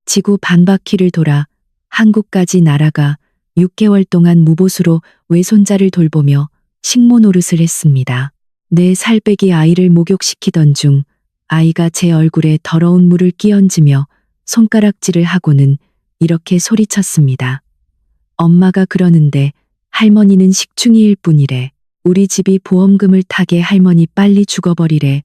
지구 반바퀴를 돌아 한국까지 날아가 6개월 동안 무보수로 외손자를 돌보며 식모 노릇을 했습니다. 4살 빼기 아이를 목욕시키던 중 아이가 제 얼굴에 더러운 물을 끼얹으며 손가락질을 하고는 이렇게 소리쳤습니다. 엄마가 그러는데 할머니는 식충이일 뿐이래. 우리 집이 보험금을 타게 할머니 빨리 죽어버리래.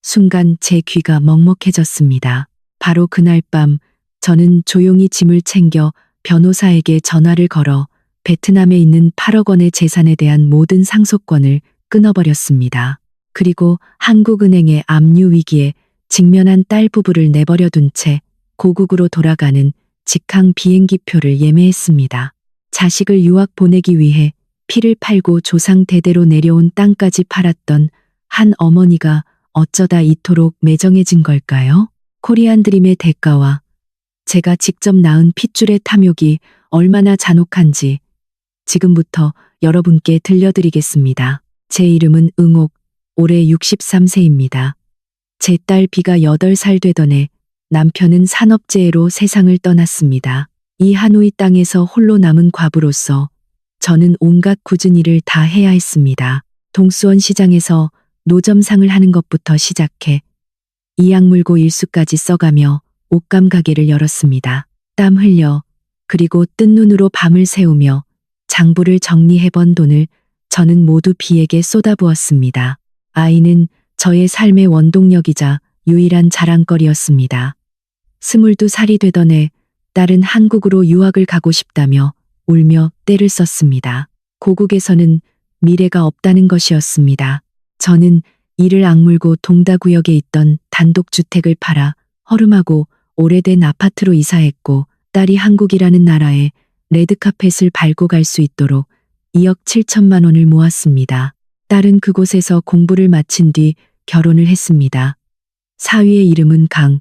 순간 제 귀가 먹먹해졌습니다. 바로 그날 밤 저는 조용히 짐을 챙겨 변호사에게 전화를 걸어 베트남에 있는 8억 원의 재산에 대한 모든 상속권을 끊어버렸습니다. 그리고 한국은행의 압류 위기에 직면한 딸 부부를 내버려 둔 채 고국으로 돌아가는 직항 비행기표를 예매했습니다. 자식을 유학 보내기 위해 피를 팔고 조상 대대로 내려온 땅까지 팔았던 한 어머니가 어쩌다 이토록 매정해진 걸까요? 코리안 드림의 대가와 제가 직접 낳은 핏줄의 탐욕이 얼마나 잔혹한지 지금부터 여러분께 들려드리겠습니다. 제 이름은 응옥, 올해 63세입니다. 제 딸 비가 8살 되던 해 남편은 산업재해로 세상을 떠났습니다. 이 하노이 땅에서 홀로 남은 과부로서 저는 온갖 굳은 일을 다 해야 했습니다. 동수원 시장에서 노점상을 하는 것부터 시작해 이악 물고 일수까지 써가며 옷감 가게를 열었습니다. 땀 흘려 그리고 뜬 눈으로 밤을 새우며 장부를 정리해 번 돈을 저는 모두 비에게 쏟아부었습니다. 아이는 저의 삶의 원동력이자 유일한 자랑거리였습니다. 22살이 되던 해 딸은 한국으로 유학을 가고 싶다며 울며 떼를 썼습니다. 고국에서는 미래가 없다는 것이었습니다. 저는 이를 악물고 동다구역에 있던 단독주택을 팔아 허름하고 오래된 아파트로 이사했고 딸이 한국이라는 나라에 레드카펫을 밟고 갈 수 있도록 2억 7천만 원을 모았습니다. 딸은 그곳에서 공부를 마친 뒤 결혼을 했습니다. 사위의 이름은 강.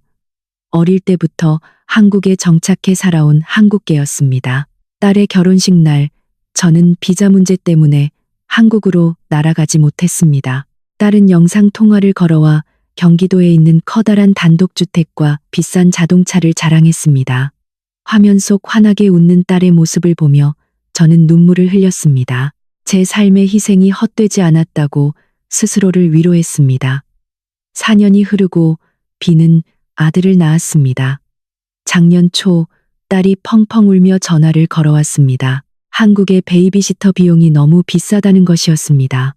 어릴 때부터 한국에 정착해 살아온 한국계였습니다. 딸의 결혼식 날 저는 비자 문제 때문에 한국으로 날아가지 못했습니다. 딸은 영상 통화를 걸어와 경기도에 있는 커다란 단독주택과 비싼 자동차를 자랑했습니다. 화면 속 환하게 웃는 딸의 모습을 보며 저는 눈물을 흘렸습니다. 제 삶의 희생이 헛되지 않았다고 스스로를 위로했습니다. 4년이 흐르고 비는 아들을 낳았습니다. 작년 초 딸이 펑펑 울며 전화를 걸어왔습니다. 한국의 베이비시터 비용이 너무 비싸다는 것이었습니다.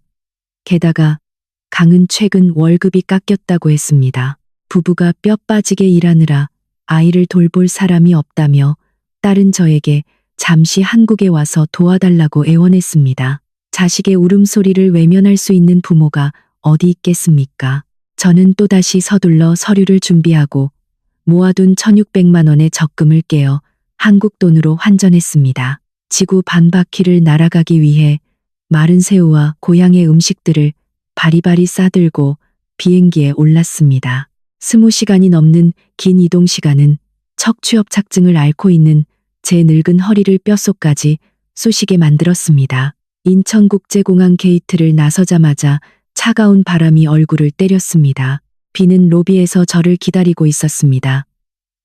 게다가 강은 최근 월급이 깎였다고 했습니다. 부부가 뼈 빠지게 일하느라 아이를 돌볼 사람이 없다며 딸은 저에게 잠시 한국에 와서 도와달라고 애원했습니다. 자식의 울음소리를 외면할 수 있는 부모가 어디 있겠습니까? 저는 또다시 서둘러 서류를 준비하고 모아둔 1,600만 원의 적금을 깨어 한국 돈으로 환전했습니다. 지구 반바퀴를 날아가기 위해 마른 새우와 고향의 음식들을 바리바리 싸들고 비행기에 올랐습니다. 20시간이 넘는 긴 이동 시간은 척추협착증을 앓고 있는 제 늙은 허리를 뼛속까지 쑤시게 만들었습니다. 인천국제공항 게이트를 나서자마자 차가운 바람이 얼굴을 때렸습니다. 비는 로비에서 저를 기다리고 있었습니다.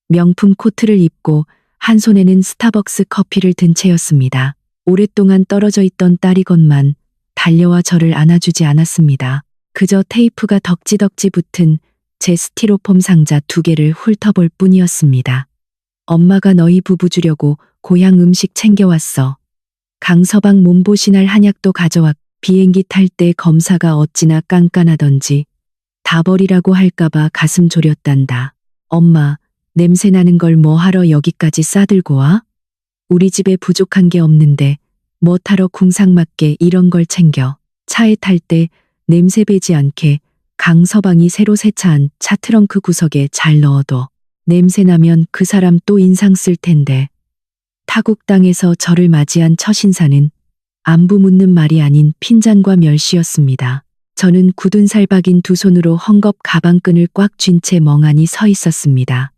명품 코트를 입고 한 손에는 스타벅스 커피를 든 채였습니다. 오랫동안 떨어져 있던 딸이건만 달려와 저를 안아주지 않았습니다. 그저 테이프가 덕지덕지 붙은 제 스티로폼 상자 2개를 훑어볼 뿐이었습니다. 엄마가 너희 부부 주려고 고향 음식 챙겨왔어. 강서방 몸보신할 한약도 가져왔. 비행기 탈 때 검사가 어찌나 깐깐하던지 다 버리라고 할까봐 가슴 졸였단다. 엄마, 냄새 나는 걸 뭐하러 여기까지 싸들고 와? 우리 집에 부족한 게 없는데 뭐하러 궁상맞게 이런 걸 챙겨. 차에 탈 때 냄새 배지 않게 강서방이 새로 세차한 차 트렁크 구석에 잘 넣어둬. 냄새 나면 그 사람 또 인상 쓸 텐데. 타국 땅에서 저를 맞이한 첫 인사는 안부 묻는 말이 아닌 핀잔과 멸시였습니다. 저는 굳은 살 박인 2손으로 헝겊 가방끈을 꽉 쥔 채 멍하니 서 있었습니다.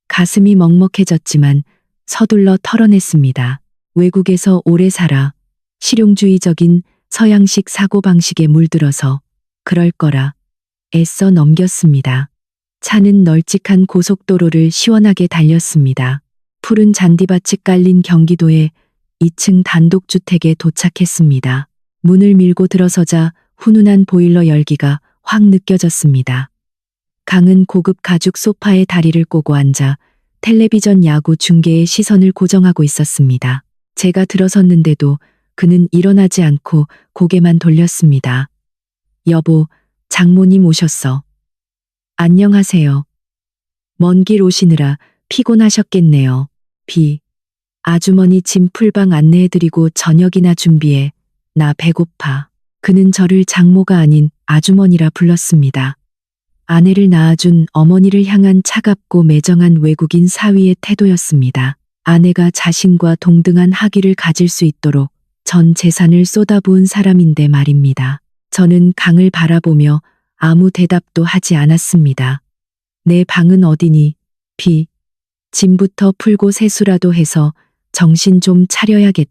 가슴이 먹먹해졌지만 서둘러 털어냈습니다. 외국에서 오래 살아 실용주의적인 서양식 사고방식에 물들어서 그럴 거라 애써 넘겼습니다. 차는 널찍한 고속도로를 시원하게 달렸습니다. 푸른 잔디밭이 깔린 경기도의 2층 단독주택에 도착했습니다. 문을 밀고 들어서자 훈훈한 보일러 열기가 확 느껴졌습니다. 강은 고급 가죽 소파에 다리를 꼬고 앉아 텔레비전 야구 중계의 시선을 고정하고 있었습니다. 제가 들어섰는데도 그는 일어나지 않고 고개만 돌렸습니다. 여보, 장모님 오셨어. 안녕하세요. 먼 길 오시느라 피곤하셨겠네요. 아주머니 짐 풀방 안내해드리고 저녁이나 준비해. 나 배고파. 그는 저를 장모가 아닌 아주머니라 불렀습니다. 아내를 낳아준 어머니를 향한 차갑고 매정한 외국인 사위의 태도였습니다. 아내가 자신과 동등한 학위를 가질 수 있도록 전 재산을 쏟아부은 사람인데 말입니다. 저는 강을 바라보며 아무 대답도 하지 않았습니다. 내 방은 어디니? 짐부터 풀고 세수라도 해서 정신 좀 차려야겠.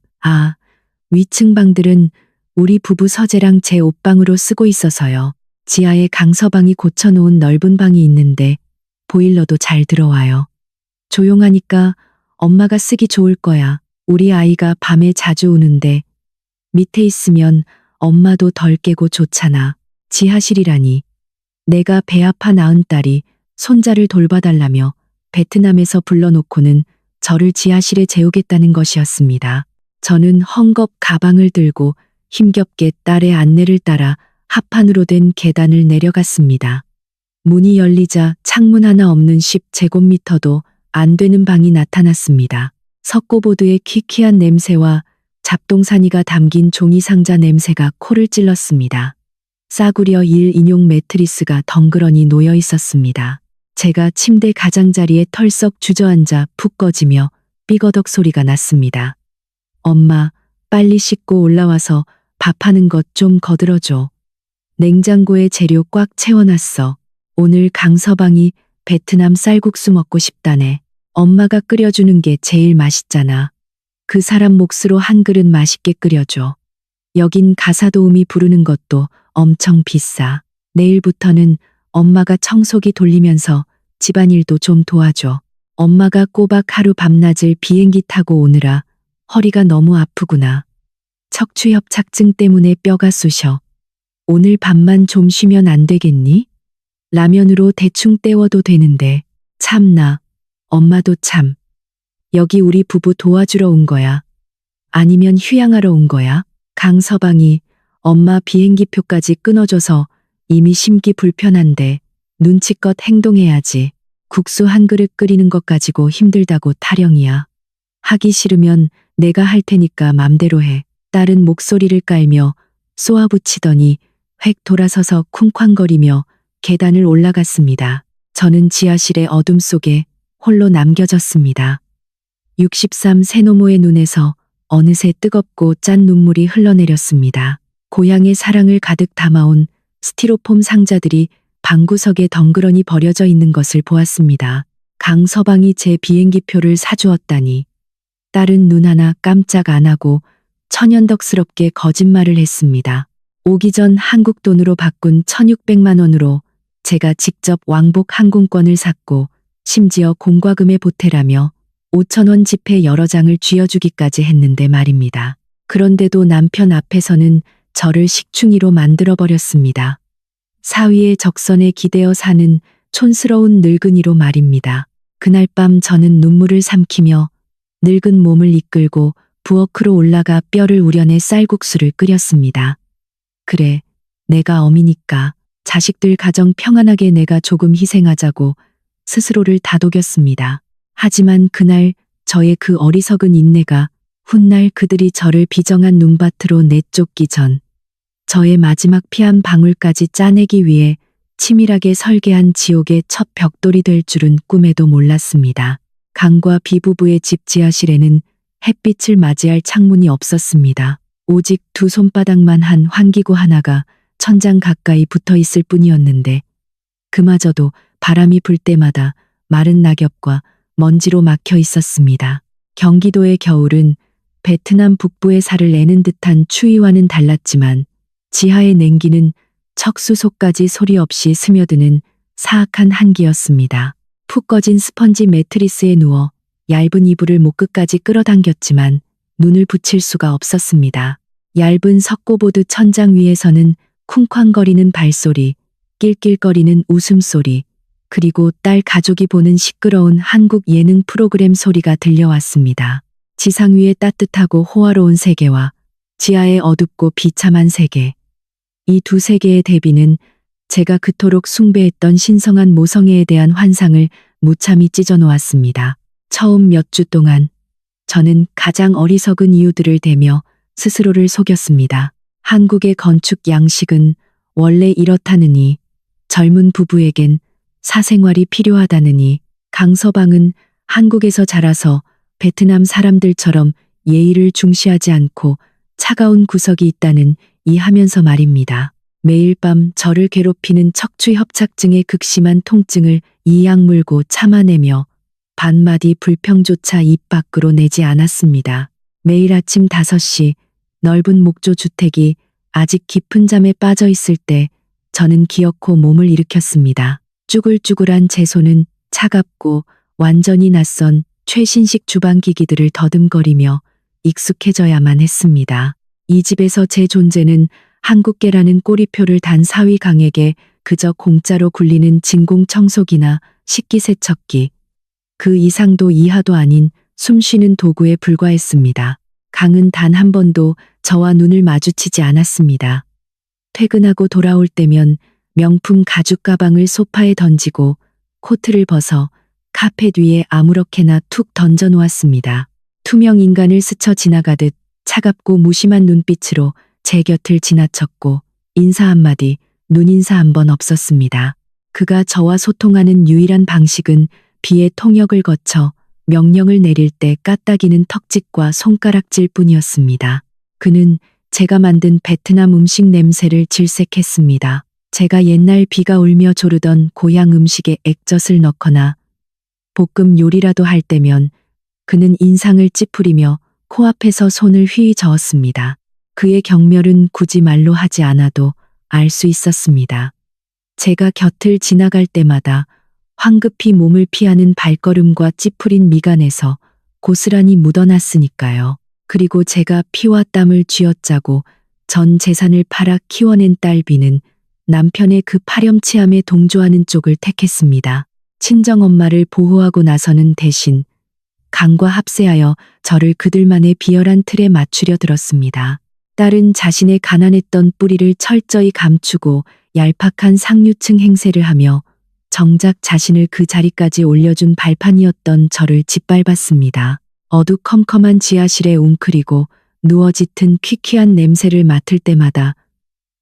위층 방들은 우리 부부 서재랑 제 옷방으로 쓰고 있어서요. 지하에 강서방이 고쳐놓은 넓은 방이 있는데 보일러도 잘 들어와요. 조용하니까 엄마가 쓰기 좋을 거야. 우리 아이가 밤에 자주 우는데 밑에 있으면 엄마도 덜 깨고 좋잖아. 지하실이라니. 내가 배 아파 낳은 딸이 손자를 돌봐달라며 베트남에서 불러놓고는 저를 지하실에 재우겠다는 것이었습니다. 저는 헝겊 가방을 들고 힘겹게 딸의 안내를 따라 합판으로 된 계단을 내려갔습니다. 문이 열리자 창문 하나 없는 10제곱미터도 안 되는 방이 나타났습니다. 석고보드의 퀴퀴한 냄새와 잡동사니가 담긴 종이상자 냄새가 코를 찔렀습니다. 싸구려 1인용 매트리스가 덩그러니 놓여 있었습니다. 제가 침대 가장자리에 털썩 주저앉아 푹 꺼지며 삐거덕 소리가 났습니다. 엄마, 빨리 씻고 올라와서 밥하는 것 좀 거들어줘. 냉장고에 재료 꽉 채워놨어. 오늘 강서방이 베트남 쌀국수 먹고 싶다네. 엄마가 끓여주는 게 제일 맛있잖아. 그 사람 몫으로 한 그릇 맛있게 끓여줘. 여긴 가사도우미 부르는 것도 엄청 비싸. 내일부터는 엄마가 청소기 돌리면서 집안일도 좀 도와줘. 엄마가 꼬박 하루 밤낮을 비행기 타고 오느라 허리가 너무 아프구나. 척추협착증 때문에 뼈가 쑤셔. 오늘 밤만 좀 쉬면 안 되겠니? 라면으로 대충 때워도 되는데. 참나. 엄마도 참. 여기 우리 부부 도와주러 온 거야? 아니면 휴양하러 온 거야? 강서방이 엄마 비행기표까지 끊어줘서 이미 심기 불편한데 눈치껏 행동해야지. 국수 한 그릇 끓이는 것 가지고 힘들다고 타령이야. 하기 싫으면 내가 할 테니까 맘대로 해. 딸은 목소리를 깔며 쏘아붙이더니 획 돌아서서 쿵쾅거리며 계단을 올라갔습니다. 저는 지하실의 어둠 속에 홀로 남겨졌습니다. 63 세노모의 눈에서 어느새 뜨겁고 짠 눈물이 흘러내렸습니다. 고향의 사랑을 가득 담아온 스티로폼 상자들이 방구석에 덩그러니 버려져 있는 것을 보았습니다. 강서방이 제 비행기표를 사주었다니. 딸은 눈 하나 깜짝 안 하고 천연덕스럽게 거짓말을 했습니다. 오기 전 한국 돈으로 바꾼 1,600만 원으로 제가 직접 왕복 항공권을 샀고 심지어 공과금에 보태라며 5,000원 지폐 여러 장을 쥐어주기까지 했는데 말입니다. 그런데도 남편 앞에서는 저를 식충이로 만들어버렸습니다. 사위의 적선에 기대어 사는 촌스러운 늙은이로 말입니다. 그날 밤 저는 눈물을 삼키며 늙은 몸을 이끌고 부엌으로 올라가 뼈를 우려내 쌀국수를 끓였습니다. 그래, 내가 어미니까 자식들 가정 평안하게 내가 조금 희생하자고 스스로를 다독였습니다. 하지만 그날 저의 그 어리석은 인내가 훗날 그들이 저를 비정한 눈밭으로 내쫓기 전 저의 마지막 피 한 방울까지 짜내기 위해 치밀하게 설계한 지옥의 첫 벽돌이 될 줄은 꿈에도 몰랐습니다. 강과 비부부의 집 지하실에는 햇빛을 맞이할 창문이 없었습니다. 오직 두 손바닥만 한 환기구 하나가 천장 가까이 붙어 있을 뿐이었는데 그마저도 바람이 불 때마다 마른 낙엽과 먼지로 막혀 있었습니다. 경기도의 겨울은 베트남 북부의 살을 내는 듯한 추위와는 달랐지만 지하의 냉기는 척수속까지 소리 없이 스며드는 사악한 한기였습니다. 푹 꺼진 스펀지 매트리스에 누워 얇은 이불을 목 끝까지 끌어당겼지만 눈을 붙일 수가 없었습니다. 얇은 석고보드 천장 위에서는 쿵쾅거리는 발소리, 낄낄거리는 웃음소리, 그리고 딸 가족이 보는 시끄러운 한국 예능 프로그램 소리가 들려왔습니다. 지상 위의 따뜻하고 호화로운 세계와 지하의 어둡고 비참한 세계. 이 두 세계의 대비는 제가 그토록 숭배했던 신성한 모성애에 대한 환상을 무참히 찢어놓았습니다. 처음 몇 주 동안 저는 가장 어리석은 이유들을 대며 스스로를 속였습니다. 한국의 건축 양식은 원래 이렇다느니, 젊은 부부에겐 사생활이 필요하다느니, 강서방은 한국에서 자라서 베트남 사람들처럼 예의를 중시하지 않고 차가운 구석이 있다는 이하면서 말입니다. 매일 밤 저를 괴롭히는 척추 협착증의 극심한 통증을 이악 물고 참아내며 반마디 불평조차 입 밖으로 내지 않았습니다. 매일 아침 5시 넓은 목조 주택이 아직 깊은 잠에 빠져 있을 때 저는 기어코 몸을 일으켰습니다. 쭈글쭈글한 제 손은 차갑고 완전히 낯선 최신식 주방기기들을 더듬거리며 익숙해져야만 했습니다. 이 집에서 제 존재는 한국계라는 꼬리표를 단 사위강에게 그저 공짜로 굴리는 진공청소기나 식기세척기, 그 이상도 이하도 아닌 숨쉬는 도구에 불과했습니다. 강은 단 한 번도 저와 눈을 마주치지 않았습니다. 퇴근하고 돌아올 때면 명품 가죽 가방을 소파에 던지고 코트를 벗어 카펫 위에 아무렇게나 툭 던져 놓았습니다. 투명 인간을 스쳐 지나가듯 차갑고 무심한 눈빛으로 제 곁을 지나쳤고 인사 한마디, 눈인사 한 번 없었습니다. 그가 저와 소통하는 유일한 방식은 비의 통역을 거쳐 명령을 내릴 때 까딱이는 턱짓과 손가락질 뿐이었습니다. 그는 제가 만든 베트남 음식 냄새를 질색했습니다. 제가 옛날 비가 울며 조르던 고향 음식에 액젓을 넣거나 볶음 요리라도 할 때면 그는 인상을 찌푸리며 코앞에서 손을 휘 저었습니다. 그의 경멸은 굳이 말로 하지 않아도 알 수 있었습니다. 제가 곁을 지나갈 때마다 황급히 몸을 피하는 발걸음과 찌푸린 미간에서 고스란히 묻어났으니까요. 그리고 제가 피와 땀을 쥐어짜고 전 재산을 팔아 키워낸 딸 비는 남편의 그 파렴치함에 동조하는 쪽을 택했습니다. 친정엄마를 보호하고 나서는 대신 강과 합세하여 저를 그들만의 비열한 틀에 맞추려 들었습니다. 딸은 자신의 가난했던 뿌리를 철저히 감추고 얄팍한 상류층 행세를 하며 정작 자신을 그 자리까지 올려준 발판이었던 저를 짓밟았습니다. 어두컴컴한 지하실에 웅크리고 누워 짙은 퀴퀴한 냄새를 맡을 때마다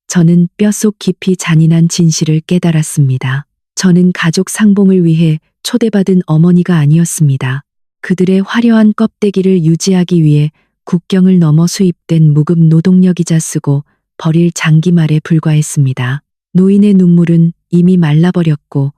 저는 뼛속 깊이 잔인한 진실을 깨달았습니다. 저는 가족 상봉을 위해 초대받은 어머니가 아니었습니다. 그들의 화려한 껍데기를 유지하기 위해 국경을 넘어 수입된 무급 노동력이자 쓰고 버릴 장기말에 불과했습니다. 노인의 눈물은 이미 말라버렸고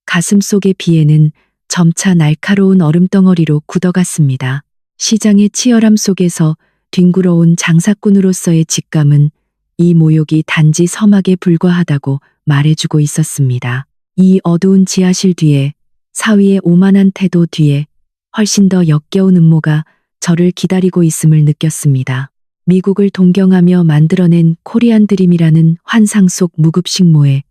가슴 속의 비에는 점차 날카로운 얼음덩어리로 굳어갔습니다. 시장의 치열함 속에서 뒹굴어온 장사꾼으로서의 직감은 이 모욕이 단지 서막에 불과하다고 말해주고 있었습니다. 이 어두운 지하실 뒤에, 사위의 오만한 태도 뒤에 훨씬 더 역겨운 음모가 저를 기다리고 있음을 느꼈습니다. 미국을 동경하며 만들어낸 코리안 드림이라는 환상 속 무급식모에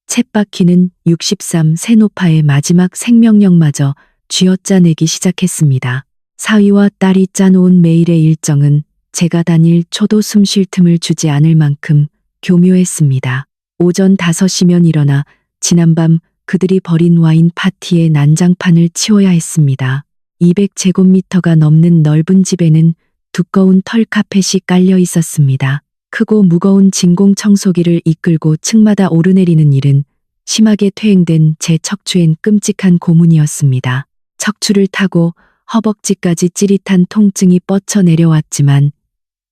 쳇바퀴는 63 세노파의 마지막 생명력마저 쥐어짜내기 시작했습니다. 사위와 딸이 짜놓은 매일의 일정은 제가 다닐 초도 숨 쉴 틈을 주지 않을 만큼 교묘했습니다. 오전 5시면 일어나 지난밤 그들이 벌인 와인 파티의 난장판을 치워야 했습니다. 200제곱미터가 넘는 넓은 집에는 두꺼운 털 카펫이 깔려 있었습니다. 크고 무거운 진공 청소기를 이끌고 층마다 오르내리는 일은 심하게 퇴행된 제 척추엔 끔찍한 고문이었습니다. 척추를 타고 허벅지까지 찌릿한 통증이 뻗쳐 내려왔지만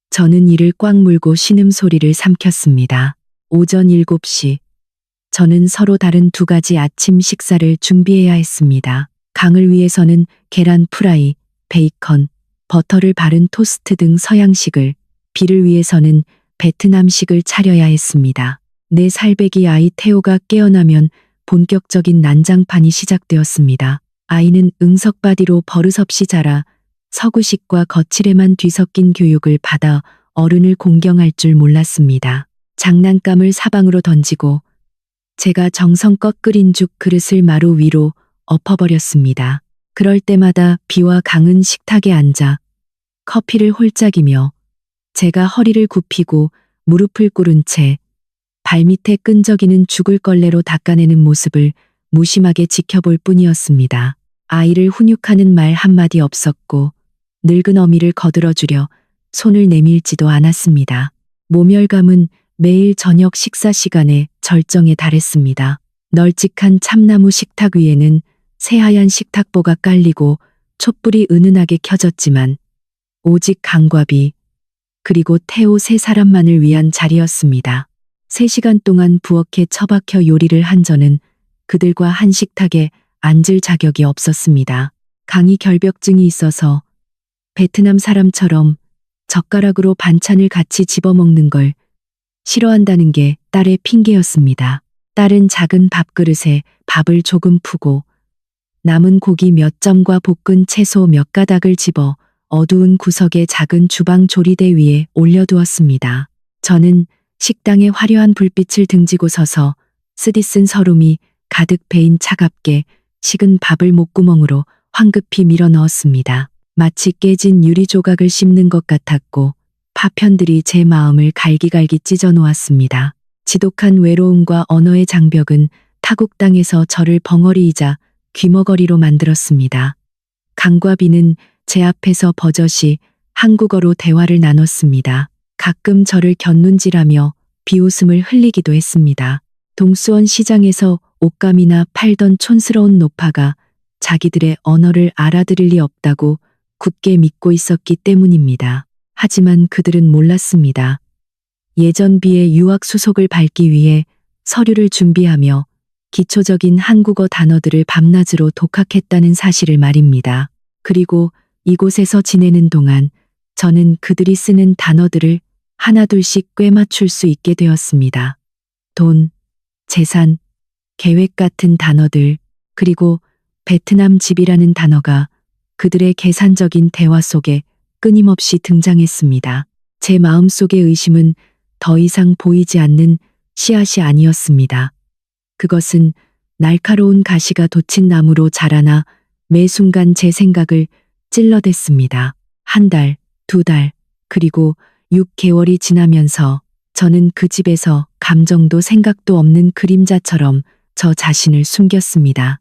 저는 이를 꽉 물고 신음소리를 삼켰습니다. 오전 7시. 저는 서로 다른 두 가지 아침 식사를 준비해야 했습니다. 강을 위해서는 계란 프라이, 베이컨, 버터를 바른 토스트 등 서양식을, 비를 위해서는 베트남식을 차려야 했습니다. 내 살배기 아이 태호가 깨어나면 본격적인 난장판이 시작되었습니다. 아이는 응석바디로 버릇없이 자라 서구식과 거칠에만 뒤섞인 교육을 받아 어른을 공경할 줄 몰랐습니다. 장난감을 사방으로 던지고 제가 정성껏 끓인 죽 그릇을 마루 위로 엎어버렸습니다. 그럴 때마다 비와 강은 식탁에 앉아 커피를 홀짝이며 제가 허리를 굽히고 무릎을 꿇은 채 발밑에 끈적이는 죽을 걸레로 닦아내는 모습을 무심하게 지켜볼 뿐이었습니다. 아이를 훈육하는 말 한마디 없었고 늙은 어미를 거들어주려 손을 내밀지도 않았습니다. 모멸감은 매일 저녁 식사 시간에 절정에 달했습니다. 널찍한 참나무 식탁 위에는 새하얀 식탁보가 깔리고 촛불이 은은하게 켜졌지만 오직 강과비 그리고 태호 세 사람만을 위한 자리였습니다. 3시간 동안 부엌에 처박혀 요리를 한 저는 그들과 한 식탁에 앉을 자격이 없었습니다. 강이 결벽증이 있어서 베트남 사람처럼 젓가락으로 반찬을 같이 집어먹는 걸 싫어한다는 게 딸의 핑계였습니다. 딸은 작은 밥그릇에 밥을 조금 푸고 남은 고기 몇 점과 볶은 채소 몇 가닥을 집어 어두운 구석의 작은 주방 조리대 위에 올려두었습니다. 저는 식당의 화려한 불빛을 등지고 서서 쓰디쓴 서름이 가득 배인 차갑게 식은 밥을 목구멍으로 황급히 밀어 넣었습니다. 마치 깨진 유리 조각을 씹는 것 같았고 파편들이 제 마음을 갈기갈기 찢어 놓았습니다. 지독한 외로움과 언어의 장벽은 타국 땅에서 저를 벙어리이자 귀머거리로 만들었습니다. 강과 비는 제 앞에서 버젓이 한국어로 대화를 나눴습니다. 가끔 저를 곁눈질하며 비웃음을 흘리기도 했습니다. 동수원 시장에서 옷감이나 팔던 촌스러운 노파가 자기들의 언어를 알아들을 리 없다고 굳게 믿고 있었기 때문입니다. 하지만 그들은 몰랐습니다. 예전비의 유학 수속을 밟기 위해 서류를 준비하며 기초적인 한국어 단어들을 밤낮으로 독학했다는 사실을 말입니다. 그리고 이곳에서 지내는 동안 저는 그들이 쓰는 단어들을 하나둘씩 꿰맞출 수 있게 되었습니다. 돈, 재산, 계획 같은 단어들, 그리고 베트남 집이라는 단어가 그들의 계산적인 대화 속에 끊임없이 등장했습니다. 제 마음속의 의심은 더 이상 보이지 않는 씨앗이 아니었습니다. 그것은 날카로운 가시가 돋친 나무로 자라나 매 순간 제 생각을 찔러댔습니다. 1달, 2달, 그리고 6개월이 지나면서 저는 그 집에서 감정도 생각도 없는 그림자처럼 저 자신을 숨겼습니다.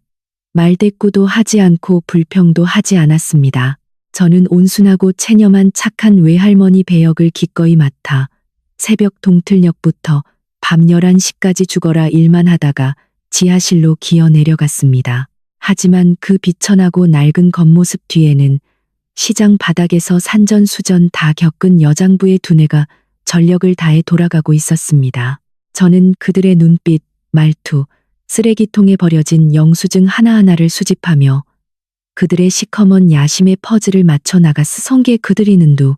말대꾸도 하지 않고 불평도 하지 않았습니다. 저는 온순하고 체념한 착한 외할머니 배역을 기꺼이 맡아 새벽 동틀녘부터 밤 11시까지 죽어라 일만 하다가 지하실로 기어 내려갔습니다. 하지만 그 비천하고 낡은 겉모습 뒤에는 시장 바닥에서 산전수전 다 겪은 여장부의 두뇌가 전력을 다해 돌아가고 있었습니다. 저는 그들의 눈빛, 말투, 쓰레기통에 버려진 영수증 하나하나를 수집하며 그들의 시커먼 야심의 퍼즐을 맞춰 나가 스성게 그들이는 두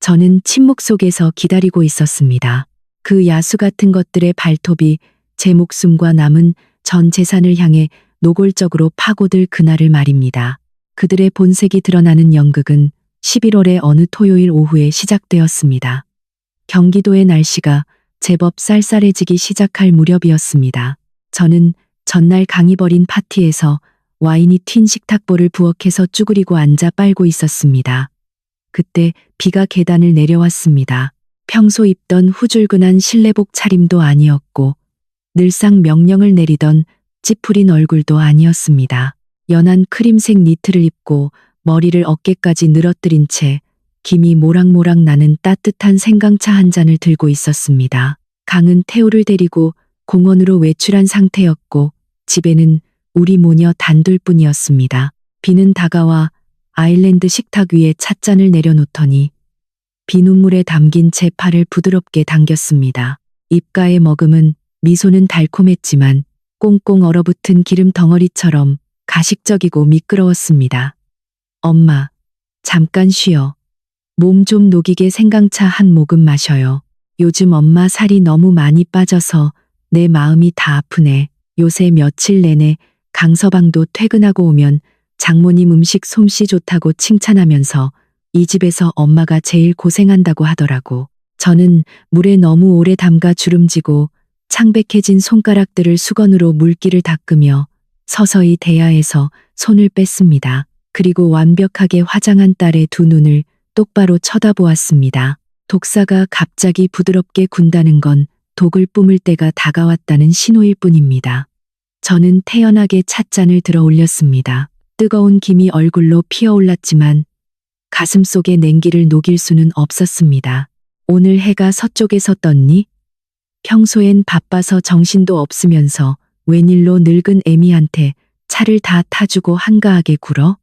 저는 침묵 속에서 기다리고 있었습니다. 그 야수 같은 것들의 발톱이 제 목숨과 남은 전 재산을 향해 노골적으로 파고들 그날을 말입니다. 그들의 본색이 드러나는 연극은 11월의 어느 토요일 오후에 시작되었습니다. 경기도의 날씨가 제법 쌀쌀해지기 시작할 무렵이었습니다. 저는 전날 강이 벌인 파티에서 와인이 튄 식탁보를 부엌에서 쭈그리고 앉아 빨고 있었습니다. 그때 비가 계단을 내려왔습니다. 평소 입던 후줄근한 실내복 차림도 아니었고 늘상 명령을 내리던 찌푸린 얼굴도 아니었습니다. 연한 크림색 니트를 입고 머리를 어깨까지 늘어뜨린 채 김이 모락모락 나는 따뜻한 생강차 한 잔을 들고 있었습니다. 강은 태호를 데리고 공원으로 외출한 상태였고 집에는 우리 모녀 단둘뿐이었습니다. 비는 다가와 아일랜드 식탁 위에 찻잔을 내려놓더니 비눗물에 담긴 제 팔을 부드럽게 당겼습니다. 입가에 머금은 미소는 달콤했지만 꽁꽁 얼어붙은 기름 덩어리처럼 가식적이고 미끄러웠습니다. 엄마, 잠깐 쉬어. 몸 좀 녹이게 생강차 한 모금 마셔요. 요즘 엄마 살이 너무 많이 빠져서 내 마음이 다 아프네. 요새 며칠 내내 강서방도 퇴근하고 오면 장모님 음식 솜씨 좋다고 칭찬하면서 이 집에서 엄마가 제일 고생한다고 하더라고. 저는 물에 너무 오래 담가 주름지고 창백해진 손가락들을 수건으로 물기를 닦으며 서서히 대야에서 손을 뺐습니다. 그리고 완벽하게 화장한 딸의 두 눈을 똑바로 쳐다보았습니다. 독사가 갑자기 부드럽게 군다는 건 독을 뿜을 때가 다가왔다는 신호일 뿐입니다. 저는 태연하게 찻잔을 들어 올렸습니다. 뜨거운 김이 얼굴로 피어올랐지만 가슴속의 냉기를 녹일 수는 없었습니다. 오늘 해가 서쪽에서 떴니? 평소엔 바빠서 정신도 없으면서 웬일로 늙은 애미한테 차를 다 타주고 한가하게 굴어?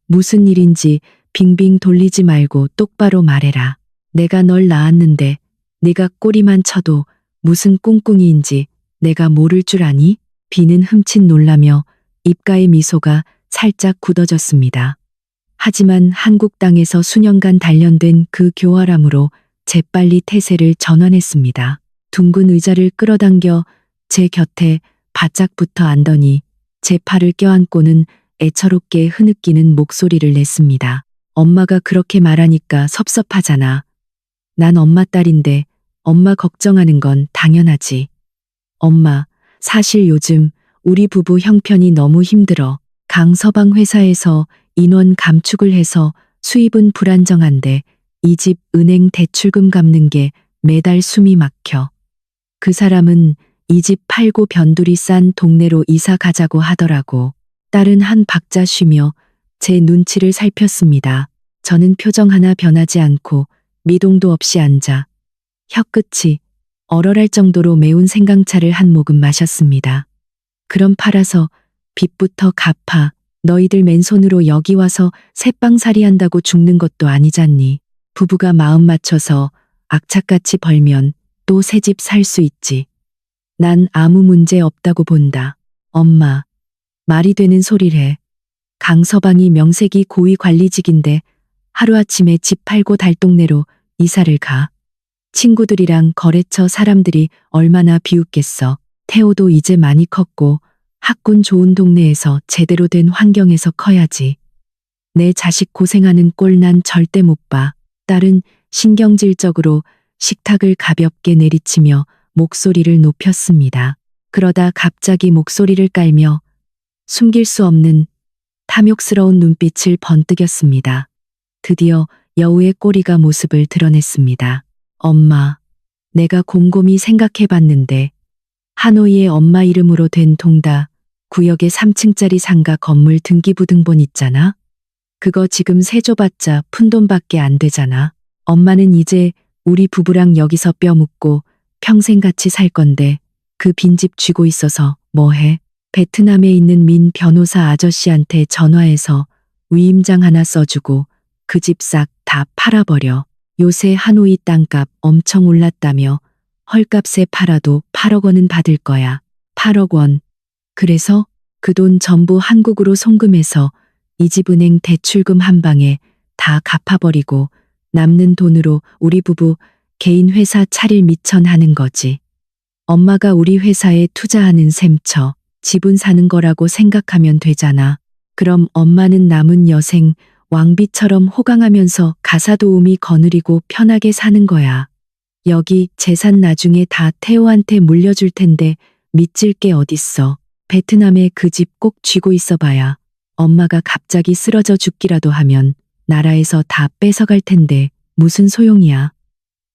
무슨 일인지 빙빙 돌리지 말고 똑바로 말해라. 내가 널 낳았는데 네가 꼬리만 쳐도 무슨 꿍꿍이인지 내가 모를 줄 아니? 비는 흠칫 놀라며 입가의 미소가 살짝 굳어졌습니다. 하지만 한국 땅에서 수년간 단련된 그 교활함으로 재빨리 태세를 전환했습니다. 둥근 의자를 끌어당겨 제 곁에 바짝 붙어 앉더니 제 팔을 껴안고는 애처롭게 흐느끼는 목소리를 냈습니다. 엄마가 그렇게 말하니까 섭섭하잖아. 난 엄마 딸인데 엄마 걱정하는 건 당연하지. 엄마, 사실 요즘 우리 부부 형편이 너무 힘들어. 강서방 회사에서 인원 감축을 해서 수입은 불안정한데 이 집 은행 대출금 갚는 게 매달 숨이 막혀. 그 사람은 이 집 팔고 변두리 싼 동네로 이사 가자고 하더라고. 딸은 한 박자 쉬며 제 눈치를 살폈습니다. 저는 표정 하나 변하지 않고 미동도 없이 앉아 혀끝이 얼얼할 정도로 매운 생강차를 한 모금 마셨습니다. 그럼 팔아서 빚부터 갚아. 너희들 맨손으로 여기 와서 새빵살이 한다고 죽는 것도 아니잖니. 부부가 마음 맞춰서 악착같이 벌면 또 새 집 살 수 있지. 난 아무 문제 없다고 본다. 엄마, 말이 되는 소리를 해. 강서방이 명색이 고위 관리직인데 하루아침에 집 팔고 달동네로 이사를 가. 친구들이랑 거래처 사람들이 얼마나 비웃겠어. 태호도 이제 많이 컸고 학군 좋은 동네에서 제대로 된 환경에서 커야지. 내 자식 고생하는 꼴 난 절대 못 봐. 딸은 신경질적으로 식탁을 가볍게 내리치며 목소리를 높였습니다. 그러다 갑자기 목소리를 깔며 숨길 수 없는 탐욕스러운 눈빛을 번뜩였습니다. 드디어 여우의 꼬리가 모습을 드러냈습니다. 엄마, 내가 곰곰이 생각해봤는데 하노이의 엄마 이름으로 된 동다 구역의 3층짜리 상가 건물 등기부등본 있잖아. 그거 지금 세줘봤자 푼돈밖에 안 되잖아. 엄마는 이제 우리 부부랑 여기서 뼈 묻고 평생 같이 살 건데 그 빈집 쥐고 있어서 뭐해? 베트남에 있는 민 변호사 아저씨한테 전화해서 위임장 하나 써주고 그 집 싹 다 팔아버려. 요새 하노이 땅값 엄청 올랐다며 헐값에 팔아도 8억 원은 받을 거야. 8억 원. 그래서 그 돈 전부 한국으로 송금해서 이 집 은행 대출금 한 방에 다 갚아버리고 남는 돈으로 우리 부부 개인 회사 차릴 미천하는 거지. 엄마가 우리 회사에 투자하는 셈쳐 지분 사는 거라고 생각하면 되잖아. 그럼 엄마는 남은 여생 왕비처럼 호강하면서 가사도우미 거느리고 편하게 사는 거야. 여기 재산 나중에 다 태호한테 물려줄 텐데 믿질 게 어딨어. 베트남에 그 집 꼭 쥐고 있어봐야 엄마가 갑자기 쓰러져 죽기라도 하면 나라에서 다 뺏어갈 텐데 무슨 소용이야.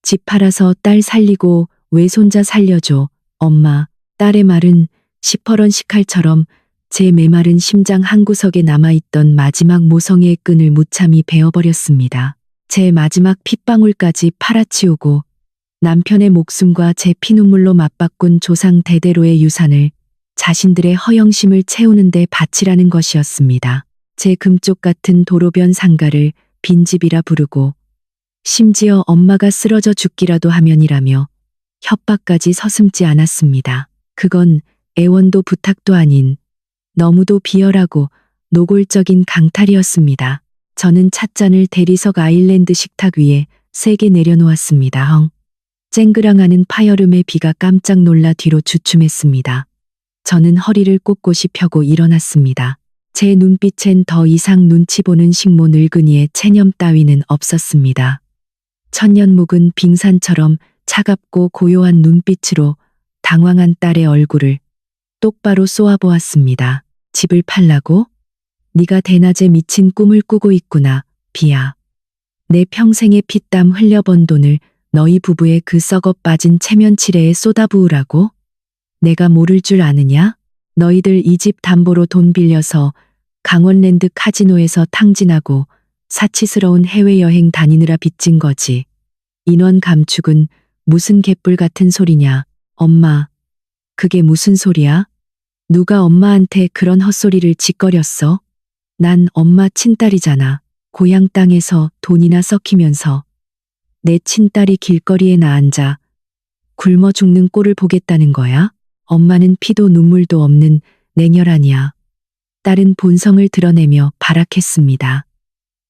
집 팔아서 딸 살리고 외손자 살려줘. 엄마, 딸의 말은 시퍼런 식칼처럼 제 메마른 심장 한구석에 남아있던 마지막 모성의 끈을 무참히 베어버렸습니다. 제 마지막 핏방울까지 팔아치우고 남편의 목숨과 제 피눈물로 맞바꾼 조상 대대로의 유산을 자신들의 허영심을 채우는데 바치라는 것이었습니다. 제 금쪽 같은 도로변 상가를 빈집이라 부르고 심지어 엄마가 쓰러져 죽기라도 하면이라며 협박까지 서슴지 않았습니다. 그건 애원도 부탁도 아닌 너무도 비열하고 노골적인 강탈이었습니다. 저는 찻잔을 대리석 아일랜드 식탁 위에 세게 내려놓았습니다. 쨍그랑하는 파여름의 비가 깜짝 놀라 뒤로 주춤했습니다. 저는 허리를 꼿꼿이 펴고 일어났습니다. 제 눈빛엔 더 이상 눈치 보는 식모 늙은이의 체념 따위는 없었습니다. 천년묵은 빙산처럼 차갑고 고요한 눈빛으로 당황한 딸의 얼굴을 똑바로 쏘아보았습니다. 집을 팔라고? 네가 대낮에 미친 꿈을 꾸고 있구나, 비야. 내 평생의 피땀 흘려번 돈을 너희 부부의 그 썩어 빠진 체면치레에 쏟아부으라고? 내가 모를 줄 아느냐? 너희들 이 집 담보로 돈 빌려서 강원랜드 카지노에서 탕진하고 사치스러운 해외여행 다니느라 빚진 거지. 인원 감축은 무슨 개뿔 같은 소리냐. 엄마, 그게 무슨 소리야? 누가 엄마한테 그런 헛소리를 짓거렸어? 난 엄마 친딸이잖아. 고향 땅에서 돈이나 썩히면서 내 친딸이 길거리에 나앉아 굶어 죽는 꼴을 보겠다는 거야? 엄마는 피도 눈물도 없는 냉혈한이야. 딸은 본성을 드러내며 발악했습니다.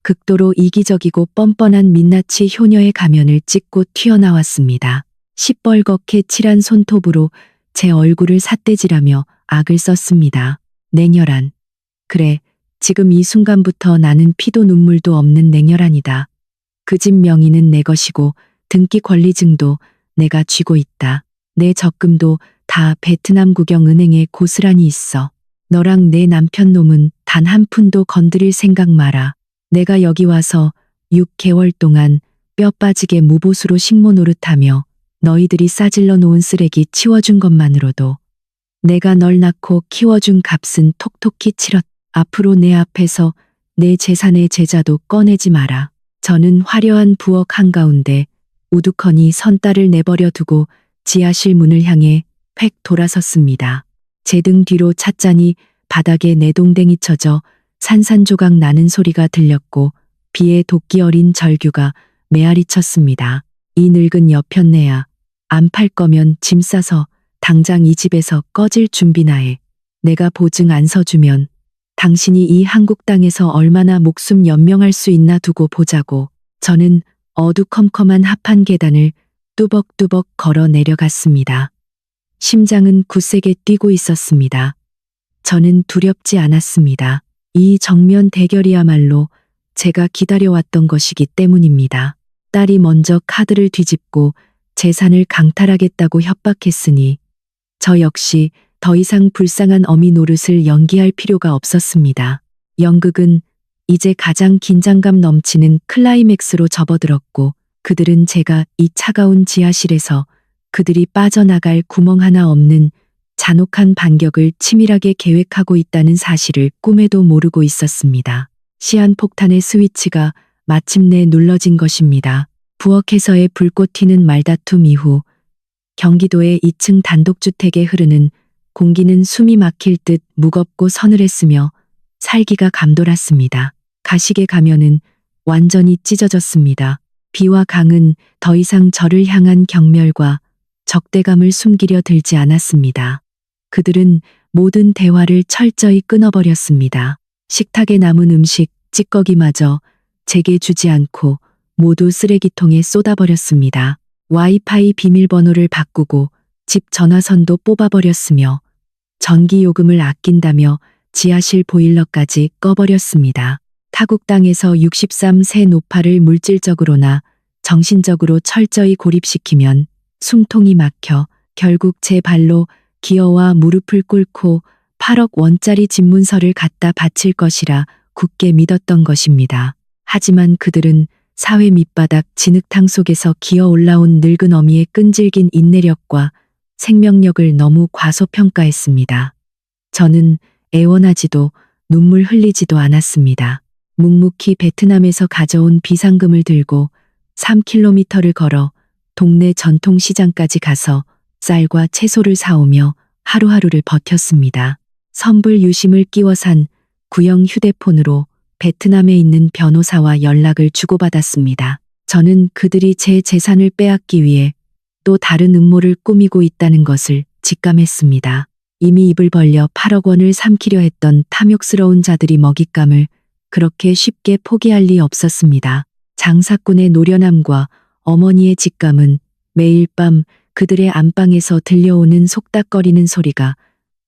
극도로 이기적이고 뻔뻔한 민낯이 효녀의 가면을 찢고 튀어나왔습니다. 시뻘겋게 칠한 손톱으로 제 얼굴을 삿대질하며 악을 썼습니다. 냉혈한. 그래, 지금 이 순간부터 나는 피도 눈물도 없는 냉혈한이다. 그 집 명의는 내 것이고 등기 권리증도 내가 쥐고 있다. 내 적금도 다 베트남 국영은행에 고스란히 있어. 너랑 내 남편 놈은 단 한 푼도 건드릴 생각 마라. 내가 여기 와서 6개월 동안 뼈 빠지게 무보수로 식모 노릇하며 너희들이 싸질러 놓은 쓰레기 치워준 것만으로도 내가 널 낳고 키워준 값은 톡톡히 치렀다. 앞으로 내 앞에서 내 재산의 제자도 꺼내지 마라. 저는 화려한 부엌 한가운데 우두커니 선 딸을 내버려 두고 지하실 문을 향해 획 돌아섰습니다. 제 등 뒤로 찻잔이 바닥에 내동댕이 쳐져 산산조각 나는 소리가 들렸고 비에 도끼 어린 절규가 메아리 쳤습니다. 이 늙은 여편네야. 안 팔 거면 짐 싸서 당장 이 집에서 꺼질 준비나 해. 내가 보증 안 서주면 당신이 이 한국 땅에서 얼마나 목숨 연명할 수 있나 두고 보자고. 저는 어두컴컴한 합판 계단을 뚜벅뚜벅 걸어 내려갔습니다. 심장은 굳세게 뛰고 있었습니다. 저는 두렵지 않았습니다. 이 정면 대결이야말로 제가 기다려왔던 것이기 때문입니다. 딸이 먼저 카드를 뒤집고 재산을 강탈하겠다고 협박했으니 저 역시 더 이상 불쌍한 어미 노릇을 연기할 필요가 없었습니다. 연극은 이제 가장 긴장감 넘치는 클라이맥스로 접어들었고 그들은 제가 이 차가운 지하실에서 그들이 빠져나갈 구멍 하나 없는 잔혹한 반격을 치밀하게 계획하고 있다는 사실을 꿈에도 모르고 있었습니다. 시한폭탄의 스위치가 마침내 눌러진 것입니다. 부엌에서의 불꽃 튀는 말다툼 이후 경기도의 2층 단독주택에 흐르는 공기는 숨이 막힐 듯 무겁고 서늘했으며 살기가 감돌았습니다. 가시게 가면은 완전히 찢어졌습니다. 비와 강은 더 이상 저를 향한 경멸과 적대감을 숨기려 들지 않았습니다. 그들은 모든 대화를 철저히 끊어버렸습니다. 식탁에 남은 음식, 찌꺼기마저 제게 주지 않고 모두 쓰레기통에 쏟아버렸습니다. 와이파이 비밀번호를 바꾸고 집 전화선도 뽑아버렸으며 전기요금을 아낀다며 지하실 보일러까지 꺼버렸습니다. 타국 땅에서 63세 노파를 물질적으로나 정신적으로 철저히 고립시키면 숨통이 막혀 결국 제 발로 기어와 무릎을 꿇고 8억 원짜리 집문서를 갖다 바칠 것이라 굳게 믿었던 것입니다. 하지만 그들은 사회 밑바닥 진흙탕 속에서 기어 올라온 늙은 어미의 끈질긴 인내력과 생명력을 너무 과소평가했습니다. 저는 애원하지도 눈물 흘리지도 않았습니다. 묵묵히 베트남에서 가져온 비상금을 들고 3km를 걸어 동네 전통시장까지 가서 쌀과 채소를 사오며 하루하루를 버텼습니다. 선불 유심을 끼워 산 구형 휴대폰으로 베트남에 있는 변호사와 연락을 주고받았습니다. 저는 그들이 제 재산을 빼앗기 위해 또 다른 음모를 꾸미고 있다는 것을 직감했습니다. 이미 입을 벌려 8억 원을 삼키려 했던 탐욕스러운 자들이 먹잇감을 그렇게 쉽게 포기할 리 없었습니다. 장사꾼의 노련함과 어머니의 직감은 매일 밤 그들의 안방에서 들려오는 속닥거리는 소리가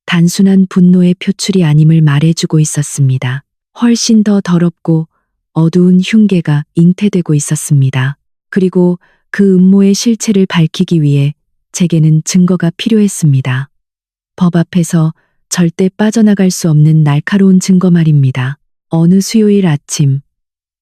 단순한 분노의 표출이 아님을 말해주고 있었습니다. 훨씬 더 더럽고 어두운 흉계가 잉태되고 있었습니다. 그리고 그 음모의 실체를 밝히기 위해 제게는 증거가 필요했습니다. 법 앞에서 절대 빠져나갈 수 없는 날카로운 증거 말입니다. 어느 수요일 아침,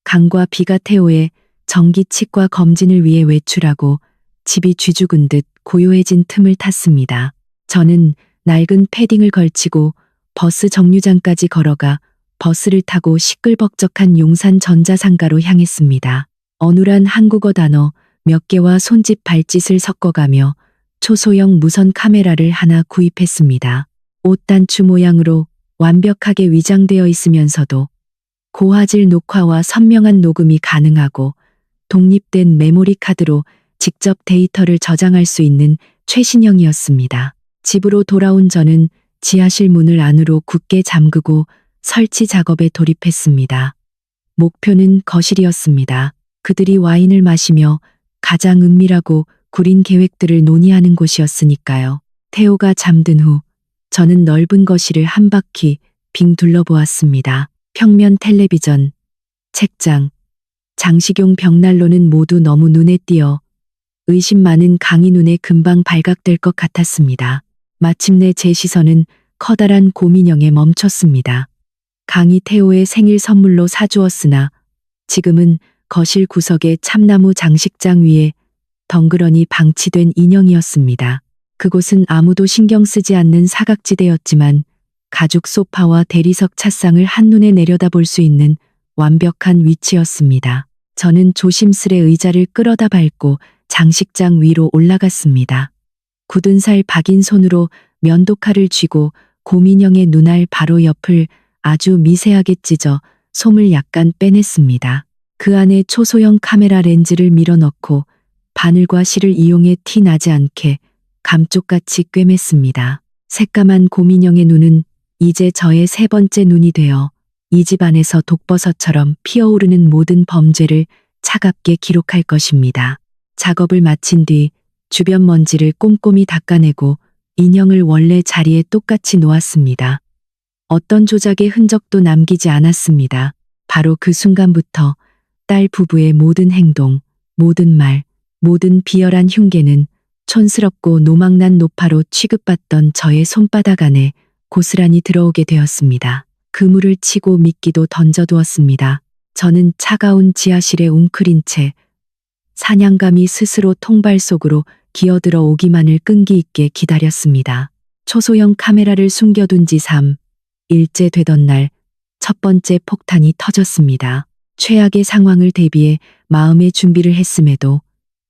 강과 비가 태호의 정기 치과 검진을 위해 외출하고 집이 쥐죽은 듯 고요해진 틈을 탔습니다. 저는 낡은 패딩을 걸치고 버스 정류장까지 걸어가 버스를 타고 시끌벅적한 용산 전자상가로 향했습니다. 어눌한 한국어 단어 몇 개와 손짓 발짓을 섞어가며 초소형 무선 카메라를 하나 구입했습니다. 옷단추 모양으로 완벽하게 위장되어 있으면서도 고화질 녹화와 선명한 녹음이 가능하고 독립된 메모리 카드로 직접 데이터를 저장할 수 있는 최신형이었습니다. 집으로 돌아온 저는 지하실 문을 안으로 굳게 잠그고 설치 작업에 돌입했습니다. 목표는 거실이었습니다. 그들이 와인을 마시며 가장 은밀하고 구린 계획들을 논의하는 곳이었으니까요. 태호가 잠든 후 저는 넓은 거실을 한 바퀴 빙 둘러보았습니다. 평면 텔레비전, 책장, 장식용 벽난로는 모두 너무 눈에 띄어 의심 많은 강희 눈에 금방 발각될 것 같았습니다. 마침내 제 시선은 커다란 고민형에 멈췄습니다. 강희 태호의 생일 선물로 사주었으나 지금은 거실 구석의 참나무 장식장 위에 덩그러니 방치된 인형이었습니다. 그곳은 아무도 신경 쓰지 않는 사각지대였지만 가죽 소파와 대리석 찻상을 한눈에 내려다볼 수 있는 완벽한 위치였습니다. 저는 조심스레 의자를 끌어다 밟고 장식장 위로 올라갔습니다. 굳은 살 박인 손으로 면도칼을 쥐고 고민형의 눈알 바로 옆을 아주 미세하게 찢어 솜을 약간 빼냈습니다. 그 안에 초소형 카메라 렌즈를 밀어넣고 바늘과 실을 이용해 티 나지 않게 감쪽같이 꿰맸습니다. 새까만 고민형의 눈은 이제 저의 세 번째 눈이 되어 이 집 안에서 독버섯처럼 피어오르는 모든 범죄를 차갑게 기록할 것입니다. 작업을 마친 뒤 주변 먼지를 꼼꼼히 닦아내고 인형을 원래 자리에 똑같이 놓았습니다. 어떤 조작의 흔적도 남기지 않았습니다. 바로 그 순간부터 딸 부부의 모든 행동, 모든 말, 모든 비열한 흉계는 촌스럽고 노망난 노파로 취급받던 저의 손바닥 안에 고스란히 들어오게 되었습니다. 그물을 치고 미끼도 던져두었습니다. 저는 차가운 지하실에 웅크린 채 사냥감이 스스로 통발 속으로 기어들어 오기만을 끈기 있게 기다렸습니다. 초소형 카메라를 숨겨둔 지 3일째 되던 날 첫 번째 폭탄이 터졌습니다. 최악의 상황을 대비해 마음의 준비를 했음에도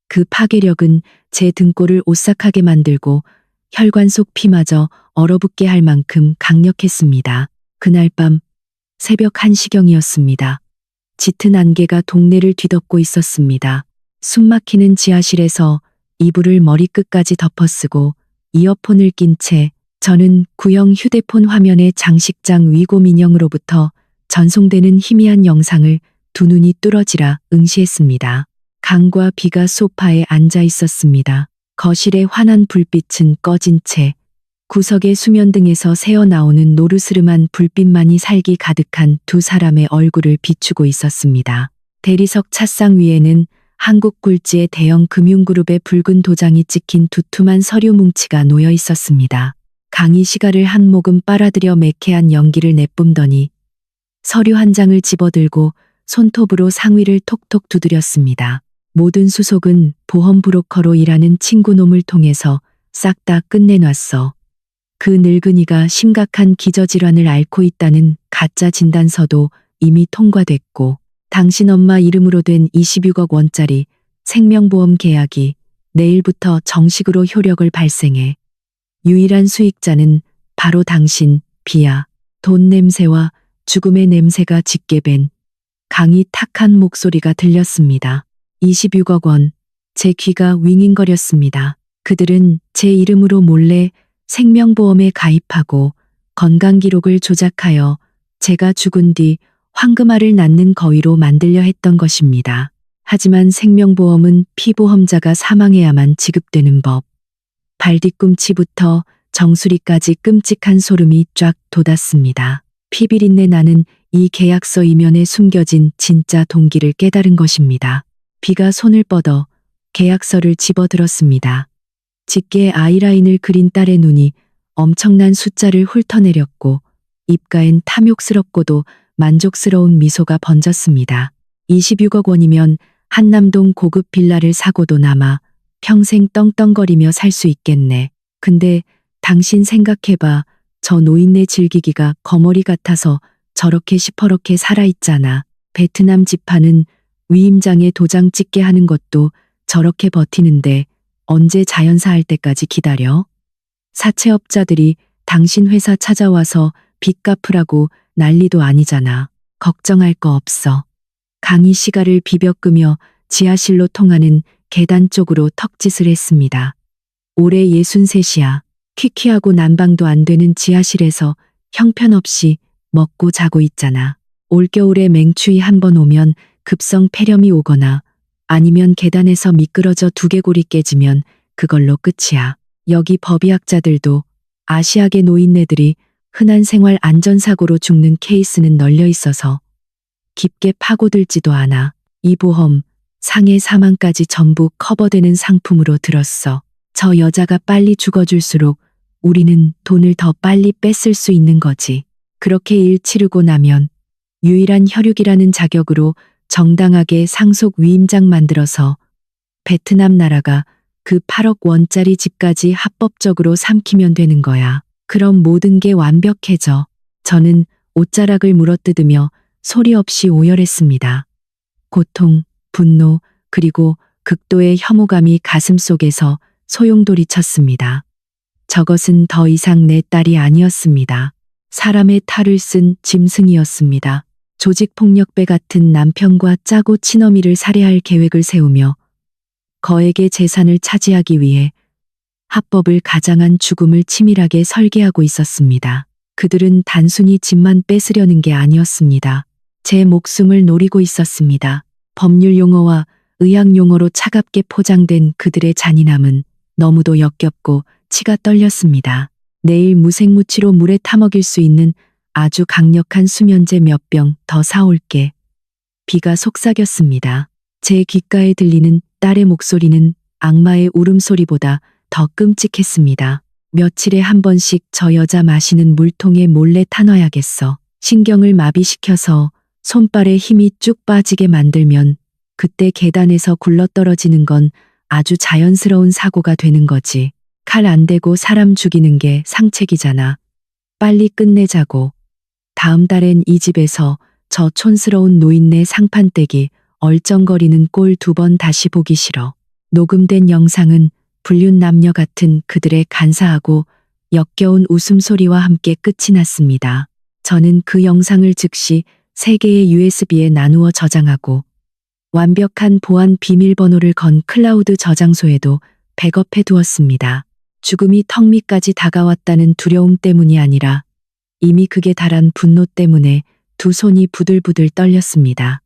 그 파괴력은 제 등골을 오싹하게 만들고 혈관 속 피마저 얼어붙게 할 만큼 강력했습니다. 그날 밤 새벽 1시경이었습니다. 짙은 안개가 동네를 뒤덮고 있었습니다. 숨막히는 지하실에서 이불을 머리끝까지 덮어쓰고 이어폰을 낀 채 저는 구형 휴대폰 화면의 장식장 위고민형으로부터 전송되는 희미한 영상을 두 눈이 뚫어지라 응시했습니다. 강과 비가 소파에 앉아 있었습니다. 거실의 환한 불빛은 꺼진 채 구석의 수면등에서 새어나오는 노르스름한 불빛만이 살기 가득한 두 사람의 얼굴을 비추고 있었습니다. 대리석 찻상 위에는 한국 굴지의 대형 금융그룹의 붉은 도장이 찍힌 두툼한 서류 뭉치가 놓여 있었습니다. 강희 시가를 한 모금 빨아들여 매캐한 연기를 내뿜더니 서류 한 장을 집어들고 손톱으로 상위를 톡톡 두드렸습니다. 모든 수속은 보험 브로커로 일하는 친구놈을 통해서 싹 다 끝내놨어. 그 늙은이가 심각한 기저질환을 앓고 있다는 가짜 진단서도 이미 통과됐고 당신 엄마 이름으로 된 26억 원짜리 생명보험 계약이 내일부터 정식으로 효력을 발생해. 유일한 수익자는 바로 당신, 비야. 돈 냄새와 죽음의 냄새가 짙게 밴 강이 탁한 목소리가 들렸습니다. 26억 원. 제 귀가 윙윙거렸습니다. 그들은 제 이름으로 몰래 생명보험에 가입하고 건강기록을 조작하여 제가 죽은 뒤 황금알을 낳는 거위로 만들려 했던 것입니다. 하지만 생명보험은 피보험자가 사망해야만 지급되는 법. 발뒤꿈치부터 정수리까지 끔찍한 소름이 쫙 돋았습니다. 피비린내 나는 이 계약서 이면에 숨겨진 진짜 동기를 깨달은 것입니다. 비가 손을 뻗어 계약서를 집어들었습니다. 짙게 아이라인을 그린 딸의 눈이 엄청난 숫자를 훑어내렸고 입가엔 탐욕스럽고도 만족스러운 미소가 번졌습니다. 26억 원이면 한남동 고급 빌라를 사고도 남아 평생 떵떵거리며 살 수 있겠네. 근데 당신 생각해봐. 저 노인네 즐기기가 거머리 같아서 저렇게 시퍼렇게 살아있잖아. 베트남 지파는 위임장에 도장 찍게 하는 것도 저렇게 버티는데 언제 자연사 할 때까지 기다려? 사채업자들이 당신 회사 찾아와서 빚 갚으라고 난리도 아니잖아. 걱정할 거 없어. 강의 시가를 비벼끄며 지하실로 통하는 계단 쪽으로 턱짓을 했습니다. 올해 63이야. 퀴퀴하고 난방도 안 되는 지하실에서 형편없이 먹고 자고 있잖아. 올겨울에 맹추위 한 번 오면 급성 폐렴이 오거나 아니면 계단에서 미끄러져 두개골이 깨지면 그걸로 끝이야. 여기 법의학자들도 아시아계 노인네들이 흔한 생활 안전사고로 죽는 케이스는 널려 있어서 깊게 파고들지도 않아. 이 보험, 상해 사망까지 전부 커버되는 상품으로 들었어. 저 여자가 빨리 죽어줄수록 우리는 돈을 더 빨리 뺐을 수 있는 거지. 그렇게 일 치르고 나면 유일한 혈육이라는 자격으로 정당하게 상속 위임장 만들어서 베트남 나라가 그 8억 원짜리 집까지 합법적으로 삼키면 되는 거야. 그럼 모든 게 완벽해져. 저는 옷자락을 물어뜯으며 소리 없이 오열했습니다. 고통, 분노, 그리고 극도의 혐오감이 가슴속에서 소용돌이쳤습니다. 저것은 더 이상 내 딸이 아니었습니다. 사람의 탈을 쓴 짐승이었습니다. 조직폭력배 같은 남편과 짜고 친어미를 살해할 계획을 세우며 거액의 재산을 차지하기 위해 합법을 가장한 죽음을 치밀하게 설계하고 있었습니다. 그들은 단순히 집만 뺏으려는 게 아니었습니다. 제 목숨을 노리고 있었습니다. 법률 용어와 의학 용어로 차갑게 포장된 그들의 잔인함은 너무도 역겹고 치가 떨렸습니다. 내일 무생무치로 물에 타먹일 수 있는 아주 강력한 수면제 몇 병 더 사올게. 비가 속삭였습니다. 제 귓가에 들리는 딸의 목소리는 악마의 울음소리보다 더 끔찍했습니다. 며칠에 한 번씩 저 여자 마시는 물통에 몰래 타놔야겠어. 신경을 마비시켜서 손발에 힘이 쭉 빠지게 만들면 그때 계단에서 굴러떨어지는 건 아주 자연스러운 사고가 되는 거지. 칼 안 대고 사람 죽이는 게 상책이잖아. 빨리 끝내자고. 다음 달엔 이 집에서 저 촌스러운 노인네 상판떼기 얼쩡거리는 꼴 2번 다시 보기 싫어. 녹음된 영상은 불륜 남녀 같은 그들의 간사하고 역겨운 웃음소리와 함께 끝이 났습니다. 저는 그 영상을 즉시 3개의 USB에 나누어 저장하고 완벽한 보안 비밀번호를 건 클라우드 저장소에도 백업해 두었습니다. 죽음이 턱 밑까지 다가왔다는 두려움 때문이 아니라 이미 극에 달한 분노 때문에 두 손이 부들부들 떨렸습니다.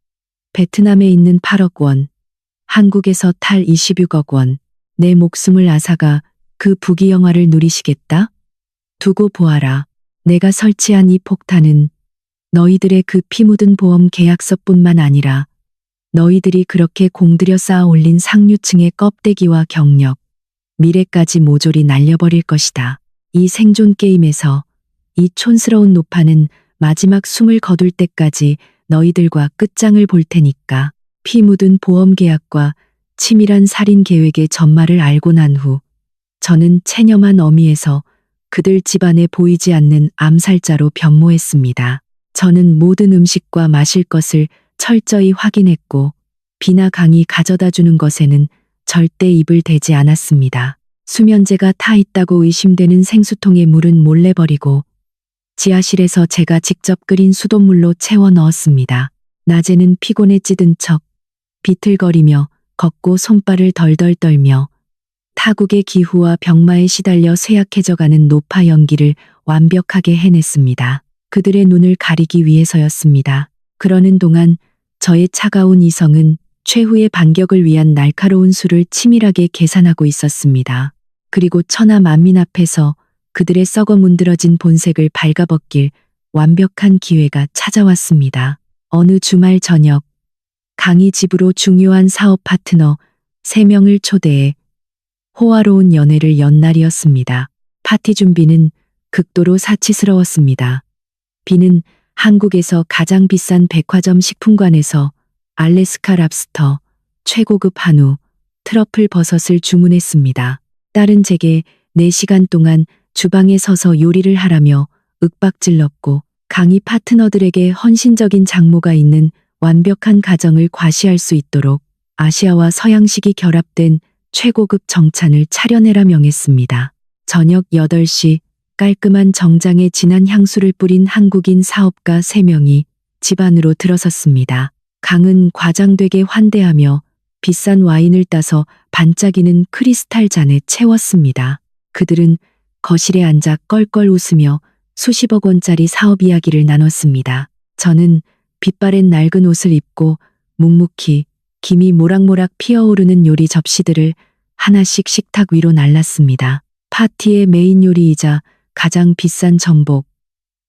베트남에 있는 8억 원, 한국에서 탈 26억 원, 내 목숨을 앗아가 그 부귀영화를 누리시겠다? 두고 보아라. 내가 설치한 이 폭탄은 너희들의 그 피 묻은 보험 계약서뿐만 아니라 너희들이 그렇게 공들여 쌓아 올린 상류층의 껍데기와 경력, 미래까지 모조리 날려버릴 것이다. 이 생존 게임에서 이 촌스러운 노파는 마지막 숨을 거둘 때까지 너희들과 끝장을 볼 테니까. 피 묻은 보험 계약과 치밀한 살인 계획의 전말을 알고 난 후 저는 체념한 어미에서 그들 집안에 보이지 않는 암살자로 변모했습니다. 저는 모든 음식과 마실 것을 철저히 확인했고 비나 강이 가져다 주는 것에는 절대 입을 대지 않았습니다. 수면제가 타 있다고 의심되는 생수통에 물은 몰래 버리고 지하실에서 제가 직접 끓인 수돗물로 채워 넣었습니다. 낮에는 피곤에 찌든 척 비틀거리며 걷고 손발을 덜덜 떨며 타국의 기후와 병마에 시달려 쇠약해져가는 노파 연기를 완벽하게 해냈습니다. 그들의 눈을 가리기 위해서였습니다. 그러는 동안 저의 차가운 이성은 최후의 반격을 위한 날카로운 수를 치밀하게 계산하고 있었습니다. 그리고 천하 만민 앞에서 그들의 썩어 문드러진 본색을 발가벗길 완벽한 기회가 찾아왔습니다. 어느 주말 저녁, 강희 집으로 중요한 사업 파트너 3명을 초대해 호화로운 연회를 연 날이었습니다. 파티 준비는 극도로 사치스러웠습니다. 비는 한국에서 가장 비싼 백화점 식품관에서 알래스카 랍스터, 최고급 한우, 트러플 버섯을 주문했습니다. 딸은 제게 4시간 동안 주방에 서서 요리를 하라며 윽박질렀고 강희 파트너들에게 헌신적인 장모가 있는 완벽한 가정을 과시할 수 있도록 아시아와 서양식이 결합된 최고급 정찬을 차려내라 명했습니다. 저녁 8시 깔끔한 정장에 진한 향수를 뿌린 한국인 사업가 3명이 집 안으로 들어섰습니다. 강은 과장되게 환대하며 비싼 와인을 따서 반짝이는 크리스탈 잔에 채웠습니다. 그들은 거실에 앉아 껄껄 웃으며 수십억 원짜리 사업 이야기를 나눴습니다. 저는 빛바랜 낡은 옷을 입고 묵묵히 김이 모락모락 피어오르는 요리 접시들을 하나씩 식탁 위로 날랐습니다. 파티의 메인 요리이자 가장 비싼 전복,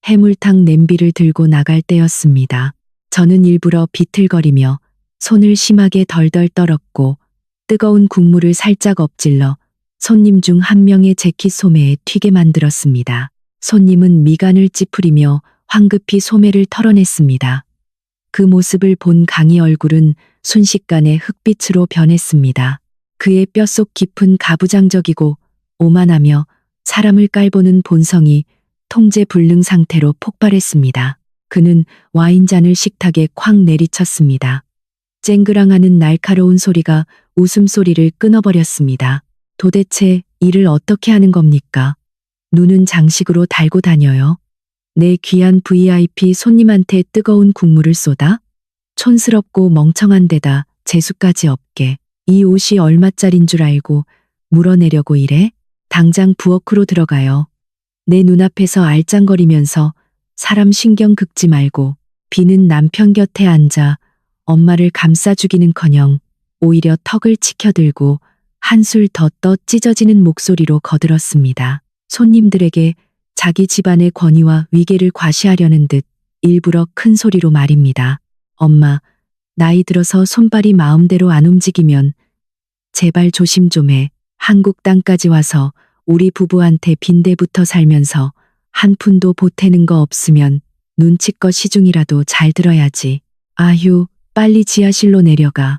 해물탕 냄비를 들고 나갈 때였습니다. 저는 일부러 비틀거리며 손을 심하게 덜덜 떨었고 뜨거운 국물을 살짝 엎질러 손님 중 한 명의 재킷 소매에 튀게 만들었습니다. 손님은 미간을 찌푸리며 황급히 소매를 털어냈습니다. 그 모습을 본 강희 얼굴은 순식간에 흑빛으로 변했습니다. 그의 뼛속 깊은 가부장적이고 오만하며 사람을 깔보는 본성이 통제불능 상태로 폭발했습니다. 그는 와인잔을 식탁에 쾅 내리쳤습니다. 쨍그랑하는 날카로운 소리가 웃음소리를 끊어버렸습니다. 도대체 일을 어떻게 하는 겁니까? 눈은 장식으로 달고 다녀요. 내 귀한 VIP 손님한테 뜨거운 국물을 쏟아? 촌스럽고 멍청한 데다 재수까지 없게. 이 옷이 얼마짜린 줄 알고 물어내려고 이래? 당장 부엌으로 들어가요. 내 눈앞에서 알짱거리면서 사람 신경 긁지 말고. 비는 남편 곁에 앉아 엄마를 감싸 주기는커녕 오히려 턱을 치켜들고 한술 더 떠 찢어지는 목소리로 거들었습니다. 손님들에게 자기 집안의 권위와 위계를 과시하려는 듯 일부러 큰 소리로 말입니다. 엄마, 나이 들어서 손발이 마음대로 안 움직이면 제발 조심 좀 해. 한국 땅까지 와서 우리 부부한테 빈대부터 살면서 한 푼도 보태는 거 없으면 눈치껏 시중이라도 잘 들어야지. 아휴, 빨리 지하실로 내려가.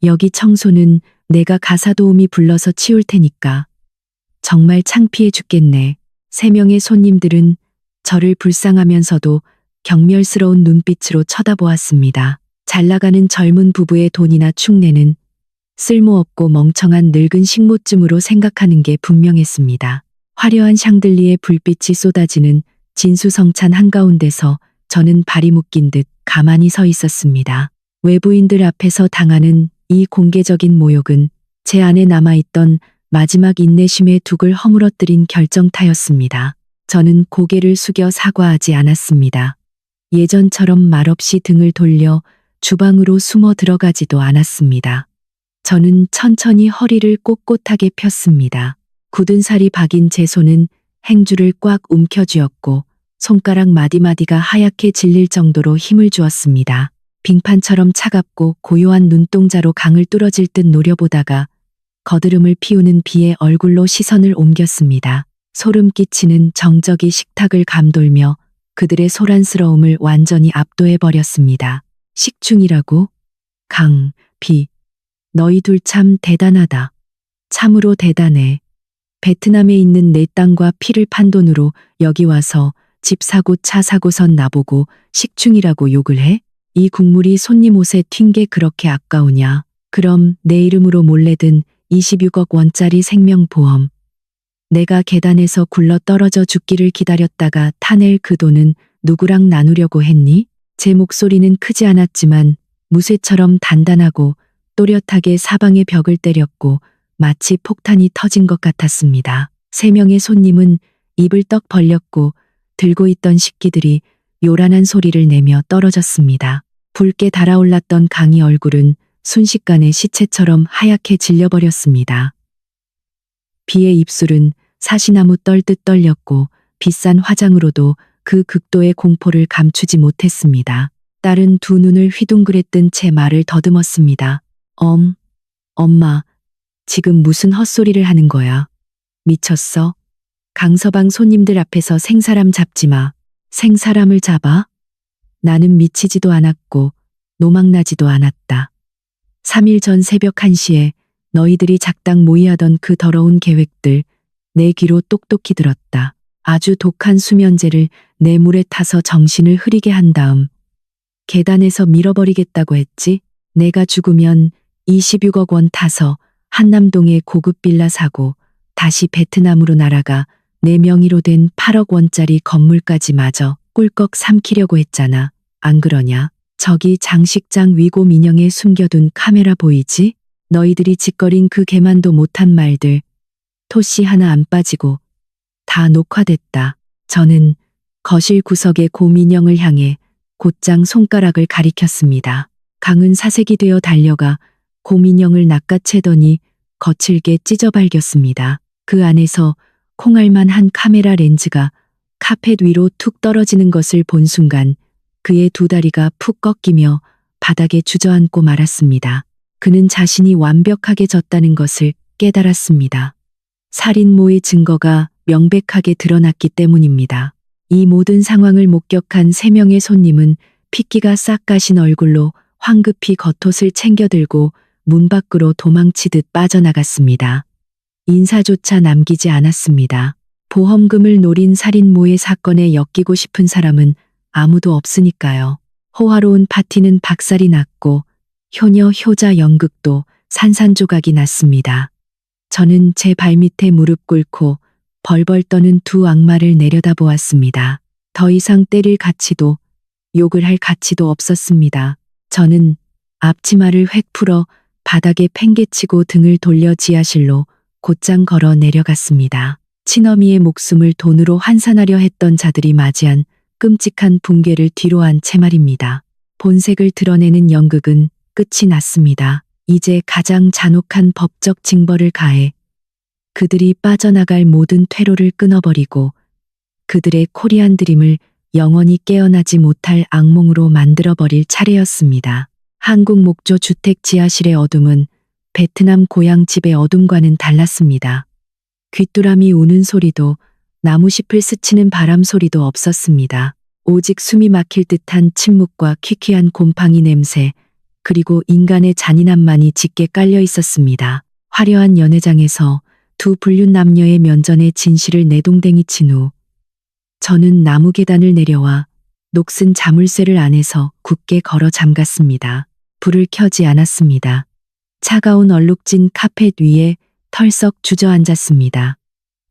여기 청소는 내가 가사도우미 불러서 치울 테니까. 정말 창피해 죽겠네. 3명의 손님들은 저를 불쌍하면서도 경멸스러운 눈빛으로 쳐다보았습니다. 잘나가는 젊은 부부의 돈이나 축내는 쓸모없고 멍청한 늙은 식모쯤으로 생각하는 게 분명했습니다. 화려한 샹들리에 불빛이 쏟아지는 진수성찬 한가운데서 저는 발이 묶인 듯 가만히 서 있었습니다. 외부인들 앞에서 당하는 이 공개적인 모욕은 제 안에 남아있던 마지막 인내심의 둑을 허물어뜨린 결정타였습니다. 저는 고개를 숙여 사과하지 않았습니다. 예전처럼 말없이 등을 돌려 주방으로 숨어 들어가지도 않았습니다. 저는 천천히 허리를 꼿꼿하게 폈습니다. 굳은 살이 박인 제 손은 행주를 꽉 움켜쥐었고 손가락 마디마디가 하얗게 질릴 정도로 힘을 주었습니다. 빙판처럼 차갑고 고요한 눈동자로 강을 뚫어질 듯 노려보다가 거드름을 피우는 비의 얼굴로 시선을 옮겼습니다. 소름 끼치는 정적이 식탁을 감돌며 그들의 소란스러움을 완전히 압도해버렸습니다. 식충이라고? 강, 비. 너희 둘 참 대단하다. 참으로 대단해. 베트남에 있는 내 땅과 피를 판 돈으로 여기 와서 집 사고 차 사고선 나보고 식충이라고 욕을 해? 이 국물이 손님 옷에 튄 게 그렇게 아까우냐? 그럼 내 이름으로 몰래 든 26억 원짜리 생명보험. 내가 계단에서 굴러 떨어져 죽기를 기다렸다가 타낼 그 돈은 누구랑 나누려고 했니? 제 목소리는 크지 않았지만 무쇠처럼 단단하고 또렷하게 사방의 벽을 때렸고 마치 폭탄이 터진 것 같았습니다. 3명의 손님은 입을 떡 벌렸고 들고 있던 식기들이 요란한 소리를 내며 떨어졌습니다. 붉게 달아올랐던 강희 얼굴은 순식간에 시체처럼 하얗게 질려버렸습니다. 비의 입술은 사시나무 떨듯 떨렸고 비싼 화장으로도 그 극도의 공포를 감추지 못했습니다. 딸은 두 눈을 휘둥그레 뜬 채 말을 더듬었습니다. 엄마, 지금 무슨 헛소리를 하는 거야? 미쳤어? 강서방 손님들 앞에서 생사람 잡지 마. 생사람을 잡아? 나는 미치지도 않았고 노망나지도 않았다. 3일 전 새벽 1시에 너희들이 작당 모의하던 그 더러운 계획들 내 귀로 똑똑히 들었다. 아주 독한 수면제를 내 물에 타서 정신을 흐리게 한 다음 계단에서 밀어버리겠다고 했지. 내가 죽으면 26억 원 타서 한남동에 고급 빌라 사고 다시 베트남으로 날아가 내 명의로 된 8억 원짜리 건물까지 마저 꿀꺽 삼키려고 했잖아. 안 그러냐? 저기 장식장 위고 민영에 숨겨둔 카메라 보이지? 너희들이 짓거린 그 개만도 못한 말들 토씨 하나 안 빠지고 다 녹화됐다. 저는 거실 구석의 고민영을 향해 곧장 손가락을 가리켰습니다. 강은 사색이 되어 달려가 고민영을 낚아채더니 거칠게 찢어발겼습니다. 그 안에서 콩알만 한 카메라 렌즈가 카펫 위로 툭 떨어지는 것을 본 순간 그의 두 다리가 푹 꺾이며 바닥에 주저앉고 말았습니다. 그는 자신이 완벽하게 졌다는 것을 깨달았습니다. 살인모의 증거가 명백하게 드러났기 때문입니다. 이 모든 상황을 목격한 3명의 손님은 핏기가 싹 가신 얼굴로 황급히 겉옷을 챙겨들고 문 밖으로 도망치듯 빠져나갔습니다. 인사조차 남기지 않았습니다. 보험금을 노린 살인모의 사건에 엮이고 싶은 사람은 아무도 없으니까요. 호화로운 파티는 박살이 났고 효녀 효자 연극도 산산조각이 났습니다. 저는 제 발밑에 무릎 꿇고 벌벌 떠는 두 악마를 내려다보았습니다. 더 이상 때릴 가치도 욕을 할 가치도 없었습니다. 저는 앞치마를 획 풀어 바닥에 팽개치고 등을 돌려 지하실로 곧장 걸어 내려갔습니다. 친어미의 목숨을 돈으로 환산하려 했던 자들이 맞이한 끔찍한 붕괴를 뒤로한 채 말입니다. 본색을 드러내는 연극은 끝이 났습니다. 이제 가장 잔혹한 법적 징벌을 가해 그들이 빠져나갈 모든 퇴로를 끊어버리고 그들의 코리안 드림을 영원히 깨어나지 못할 악몽으로 만들어버릴 차례였습니다. 한국 목조 주택 지하실의 어둠은 베트남 고향집의 어둠과는 달랐습니다. 귀뚜라미 우는 소리도 나무잎을 스치는 바람 소리도 없었습니다. 오직 숨이 막힐 듯한 침묵과 퀴퀴한 곰팡이 냄새, 그리고 인간의 잔인함만이 짙게 깔려 있었습니다. 화려한 연회장에서 두 불륜 남녀의 면전에 진실을 내동댕이 친 후 저는 나무 계단을 내려와 녹슨 자물쇠를 안에서 굳게 걸어 잠갔습니다. 불을 켜지 않았습니다. 차가운 얼룩진 카펫 위에 털썩 주저앉았습니다.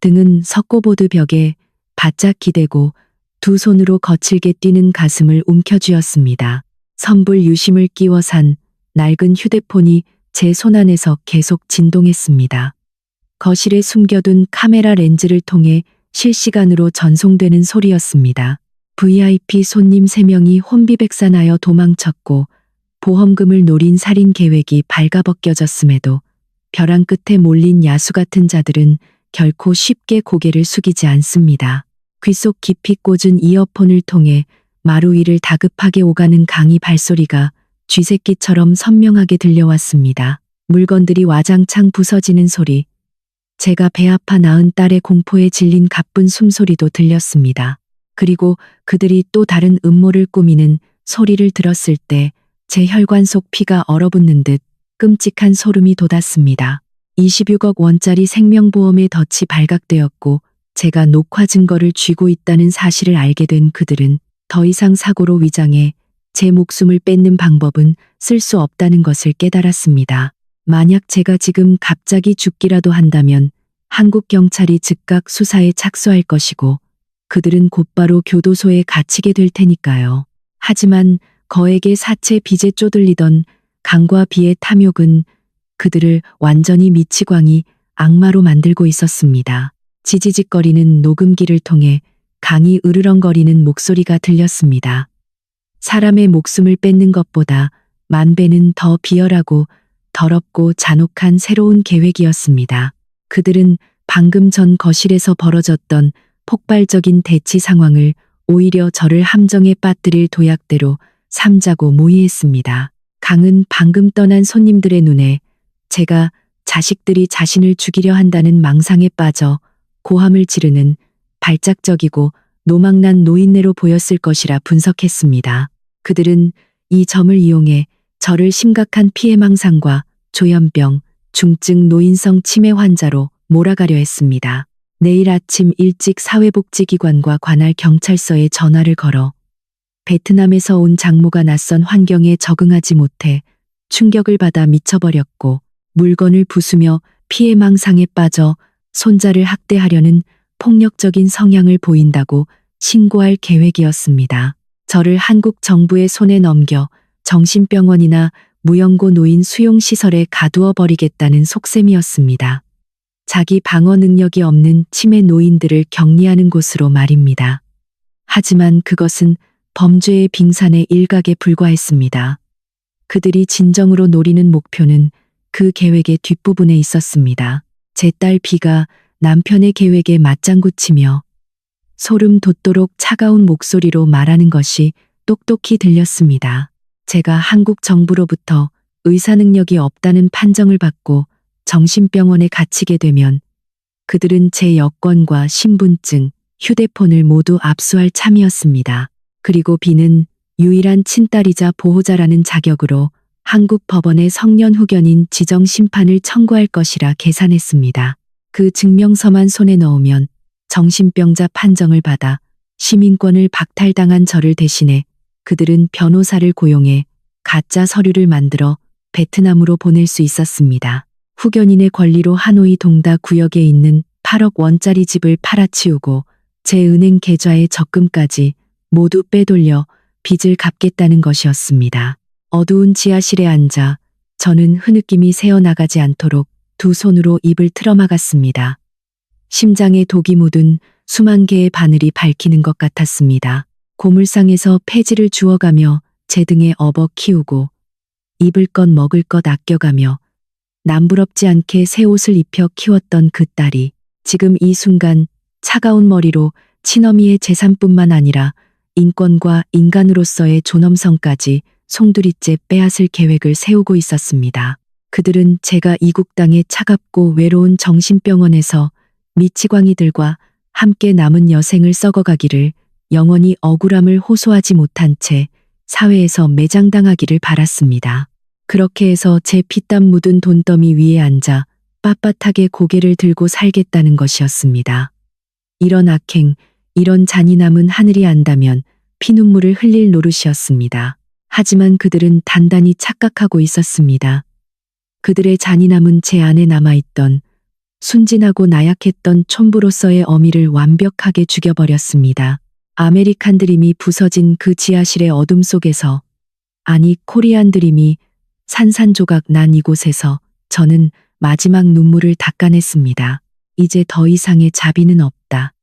등은 석고보드 벽에 바짝 기대고 두 손으로 거칠게 뛰는 가슴을 움켜쥐었습니다. 선불 유심을 끼워 산 낡은 휴대폰이 제 손안에서 계속 진동했습니다. 거실에 숨겨둔 카메라 렌즈를 통해 실시간으로 전송되는 소리였습니다. VIP 손님 3명이 혼비백산하여 도망쳤고 보험금을 노린 살인 계획이 발가벗겨졌음에도 벼랑 끝에 몰린 야수 같은 자들은 결코 쉽게 고개를 숙이지 않습니다. 귀 속 깊이 꽂은 이어폰을 통해 마루 위를 다급하게 오가는 강의 발소리가 쥐새끼처럼 선명하게 들려왔습니다. 물건들이 와장창 부서지는 소리, 제가 배 아파 낳은 딸의 공포에 질린 가쁜 숨소리도 들렸습니다. 그리고 그들이 또 다른 음모를 꾸미는 소리를 들었을 때 제 혈관 속 피가 얼어붙는 듯 끔찍한 소름이 돋았습니다. 26억 원짜리 생명보험의 덫이 발각되었고 제가 녹화 증거를 쥐고 있다는 사실을 알게 된 그들은 더 이상 사고로 위장해 제 목숨을 뺏는 방법은 쓸 수 없다는 것을 깨달았습니다. 만약 제가 지금 갑자기 죽기라도 한다면 한국 경찰이 즉각 수사에 착수할 것이고 그들은 곧바로 교도소에 갇히게 될 테니까요. 하지만 거액의 사채 빚에 쪼들리던 강과 비의 탐욕은 그들을 완전히 미치광이 악마로 만들고 있었습니다. 지지직거리는 녹음기를 통해 강이 으르렁거리는 목소리가 들렸습니다. 사람의 목숨을 뺏는 것보다 10,000배는 더 비열하고 더럽고 잔혹한 새로운 계획이었습니다. 그들은 방금 전 거실에서 벌어졌던 폭발적인 대치 상황을 오히려 저를 함정에 빠뜨릴 도약대로 삼자고 모의했습니다. 강은 방금 떠난 손님들의 눈에 제가 자식들이 자신을 죽이려 한다는 망상에 빠져 고함을 지르는 발작적이고 노망난 노인네로 보였을 것이라 분석했습니다. 그들은 이 점을 이용해 저를 심각한 피해망상과 조현병, 중증 노인성 치매 환자로 몰아가려 했습니다. 내일 아침 일찍 사회복지기관과 관할 경찰서에 전화를 걸어 베트남에서 온 장모가 낯선 환경에 적응하지 못해 충격을 받아 미쳐버렸고 물건을 부수며 피해망상에 빠져 손자를 학대하려는 폭력적인 성향을 보인다고 신고할 계획이었습니다. 저를 한국 정부의 손에 넘겨 정신병원이나 무연고 노인 수용시설에 가두어 버리겠다는 속셈이었습니다. 자기 방어 능력이 없는 치매 노인들을 격리하는 곳으로 말입니다. 하지만 그것은 범죄의 빙산의 일각에 불과했습니다. 그들이 진정으로 노리는 목표는 그 계획의 뒷부분에 있었습니다. 제 딸 비가 남편의 계획에 맞장구 치며 소름 돋도록 차가운 목소리로 말하는 것이 똑똑히 들렸습니다. 제가 한국 정부로부터 의사 능력이 없다는 판정을 받고 정신병원에 갇히게 되면 그들은 제 여권과 신분증, 휴대폰을 모두 압수할 참이었습니다. 그리고 비는 유일한 친딸이자 보호자라는 자격으로 한국 법원의 성년 후견인 지정 심판을 청구할 것이라 계산했습니다. 그 증명서만 손에 넣으면 정신병자 판정을 받아 시민권을 박탈당한 저를 대신해 그들은 변호사를 고용해 가짜 서류를 만들어 베트남으로 보낼 수 있었습니다. 후견인의 권리로 하노이 동다 구역에 있는 8억 원짜리 집을 팔아치우고 제 은행 계좌의 적금까지 모두 빼돌려 빚을 갚겠다는 것이었습니다. 어두운 지하실에 앉아 저는 흐느낌이 새어나가지 않도록 두 손으로 입을 틀어막았습니다. 심장에 독이 묻은 수만 개의 바늘이 밝히는 것 같았습니다. 고물상에서 폐지를 주워가며 제 등에 업어 키우고 입을 것 먹을 것 아껴가며 남부럽지 않게 새 옷을 입혀 키웠던 그 딸이 지금 이 순간 차가운 머리로 친어미의 재산뿐만 아니라 인권과 인간으로서의 존엄성까지 송두리째 빼앗을 계획을 세우고 있었습니다. 그들은 제가 이국 땅의 차갑고 외로운 정신병원에서 미치광이들과 함께 남은 여생을 썩어가기를 영원히 억울함을 호소하지 못한 채 사회에서 매장당하기를 바랐습니다. 그렇게 해서 제 피땀 묻은 돈더미 위에 앉아 빳빳하게 고개를 들고 살겠다는 것이었습니다. 이런 악행, 이런 잔인함은 하늘이 안다면 피눈물을 흘릴 노릇이었습니다. 하지만 그들은 단단히 착각하고 있었습니다. 그들의 잔인함은 제 안에 남아있던 순진하고 나약했던 촌부로서의 어미를 완벽하게 죽여버렸습니다. 아메리칸 드림이 부서진 그 지하실의 어둠 속에서, 아니 코리안 드림이 산산조각 난 이곳에서 저는 마지막 눈물을 닦아냈습니다. 이제 더 이상의 자비는 없다.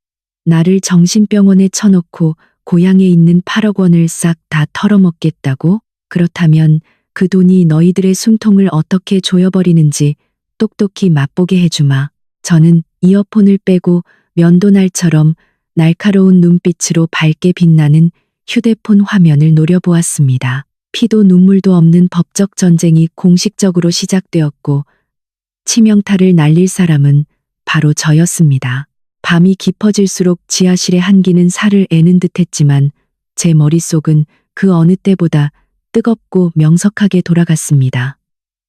나를 정신병원에 쳐놓고 고향에 있는 8억 원을 싹 다 털어먹겠다고? 그렇다면 그 돈이 너희들의 숨통을 어떻게 조여버리는지 똑똑히 맛보게 해주마. 저는 이어폰을 빼고 면도날처럼 날카로운 눈빛으로 밝게 빛나는 휴대폰 화면을 노려보았습니다. 피도 눈물도 없는 법적 전쟁이 공식적으로 시작되었고 치명타를 날릴 사람은 바로 저였습니다. 밤이 깊어질수록 지하실의 한기는 살을 애는 듯했지만 제 머릿속은 그 어느 때보다 뜨겁고 명석하게 돌아갔습니다.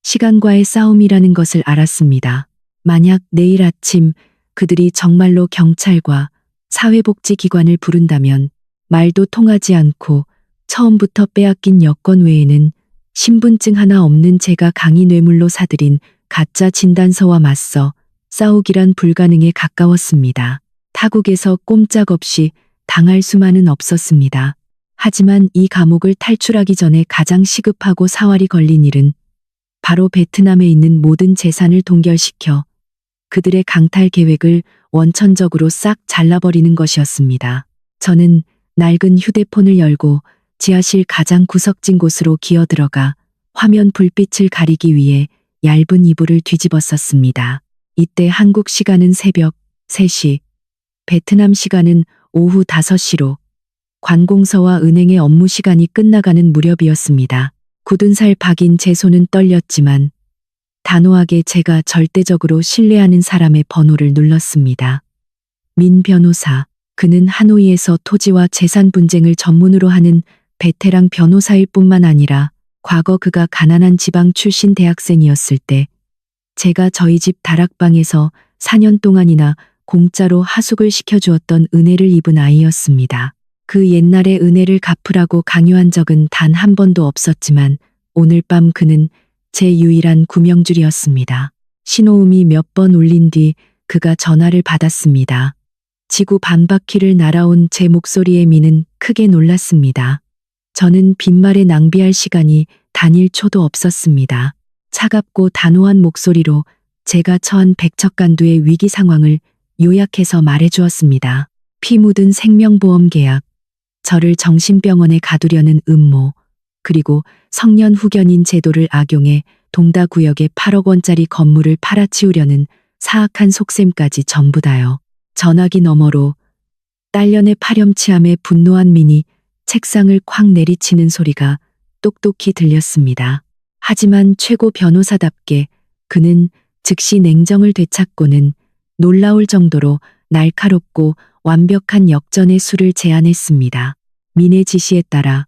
시간과의 싸움이라는 것을 알았습니다. 만약 내일 아침 그들이 정말로 경찰과 사회복지기관을 부른다면 말도 통하지 않고 처음부터 빼앗긴 여권 외에는 신분증 하나 없는 제가 강의 뇌물로 사들인 가짜 진단서와 맞서 싸우기란 불가능에 가까웠습니다. 타국에서 꼼짝없이 당할 수만은 없었습니다. 하지만 이 감옥을 탈출하기 전에 가장 시급하고 사활이 걸린 일은 바로 베트남에 있는 모든 재산을 동결시켜 그들의 강탈 계획을 원천적으로 싹 잘라버리는 것이었습니다. 저는 낡은 휴대폰을 열고 지하실 가장 구석진 곳으로 기어들어가 화면 불빛을 가리기 위해 얇은 이불을 뒤집었었습니다. 이때 한국 시간은 새벽 3시, 베트남 시간은 오후 5시로 관공서와 은행의 업무 시간이 끝나가는 무렵이었습니다. 굳은 살 박인 제 손은 떨렸지만 단호하게 제가 절대적으로 신뢰하는 사람의 번호를 눌렀습니다. 민 변호사. 그는 하노이에서 토지와 재산 분쟁을 전문으로 하는 베테랑 변호사일 뿐만 아니라 과거 그가 가난한 지방 출신 대학생이었을 때 제가 저희 집 다락방에서 4년 동안이나 공짜로 하숙을 시켜주었던 은혜를 입은 아이였습니다. 그 옛날에 은혜를 갚으라고 강요한 적은 단 한 번도 없었지만 오늘 밤 그는 제 유일한 구명줄이었습니다. 신호음이 몇 번 울린 뒤 그가 전화를 받았습니다. 지구 반바퀴를 날아온 제 목소리에 미는 크게 놀랐습니다. 저는 빈말에 낭비할 시간이 단 1초도 없었습니다. 차갑고 단호한 목소리로 제가 처한 백척간두의 위기 상황을 요약해서 말해주었습니다. 피 묻은 생명보험 계약, 저를 정신병원에 가두려는 음모, 그리고 성년 후견인 제도를 악용해 동다구역에 8억 원짜리 건물을 팔아치우려는 사악한 속셈까지 전부 다요. 전화기 너머로 딸년의 파렴치함에 분노한 민이 책상을 쾅 내리치는 소리가 똑똑히 들렸습니다. 하지만 최고 변호사답게 그는 즉시 냉정을 되찾고는 놀라울 정도로 날카롭고 완벽한 역전의 수를 제안했습니다. 민의 지시에 따라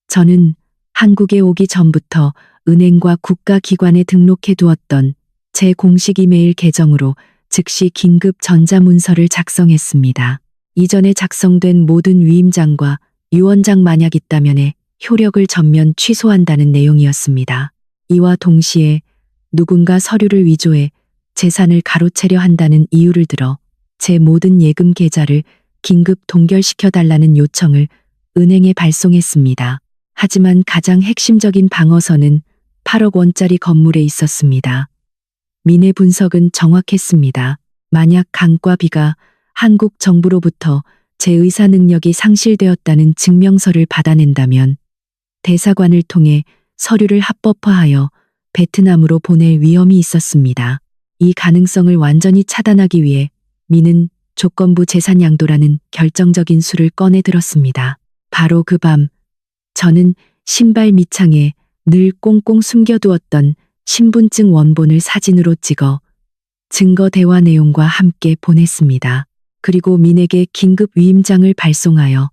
저는 한국에 오기 전부터 은행과 국가기관에 등록해 두었던 제 공식 이메일 계정으로 즉시 긴급 전자문서를 작성했습니다. 이전에 작성된 모든 위임장과 유언장 만약 있다면에 효력을 전면 취소한다는 내용이었습니다. 이와 동시에 누군가 서류를 위조해 재산을 가로채려 한다는 이유를 들어 제 모든 예금 계좌를 긴급 동결시켜 달라는 요청을 은행에 발송했습니다. 하지만 가장 핵심적인 방어선은 8억 원짜리 건물에 있었습니다. 민의 분석은 정확했습니다. 만약 강과 비가 한국 정부로부터 제 의사 능력이 상실되었다는 증명서를 받아낸다면 대사관을 통해 서류를 합법화하여 베트남으로 보낼 위험이 있었습니다. 이 가능성을 완전히 차단하기 위해 민은 조건부 재산 양도라는 결정적인 수를 꺼내 들었습니다. 바로 그 밤 저는 신발 밑창에 늘 꽁꽁 숨겨두었던 신분증 원본을 사진으로 찍어 증거 대화 내용과 함께 보냈습니다. 그리고 민에게 긴급 위임장을 발송하여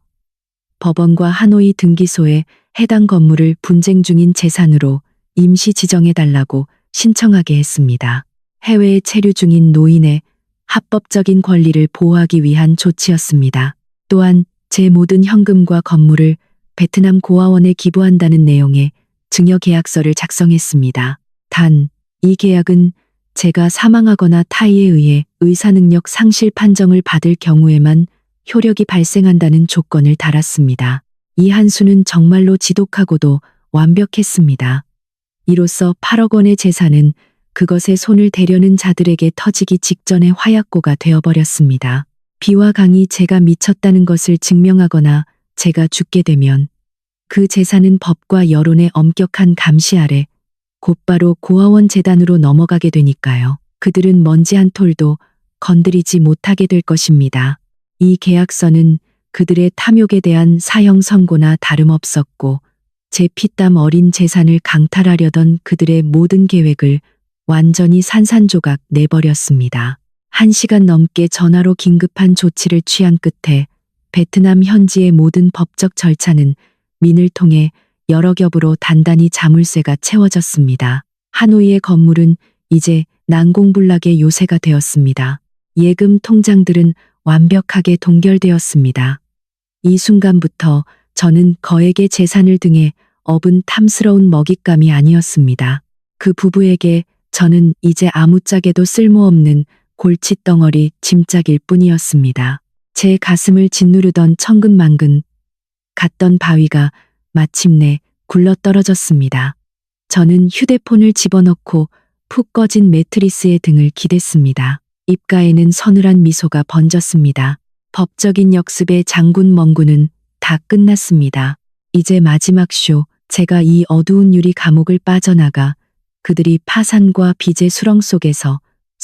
법원과 하노이 등기소에 해당 건물을 분쟁 중인 재산으로 임시 지정해달라고 신청하게 했습니다. 해외에 체류 중인 노인의 합법적인 권리를 보호하기 위한 조치였습니다. 또한 제 모든 현금과 건물을 베트남 고아원에 기부한다는 내용의 증여계약서를 작성했습니다. 단, 이 계약은 제가 사망하거나 타의에 의해 의사능력 상실 판정을 받을 경우에만 효력이 발생한다는 조건을 달았습니다. 이 한 수는 정말로 지독하고도 완벽했습니다. 이로써 8억 원의 재산은 그것에 손을 대려는 자들에게 터지기 직전의 화약고가 되어버렸습니다. 비와 강이 제가 미쳤다는 것을 증명하거나 제가 죽게 되면 그 재산은 법과 여론의 엄격한 감시 아래 곧바로 고아원 재단으로 넘어가게 되니까요. 그들은 먼지 한 톨도 건드리지 못하게 될 것입니다. 이 계약서는 그들의 탐욕에 대한 사형 선고나 다름없었고 제 피땀 어린 재산을 강탈하려던 그들의 모든 계획을 완전히 산산조각 내버렸습니다. 1시간 넘게 전화로 긴급한 조치를 취한 끝에 베트남 현지의 모든 법적 절차는 민을 통해 여러 겹으로 단단히 자물쇠가 채워졌습니다. 하노이의 건물은 이제 난공불락의 요새가 되었습니다. 예금 통장들은 완벽하게 동결되었습니다. 이 순간부터 저는 거액의 재산을 등에 업은 탐스러운 먹잇감이 아니었습니다. 그 부부에게 저는 이제 아무짝에도 쓸모없는 골칫덩어리 짐짝일 뿐이었습니다. 제 가슴을 짓누르던 천근만근 갔던 바위가 마침내 굴러떨어졌습니다. 저는 휴대폰을 집어넣고 푹 꺼진 매트리스의 등을 기댔습니다. 입가에는 서늘한 미소가 번졌습니다. 법적인 역습의 장군 멍구는 다 끝났습니다. 이제 마지막 쇼, 제가 이 어두운 유리 감옥을 빠져나가 그들이 파산과 빚의 수렁 속에서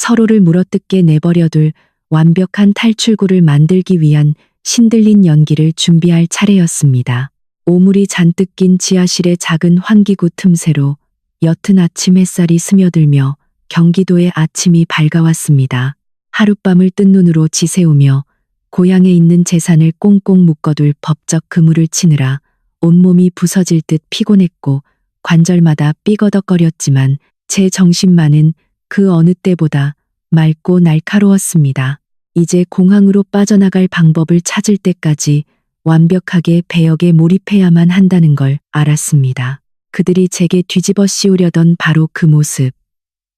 서로를 물어뜯게 내버려둘 완벽한 탈출구를 만들기 위한 신들린 연기를 준비할 차례였습니다. 오물이 잔뜩 낀 지하실의 작은 환기구 틈새로 옅은 아침 햇살이 스며들며 경기도의 아침이 밝아왔습니다. 하룻밤을 뜬 눈으로 지새우며 고향에 있는 재산을 꽁꽁 묶어둘 법적 그물을 치느라 온몸이 부서질 듯 피곤했고 관절마다 삐거덕거렸지만 제 정신만은 그 어느 때보다 맑고 날카로웠습니다. 이제 공항으로 빠져나갈 방법을 찾을 때까지 완벽하게 배역에 몰입해야만 한다는 걸 알았습니다. 그들이 제게 뒤집어 씌우려던 바로 그 모습.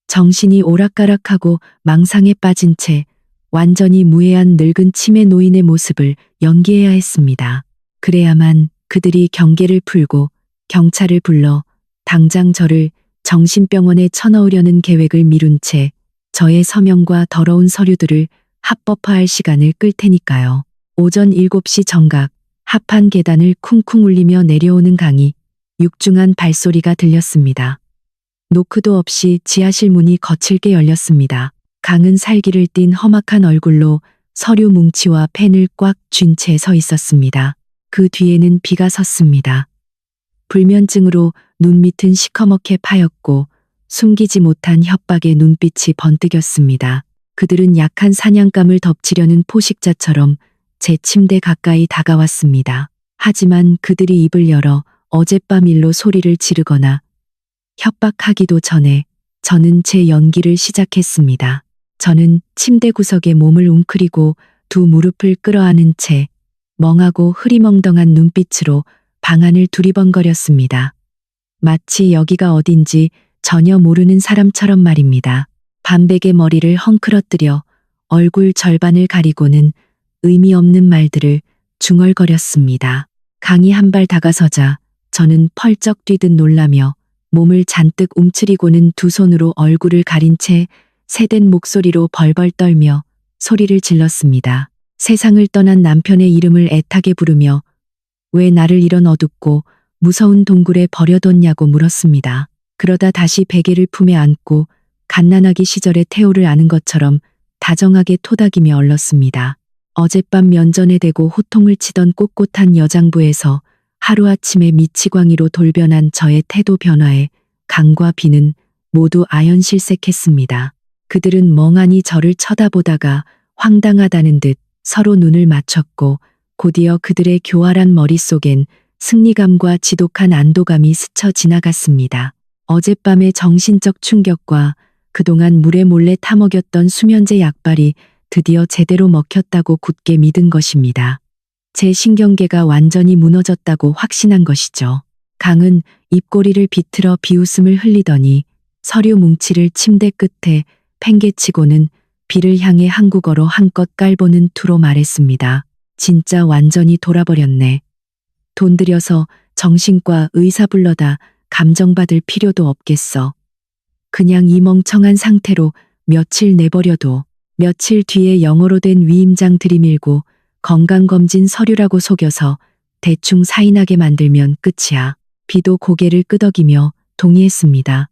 정신이 오락가락하고 망상에 빠진 채 완전히 무해한 늙은 치매 노인의 모습을 연기해야 했습니다. 그래야만 그들이 경계를 풀고 경찰을 불러 당장 저를 정신병원에 쳐넣으려는 계획을 미룬 채 저의 서명과 더러운 서류들을 합법화할 시간을 끌 테니까요. 오전 7시 정각 합판 계단을 쿵쿵 울리며 내려오는 강이 육중한 발소리가 들렸습니다. 노크도 없이 지하실 문이 거칠게 열렸습니다. 강은 살기를 띤 험악한 얼굴로 서류 뭉치와 펜을 꽉 쥔 채 서 있었습니다. 그 뒤에는 비가 섰습니다. 불면증으로 눈밑은 시커멓게 파였고 숨기지 못한 협박의 눈빛이 번뜩였습니다. 그들은 약한 사냥감을 덮치려는 포식자처럼 제 침대 가까이 다가왔습니다. 하지만 그들이 입을 열어 어젯밤 일로 소리를 지르거나 협박하기도 전에 저는 제 연기를 시작했습니다. 저는 침대 구석에 몸을 웅크리고 두 무릎을 끌어안은 채 멍하고 흐리멍덩한 눈빛으로 방안을 두리번거렸습니다. 마치 여기가 어딘지 전혀 모르는 사람처럼 말입니다. 반백의 머리를 헝클어뜨려 얼굴 절반을 가리고는 의미 없는 말들을 중얼거렸습니다. 강이 한 발 다가서자 저는 펄쩍 뛰듯 놀라며 몸을 잔뜩 움츠리고는 두 손으로 얼굴을 가린 채 새된 목소리로 벌벌 떨며 소리를 질렀습니다. 세상을 떠난 남편의 이름을 애타게 부르며 왜 나를 이런 어둡고 무서운 동굴에 버려뒀냐고 물었습니다. 그러다 다시 베개를 품에 안고 갓난아기 시절의 태호를 아는 것처럼 다정하게 토닥이며 얼렀습니다. 어젯밤 면전에 대고 호통을 치던 꼿꼿한 여장부에서 하루아침에 미치광이로 돌변한 저의 태도 변화에 강과 비는 모두 아연실색했습니다. 그들은 멍하니 저를 쳐다보다가 황당하다는 듯 서로 눈을 맞췄고 곧이어 그들의 교활한 머릿속엔 승리감과 지독한 안도감이 스쳐 지나갔습니다. 어젯밤의 정신적 충격과 그동안 물에 몰래 타먹였던 수면제 약발이 드디어 제대로 먹혔다고 굳게 믿은 것입니다. 제 신경계가 완전히 무너졌다고 확신한 것이죠. 강은 입꼬리를 비틀어 비웃음을 흘리더니 서류 뭉치를 침대 끝에 팽개치고는 비를 향해 한국어로 한껏 깔보는 투로 말했습니다. 진짜 완전히 돌아버렸네. 돈 들여서 정신과 의사 불러다 감정받을 필요도 없겠어. 그냥 이 멍청한 상태로 며칠 내버려둬. 며칠 뒤에 영어로 된 위임장 들이밀고 건강검진 서류라고 속여서 대충 사인하게 만들면 끝이야. 비도 고개를 끄덕이며 동의했습니다.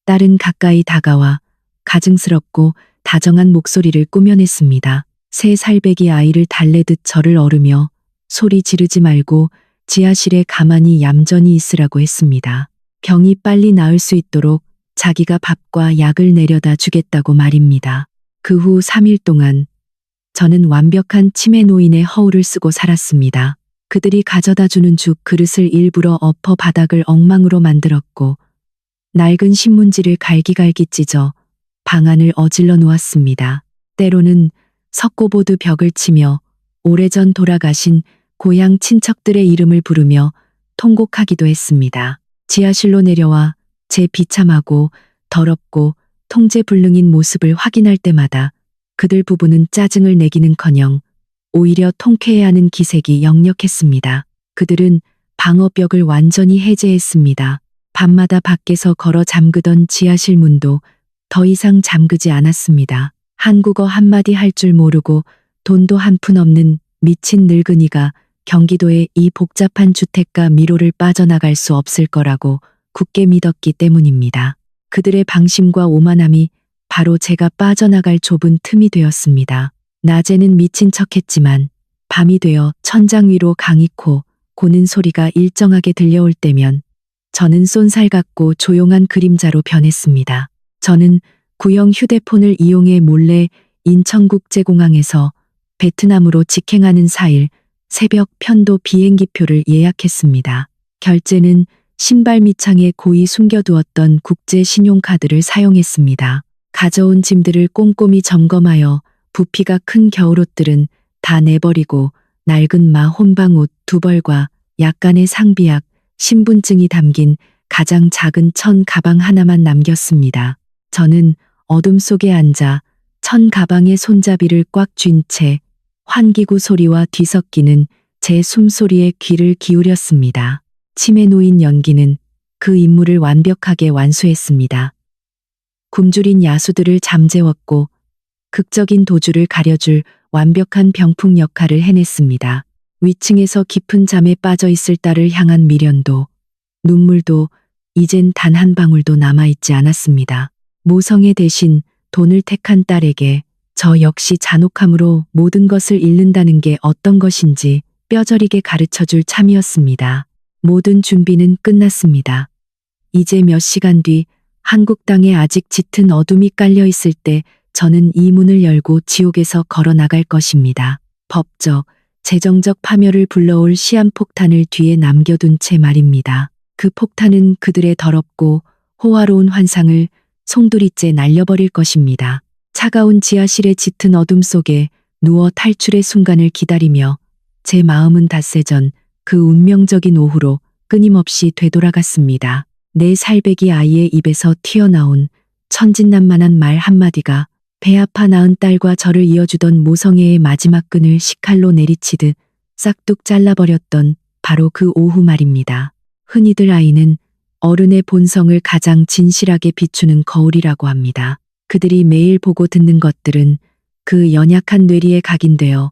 딸은 가까이 다가와 가증스럽고 다정한 목소리를 꾸며냈습니다. 새 살배기 아이를 달래듯 저를 어루며 소리 지르지 말고 지하실에 가만히 얌전히 있으라고 했습니다. 병이 빨리 나을 수 있도록 자기가 밥과 약을 내려다 주겠다고 말입니다. 그 후 3일 동안 저는 완벽한 치매 노인의 허울을 쓰고 살았습니다. 그들이 가져다 주는 죽 그릇을 일부러 엎어 바닥을 엉망으로 만들었고 낡은 신문지를 갈기갈기 찢어 방안을 어질러 놓았습니다. 때로는 석고보드 벽을 치며 오래전 돌아가신 고향 친척들의 이름을 부르며 통곡하기도 했습니다. 지하실로 내려와 제 비참하고 더럽고 통제불능인 모습을 확인할 때마다 그들 부부는 짜증을 내기는커녕 오히려 통쾌해하는 기색이 역력했습니다. 그들은 방어벽을 완전히 해제했습니다. 밤마다 밖에서 걸어 잠그던 지하실 문도 더 이상 잠그지 않았습니다. 한국어 한마디 할 줄 모르고 돈도 한 푼 없는 미친 늙은이가 경기도의 이 복잡한 주택가 미로를 빠져나갈 수 없을 거라고 굳게 믿었기 때문입니다. 그들의 방심과 오만함이 바로 제가 빠져나갈 좁은 틈이 되었습니다. 낮에는 미친 척했지만 밤이 되어 천장 위로 강익호 고는 소리가 일정하게 들려올 때면 저는 쏜살 같고 조용한 그림자로 변했습니다. 저는 구형 휴대폰을 이용해 몰래 인천국제공항에서 베트남으로 직행하는 4일 새벽 편도 비행기표를 예약했습니다. 결제는 신발 밑창에 고이 숨겨두었던 국제 신용카드를 사용했습니다. 가져온 짐들을 꼼꼼히 점검하여 부피가 큰 겨울옷들은 다 내버리고 낡은 마 혼방옷 2벌과 약간의 상비약, 신분증이 담긴 가장 작은 천 가방 하나만 남겼습니다. 저는 어둠 속에 앉아 천 가방의 손잡이를 꽉 쥔 채 환기구 소리와 뒤섞이는 제 숨소리에 귀를 기울였습니다. 침에 놓인 연기는 그 임무를 완벽하게 완수했습니다. 굶주린 야수들을 잠재웠고 극적인 도주를 가려줄 완벽한 병풍 역할을 해냈습니다. 위층에서 깊은 잠에 빠져 있을 딸을 향한 미련도 눈물도 이젠 단 한 방울도 남아있지 않았습니다. 모성애 대신 돈을 택한 딸에게 저 역시 잔혹함으로 모든 것을 잃는다는 게 어떤 것인지 뼈저리게 가르쳐줄 참이었습니다. 모든 준비는 끝났습니다. 이제 몇 시간 뒤 한국 땅에 아직 짙은 어둠이 깔려 있을 때 저는 이 문을 열고 지옥에서 걸어 나갈 것입니다. 법적, 재정적 파멸을 불러올 시한폭탄을 뒤에 남겨둔 채 말입니다. 그 폭탄은 그들의 더럽고 호화로운 환상을 송두리째 날려버릴 것입니다. 차가운 지하실의 짙은 어둠 속에 누워 탈출의 순간을 기다리며 제 마음은 닷새 전 그 운명적인 오후로 끊임없이 되돌아갔습니다. 내 살배기 아이의 입에서 튀어나온 천진난만한 말 한마디가 배 아파 낳은 딸과 저를 이어주던 모성애의 마지막 끈을 식칼로 내리치듯 싹둑 잘라버렸던 바로 그 오후 말입니다. 흔히들 아이는 어른의 본성을 가장 진실하게 비추는 거울이라고 합니다. 그들이 매일 보고 듣는 것들은 그 연약한 뇌리에 각인되어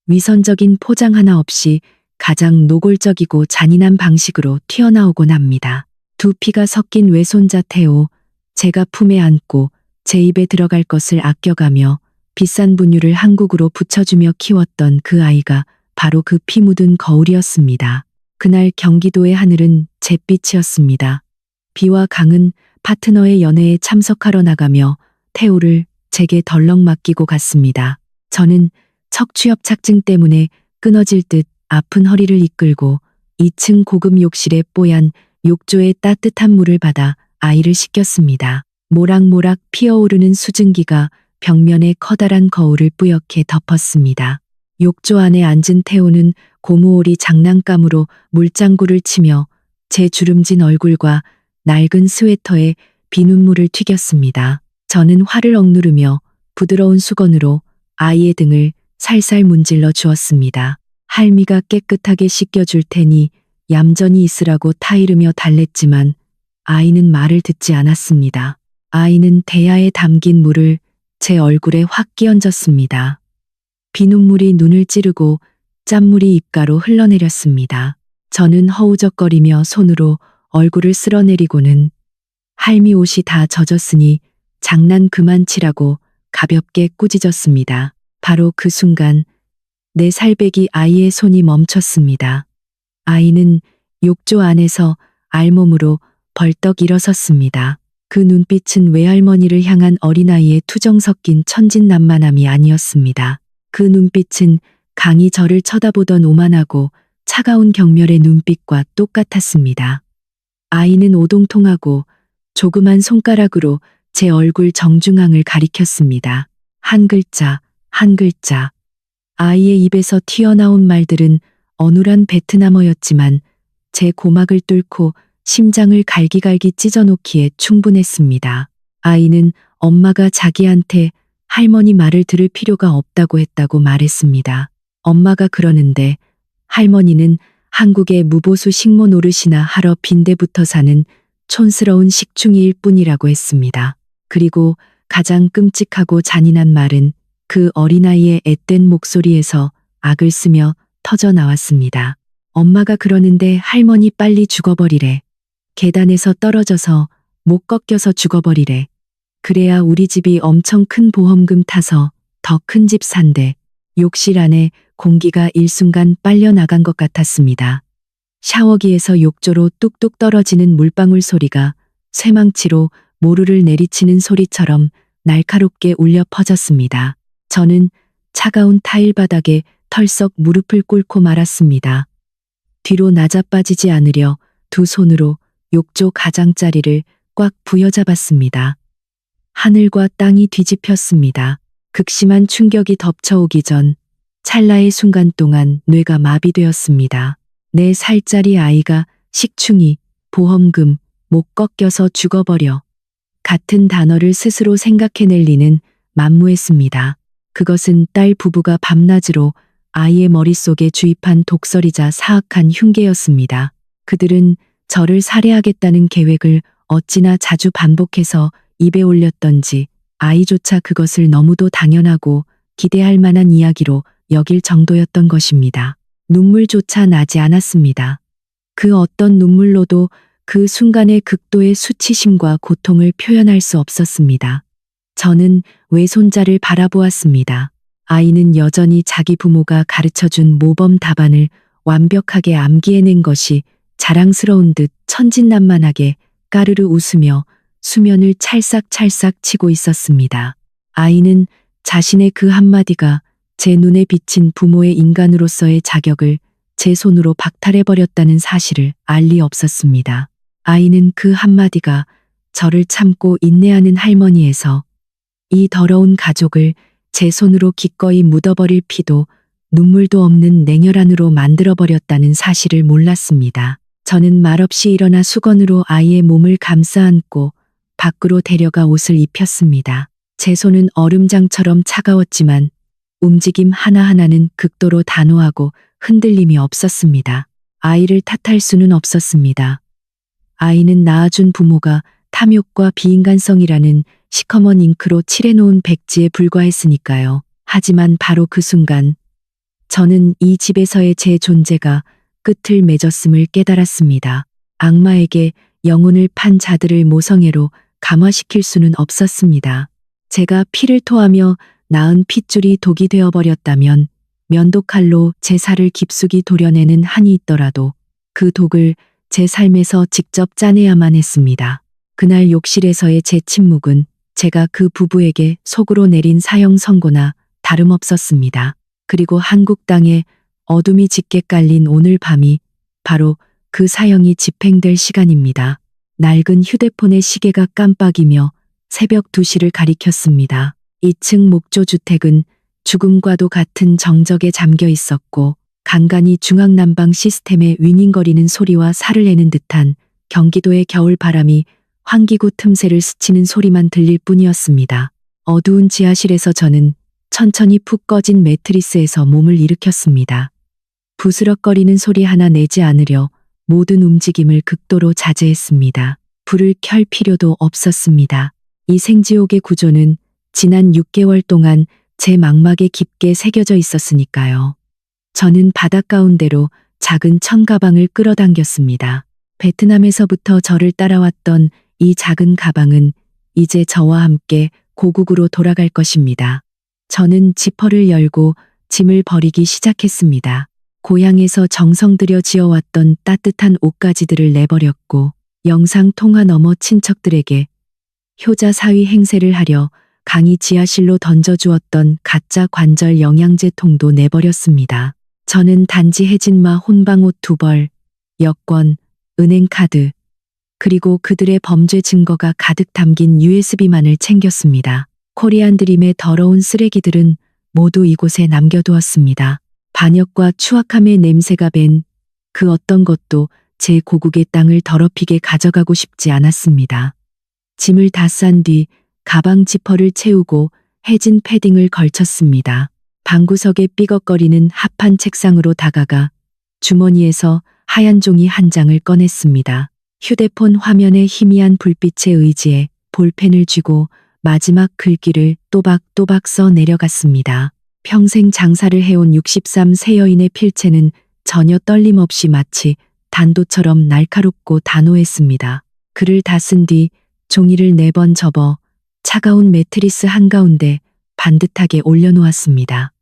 위선적인 포장 하나 없이 가장 노골적이고 잔인한 방식으로 튀어나오곤 합니다. 두 피가 섞인 외손자 태호, 제가 품에 안고 제 입에 들어갈 것을 아껴가며 비싼 분유를 한국으로 붙여주며 키웠던 그 아이가 바로 그 피 묻은 거울이었습니다. 그날 경기도의 하늘은 잿빛이었습니다. 비와 강은 파트너의 연애에 참석하러 나가며 태호를 제게 덜렁 맡기고 갔습니다. 저는 척추협착증 때문에 끊어질 듯 아픈 허리를 이끌고 2층 고급 욕실에 뽀얀 욕조에 따뜻한 물을 받아 아이를 씻겼습니다. 모락모락 피어오르는 수증기가 벽면에 커다란 거울을 뿌옇게 덮었습니다. 욕조 안에 앉은 태호는 고무오리 장난감으로 물장구를 치며 제 주름진 얼굴과 낡은 스웨터에 비눗물을 튀겼습니다. 저는 화를 억누르며 부드러운 수건으로 아이의 등을 살살 문질러 주었습니다. 할미가 깨끗하게 씻겨줄 테니 얌전히 있으라고 타이르며 달랬지만 아이는 말을 듣지 않았습니다. 아이는 대야에 담긴 물을 제 얼굴에 확 끼얹었습니다. 비눗물이 눈을 찌르고 짠물이 입가로 흘러내렸습니다. 저는 허우적거리며 손으로 얼굴을 쓸어내리고는 할미 옷이 다 젖었으니 장난 그만 치라고 가볍게 꾸짖었습니다. 바로 그 순간 내 살배기 아이의 손이 멈췄습니다. 아이는 욕조 안에서 알몸으로 벌떡 일어섰습니다. 그 눈빛은 외할머니를 향한 어린아이의 투정 섞인 천진난만함이 아니었습니다. 그 눈빛은 강히 저를 쳐다보던 오만하고 차가운 경멸의 눈빛과 똑같았습니다. 아이는 오동통하고 조그만 손가락으로 제 얼굴 정중앙을 가리켰습니다. 한 글자, 한 글자. 아이의 입에서 튀어나온 말들은 어눌한 베트남어였지만 제 고막을 뚫고 심장을 갈기갈기 찢어놓기에 충분했습니다. 아이는 엄마가 자기한테 할머니 말을 들을 필요가 없다고 했다고 말했습니다. 엄마가 그러는데 할머니는 한국의 무보수 식모 노릇이나 하러 빈대부터 사는 촌스러운 식충이일 뿐이라고 했습니다. 그리고 가장 끔찍하고 잔인한 말은 그 어린아이의 앳된 목소리에서 악을 쓰며 터져 나왔습니다. 엄마가 그러는데 할머니 빨리 죽어버리래. 계단에서 떨어져서 목 꺾여서 죽어버리래. 그래야 우리 집이 엄청 큰 보험금 타서 더 큰 집 산대. 욕실 안에 공기가 일순간 빨려 나간 것 같았습니다. 샤워기에서 욕조로 뚝뚝 떨어지는 물방울 소리가 쇠망치로 모루를 내리치는 소리처럼 날카롭게 울려 퍼졌습니다. 저는 차가운 타일 바닥에 털썩 무릎을 꿇고 말았습니다. 뒤로 낮아빠지지 않으려 두 손으로 욕조 가장자리를 꽉 부여잡았습니다. 하늘과 땅이 뒤집혔습니다. 극심한 충격이 덮쳐오기 전 찰나의 순간 동안 뇌가 마비되었습니다. 4살짜리 아이가 식충이, 보험금, 목 꺾여서 죽어버려. 같은 단어를 스스로 생각해낼 리는 만무했습니다. 그것은 딸 부부가 밤낮으로 아이의 머릿속에 주입한 독설이자 사악한 흉계였습니다. 그들은 저를 살해하겠다는 계획을 어찌나 자주 반복해서 입에 올렸던지 아이조차 그것을 너무도 당연하고 기대할 만한 이야기로 여길 정도였던 것입니다. 눈물조차 나지 않았습니다. 그 어떤 눈물로도 그 순간의 극도의 수치심과 고통을 표현할 수 없었습니다. 저는 외손자를 바라보았습니다. 아이는 여전히 자기 부모가 가르쳐준 모범 답안을 완벽하게 암기해낸 것이 자랑스러운 듯 천진난만하게 까르르 웃으며 수면을 찰싹찰싹 치고 있었습니다. 아이는 자신의 그 한마디가 제 눈에 비친 부모의 인간으로서의 자격을 제 손으로 박탈해버렸다는 사실을 알 리 없었습니다. 아이는 그 한마디가 저를 참고 인내하는 할머니에서 이 더러운 가족을 제 손으로 기꺼이 묻어버릴 피도 눈물도 없는 냉혈한으로 만들어버렸다는 사실을 몰랐습니다. 저는 말없이 일어나 수건으로 아이의 몸을 감싸 안고 밖으로 데려가 옷을 입혔습니다. 제 손은 얼음장처럼 차가웠지만 움직임 하나하나는 극도로 단호하고 흔들림이 없었습니다. 아이를 탓할 수는 없었습니다. 아이는 낳아준 부모가 탐욕과 비인간성이라는 시커먼 잉크로 칠해놓은 백지에 불과했으니까요. 하지만 바로 그 순간 저는 이 집에서의 제 존재가 끝을 맺었음을 깨달았습니다. 악마에게 영혼을 판 자들을 모성애로 감화시킬 수는 없었습니다. 제가 피를 토하며 낳은 핏줄이 독이 되어버렸다면 면도칼로 제 살을 깊숙이 도려내는 한이 있더라도 그 독을 제 삶에서 직접 짜내야만 했습니다. 그날 욕실에서의 제 침묵은 제가 그 부부에게 속으로 내린 사형 선고나 다름없었습니다. 그리고 한국 땅에 어둠이 짙게 깔린 오늘 밤이 바로 그 사형이 집행될 시간입니다. 낡은 휴대폰의 시계가 깜빡이며 새벽 2시를 가리켰습니다. 2층 목조주택은 죽음과도 같은 정적에 잠겨 있었고 간간이 중앙난방 시스템의 윙윙거리는 소리와 살을 내는 듯한 경기도의 겨울바람이 환기구 틈새를 스치는 소리만 들릴 뿐이었습니다. 어두운 지하실에서 저는 천천히 푹 꺼진 매트리스에서 몸을 일으켰습니다. 부스럭거리는 소리 하나 내지 않으려 모든 움직임을 극도로 자제했습니다. 불을 켤 필요도 없었습니다. 이 생지옥의 구조는 지난 6개월 동안 제 망막에 깊게 새겨져 있었으니까요. 저는 바닥 가운데로 작은 청가방을 끌어당겼습니다. 베트남에서부터 저를 따라왔던 이 작은 가방은 이제 저와 함께 고국으로 돌아갈 것입니다. 저는 지퍼를 열고 짐을 버리기 시작했습니다. 고향에서 정성 들여 지어왔던 따뜻한 옷가지들을 내버렸고 영상 통화 너머 친척들에게 효자 사위 행세를 하려 강의 지하실로 던져주었던 가짜 관절 영양제 통도 내버렸습니다. 저는 단지 해진마 혼방옷 2벌, 여권, 은행카드, 그리고 그들의 범죄 증거가 가득 담긴 USB만을 챙겼습니다. 코리안 드림의 더러운 쓰레기들은 모두 이곳에 남겨두었습니다. 반역과 추악함의 냄새가 밴 그 어떤 것도 제 고국의 땅을 더럽히게 가져가고 싶지 않았습니다. 짐을 다 싼 뒤 가방 지퍼를 채우고 해진 패딩을 걸쳤습니다. 방구석에 삐걱거리는 합판 책상으로 다가가 주머니에서 하얀 종이 한 장을 꺼냈습니다. 휴대폰 화면에 희미한 불빛에 의지해 볼펜을 쥐고 마지막 글귀를 또박또박 써 내려갔습니다. 평생 장사를 해온 63 세 여인의 필체는 전혀 떨림 없이 마치 단도처럼 날카롭고 단호했습니다. 글을 다 쓴 뒤 종이를 4번 접어 차가운 매트리스 한가운데 반듯하게 올려놓았습니다.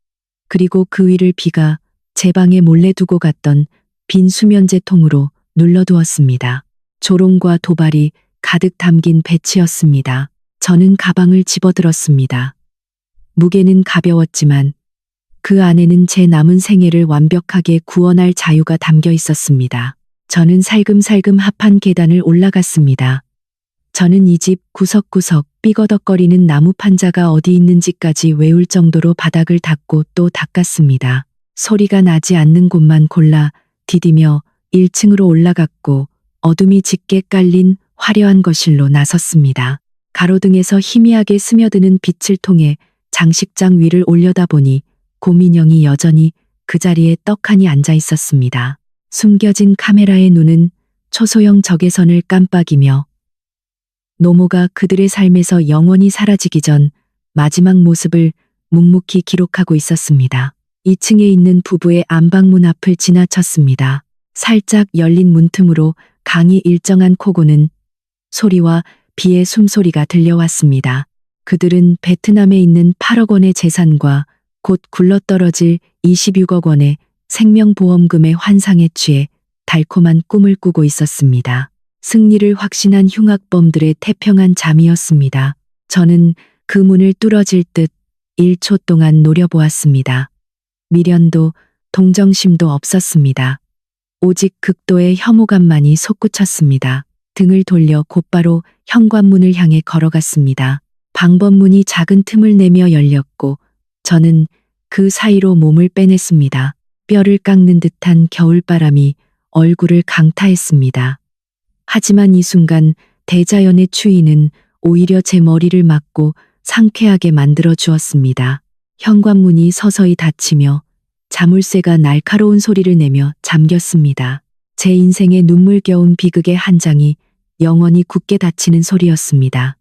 그리고 그 위를 비가 제 방에 몰래 두고 갔던 빈 수면제 통으로 눌러두었습니다. 조롱과 도발이 가득 담긴 배치였습니다. 저는 가방을 집어들었습니다. 무게는 가벼웠지만 그 안에는 제 남은 생애를 완벽하게 구원할 자유가 담겨 있었습니다. 저는 살금살금 합한 계단을 올라갔습니다. 저는 이 집 구석구석 삐거덕거리는 나무 판자가 어디 있는지까지 외울 정도로 바닥을 닦고 또 닦았습니다. 소리가 나지 않는 곳만 골라 디디며 1층으로 올라갔고 어둠이 짙게 깔린 화려한 거실로 나섰습니다. 가로등에서 희미하게 스며드는 빛을 통해 장식장 위를 올려다보니 고민영이 여전히 그 자리에 떡하니 앉아 있었습니다. 숨겨진 카메라의 눈은 초소형 적외선을 깜빡이며 노모가 그들의 삶에서 영원히 사라지기 전 마지막 모습을 묵묵히 기록하고 있었습니다. 2층에 있는 부부의 안방문 앞을 지나쳤습니다. 살짝 열린 문틈으로 강이 일정한 코 고는 소리와 비의 숨소리가 들려왔습니다. 그들은 베트남에 있는 8억 원의 재산과 곧 굴러떨어질 26억 원의 생명보험금의 환상에 취해 달콤한 꿈을 꾸고 있었습니다. 승리를 확신한 흉악범들의 태평한 잠이었습니다. 저는 그 문을 뚫어질 듯 1초 동안 노려보았습니다. 미련도 동정심도 없었습니다. 오직 극도의 혐오감만이 솟구쳤습니다. 등을 돌려 곧바로 현관문을 향해 걸어갔습니다. 방범문이 작은 틈을 내며 열렸고 저는 그 사이로 몸을 빼냈습니다. 뼈를 깎는 듯한 겨울바람이 얼굴을 강타했습니다. 하지만 이 순간 대자연의 추위는 오히려 제 머리를 막고 상쾌하게 만들어 주었습니다. 현관문이 서서히 닫히며 자물쇠가 날카로운 소리를 내며 잠겼습니다. 제 인생의 눈물겨운 비극의 한 장이 영원히 굳게 닫히는 소리였습니다.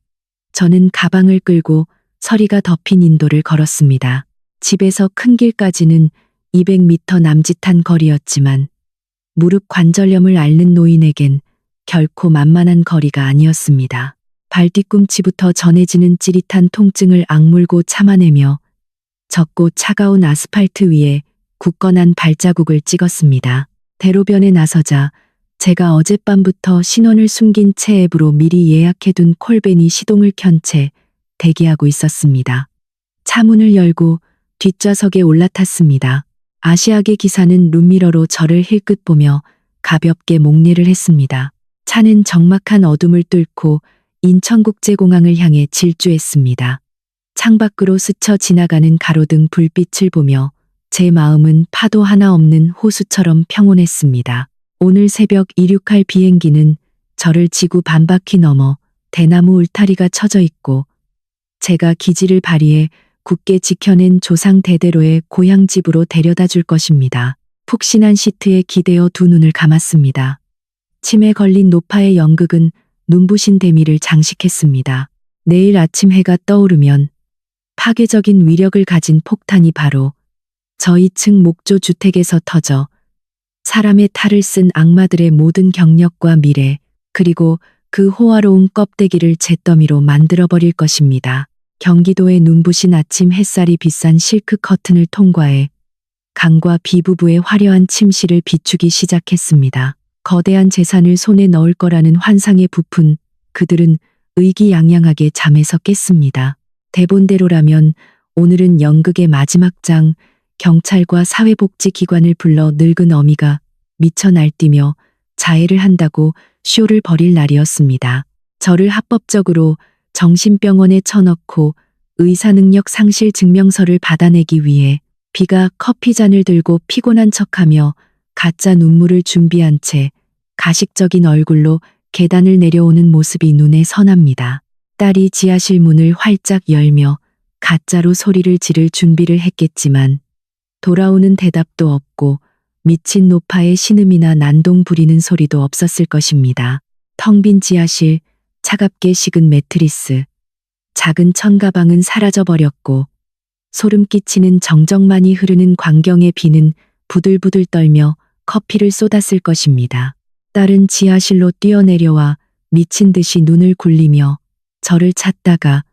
저는 가방을 끌고 서리가 덮인 인도를 걸었습니다. 집에서 큰 길까지는 200m 남짓한 거리였지만 무릎 관절염을 앓는 노인에겐 결코 만만한 거리가 아니었습니다. 발뒤꿈치부터 전해지는 찌릿한 통증을 악물고 참아내며 젖고 차가운 아스팔트 위에 굳건한 발자국을 찍었습니다. 대로변에 나서자 제가 어젯밤부터 신원을 숨긴 채 앱으로 미리 예약해둔 콜벤이 시동을 켠 채 대기하고 있었습니다. 차문을 열고 뒷좌석에 올라탔습니다. 아시아계 기사는 룸미러로 저를 힐끗 보며 가볍게 목례를 했습니다. 차는 적막한 어둠을 뚫고 인천국제공항을 향해 질주했습니다. 창밖으로 스쳐 지나가는 가로등 불빛을 보며 제 마음은 파도 하나 없는 호수처럼 평온했습니다. 오늘 새벽 이륙할 비행기는 저를 지구 반바퀴 넘어 대나무 울타리가 쳐져 있고 제가 기지를 발휘해 굳게 지켜낸 조상 대대로의 고향집으로 데려다 줄 것입니다. 푹신한 시트에 기대어 두 눈을 감았습니다. 침에 걸린 노파의 연극은 눈부신 대미를 장식했습니다. 내일 아침 해가 떠오르면 파괴적인 위력을 가진 폭탄이 바로 저 2층 목조 주택에서 터져 사람의 탈을 쓴 악마들의 모든 경력과 미래, 그리고 그 호화로운 껍데기를 잿더미로 만들어버릴 것입니다. 경기도의 눈부신 아침 햇살이 비싼 실크 커튼을 통과해 강과 비부부의 화려한 침실을 비추기 시작했습니다. 거대한 재산을 손에 넣을 거라는 환상에 부푼 그들은 의기양양하게 잠에서 깼습니다. 대본대로라면 오늘은 연극의 마지막 장, 경찰과 사회복지기관을 불러 늙은 어미가 미쳐 날뛰며 자해를 한다고 쇼를 벌일 날이었습니다. 저를 합법적으로 정신병원에 쳐넣고 의사능력 상실 증명서를 받아내기 위해 비가 커피잔을 들고 피곤한 척하며 가짜 눈물을 준비한 채 가식적인 얼굴로 계단을 내려오는 모습이 눈에 선합니다. 딸이 지하실 문을 활짝 열며 가짜로 소리를 지를 준비를 했겠지만 돌아오는 대답도 없고 미친 노파의 신음이나 난동 부리는 소리도 없었을 것입니다. 텅 빈 지하실, 차갑게 식은 매트리스, 작은 천가방은 사라져버렸고 소름 끼치는 정적만이 흐르는 광경의 비는 부들부들 떨며 커피를 쏟았을 것입니다. 딸은 지하실로 뛰어내려와 미친 듯이 눈을 굴리며 저를 찾다가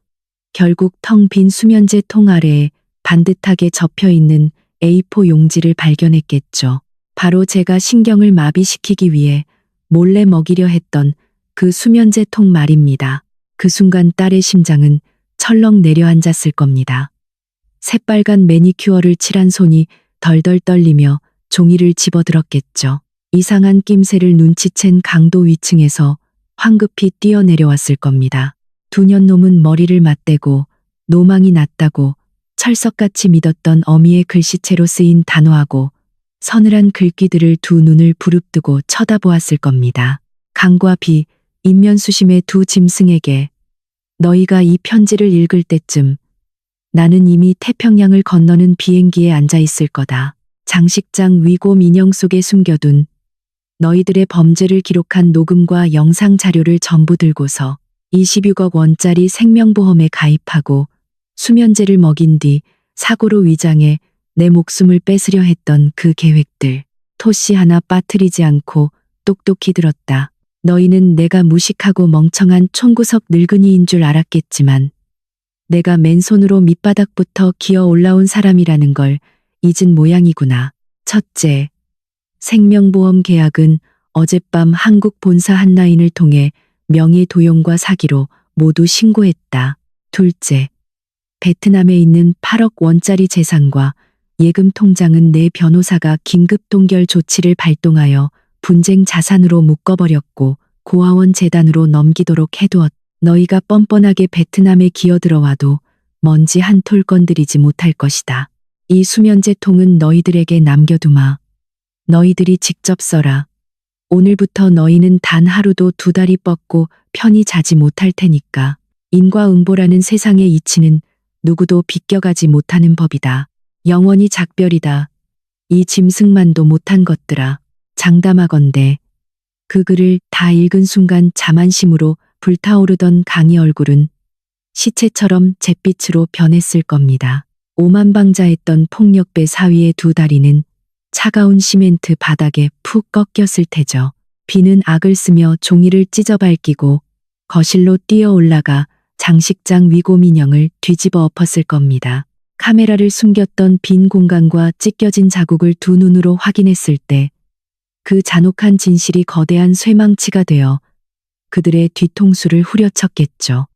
결국 텅 빈 수면제 통 아래에 반듯하게 접혀 있는 A4 용지를 발견했겠죠. 바로 제가 신경을 마비시키기 위해 몰래 먹이려 했던 그 수면제 통 말입니다. 그 순간 딸의 심장은 철렁 내려앉았을 겁니다. 새빨간 매니큐어를 칠한 손이 덜덜 떨리며 종이를 집어들었겠죠. 이상한 낌새를 눈치챈 강도 위층에서 황급히 뛰어내려왔을 겁니다. 두 년놈은 머리를 맞대고 노망이 났다고 철석같이 믿었던 어미의 글씨체로 쓰인 단호하고 서늘한 글귀들을 두 눈을 부릅뜨고 쳐다보았을 겁니다. 강과 비, 인면수심의 두 짐승에게 너희가 이 편지를 읽을 때쯤 나는 이미 태평양을 건너는 비행기에 앉아 있을 거다. 장식장 위고 민영 속에 숨겨둔 너희들의 범죄를 기록한 녹음과 영상 자료를 전부 들고서 26억 원짜리 생명보험에 가입하고 수면제를 먹인 뒤 사고로 위장해 내 목숨을 뺏으려 했던 그 계획들. 토씨 하나 빠뜨리지 않고 똑똑히 들었다. 너희는 내가 무식하고 멍청한 촌구석 늙은이인 줄 알았겠지만 내가 맨손으로 밑바닥부터 기어 올라온 사람이라는 걸 잊은 모양이구나. 첫째, 생명보험 계약은 어젯밤 한국 본사 한라인을 통해 명의도용과 사기로 모두 신고했다. 둘째, 베트남에 있는 8억 원짜리 재산과 예금 통장은 내 변호사가 긴급 동결 조치를 발동하여 분쟁 자산으로 묶어버렸고 고아원 재단으로 넘기도록 해두었다. 너희가 뻔뻔하게 베트남에 기어들어와도 먼지 한 톨 건드리지 못할 것이다. 이 수면제 통은 너희들에게 남겨두마. 너희들이 직접 써라. 오늘부터 너희는 단 하루도 두 다리 뻗고 편히 자지 못할 테니까. 인과응보라는 세상의 이치는 누구도 비껴가지 못하는 법이다. 영원히 작별이다. 이 짐승만도 못한 것들아. 장담하건대 그 글을 다 읽은 순간 자만심으로 불타오르던 강의 얼굴은 시체처럼 잿빛으로 변했을 겁니다. 오만방자했던 폭력배 사위의 두 다리는 차가운 시멘트 바닥에 푹 꺾였을 테죠. 비는 악을 쓰며 종이를 찢어 밝히고 거실로 뛰어 올라가 장식장 위고민형을 뒤집어 엎었을 겁니다. 카메라를 숨겼던 빈 공간과 찢겨진 자국을 두 눈으로 확인했을 때 그 잔혹한 진실이 거대한 쇠망치가 되어 그들의 뒤통수를 후려쳤겠죠.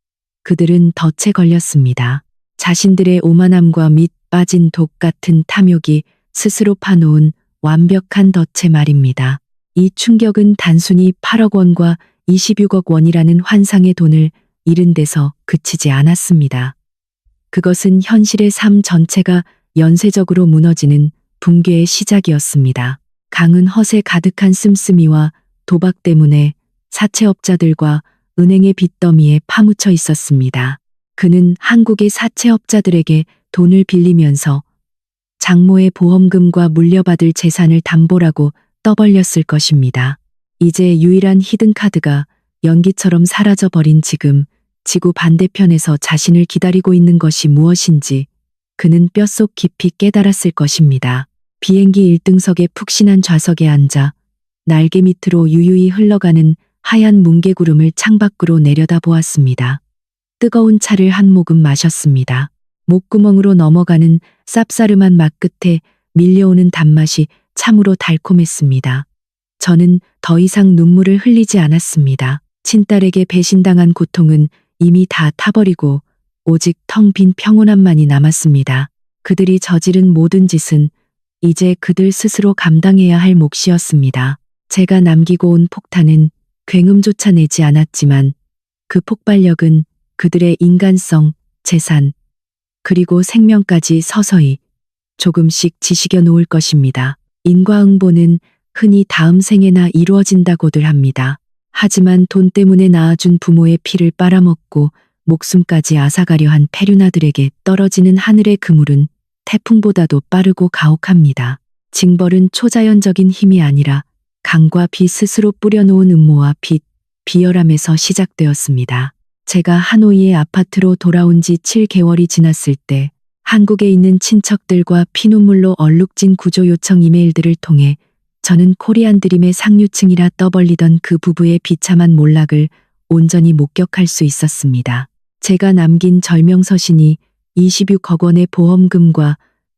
그들은 덫에 걸렸습니다. 자신들의 오만함과 밑 빠진 독 같은 탐욕이 스스로 파놓은 완벽한 덫에 말입니다. 이 충격은 단순히 8억 원과 26억 원이라는 환상의 돈을 잃은 데서 그치지 않았습니다. 그것은 현실의 삶 전체가 연쇄적으로 무너지는 붕괴의 시작이었습니다. 강은 허세 가득한 씀씀이와 도박 때문에 사채업자들과 은행의 빚더미에 파묻혀 있었습니다. 그는 한국의 사채업자들에게 돈을 빌리면서 장모의 보험금과 물려받을 재산을 담보라고 떠벌렸을 것입니다. 이제 유일한 히든카드가 연기처럼 사라져버린 지금 지구 반대편에서 자신을 기다리고 있는 것이 무엇인지 그는 뼛속 깊이 깨달았을 것입니다. 비행기 1등석의 푹신한 좌석에 앉아 날개 밑으로 유유히 흘러가는 하얀 뭉게구름을 창밖으로 내려다보았습니다. 뜨거운 차를 한 모금 마셨습니다. 목구멍으로 넘어가는 쌉싸름한 맛 끝에 밀려오는 단맛이 참으로 달콤했습니다. 저는 더 이상 눈물을 흘리지 않았습니다. 친딸에게 배신당한 고통은 이미 다 타버리고 오직 텅 빈 평온함만이 남았습니다. 그들이 저지른 모든 짓은 이제 그들 스스로 감당해야 할 몫이었습니다. 제가 남기고 온 폭탄은 굉음조차 내지 않았지만 그 폭발력은 그들의 인간성, 재산, 그리고 생명까지 서서히 조금씩 지식여 놓을 것입니다. 인과응보는 흔히 다음 생에나 이루어진다고들 합니다. 하지만 돈 때문에 낳아준 부모의 피를 빨아먹고 목숨까지 앗아가려 한 페류나들에게 떨어지는 하늘의 그물은 태풍보다도 빠르고 가혹합니다. 징벌은 초자연적인 힘이 아니라 강과 비 스스로 뿌려놓은 음모와 비열함에서 시작되었습니다. 제가 하노이의 아파트로 돌아온 지 7개월이 지났을 때 한국에 있는 친척들과 피눈물로 얼룩진 구조 요청 이메일들을 통해 저는 코리안 드림의 상류층이라 떠벌리던 그 부부의 비참한 몰락을 온전히 목격할 수 있었습니다. 제가 남긴 절명서신이 26억 원의 보험금과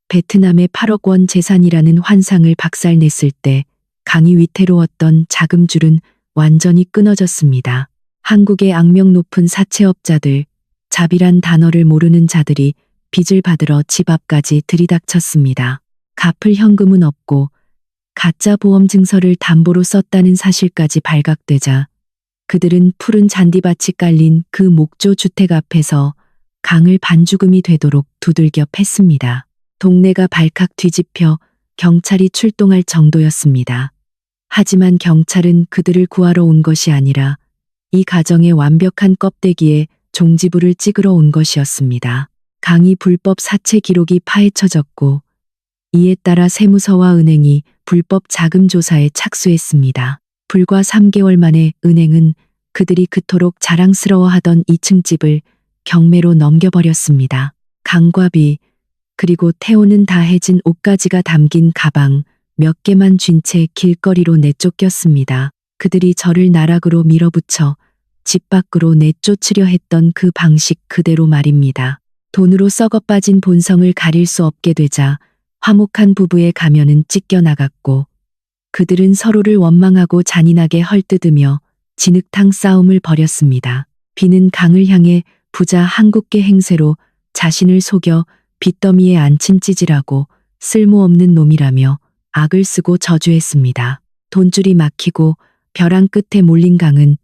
베트남의 8억 원 재산이라는 환상을 박살냈을 때 강이 위태로웠던 자금줄은 완전히 끊어졌습니다. 한국의 악명 높은 사채업자들, 자비란 단어를 모르는 자들이 빚을 받으러 집 앞까지 들이닥쳤습니다. 갚을 현금은 없고 가짜 보험 증서를 담보로 썼다는 사실까지 발각되자 그들은 푸른 잔디밭이 깔린 그 목조 주택 앞에서 강을 반죽음이 되도록 두들겨 팼습니다. 동네가 발칵 뒤집혀 경찰이 출동할 정도였습니다. 하지만 경찰은 그들을 구하러 온 것이 아니라 이 가정의 완벽한 껍데기에 종지부를 찍으러 온 것이었습니다. 강의 불법 사채 기록이 파헤쳐졌고 이에 따라 세무서와 은행이 불법 자금 조사에 착수했습니다. 불과 3개월 만에 은행은 그들이 그토록 자랑스러워하던 2층 집을 경매로 넘겨버렸습니다. 강과 비, 그리고 태우는 다 해진 옷가지가 담긴 가방 몇 개만 쥔 채 길거리로 내쫓겼습니다. 그들이 저를 나락으로 밀어붙여 집 밖으로 내쫓으려 했던 그 방식 그대로 말입니다. 돈으로 썩어빠진 본성을 가릴 수 없게 되자 화목한 부부의 가면은 찢겨나갔고 그들은 서로를 원망하고 잔인하게 헐뜯으며 진흙탕 싸움을 벌였습니다. 비는 강을 향해 부자 한국계 행세로 자신을 속여 빚더미에 앉힌 찌질하고 쓸모없는 놈이라며 악을 쓰고 저주했습니다. 돈줄이 막히고 벼랑 끝에 몰린 강은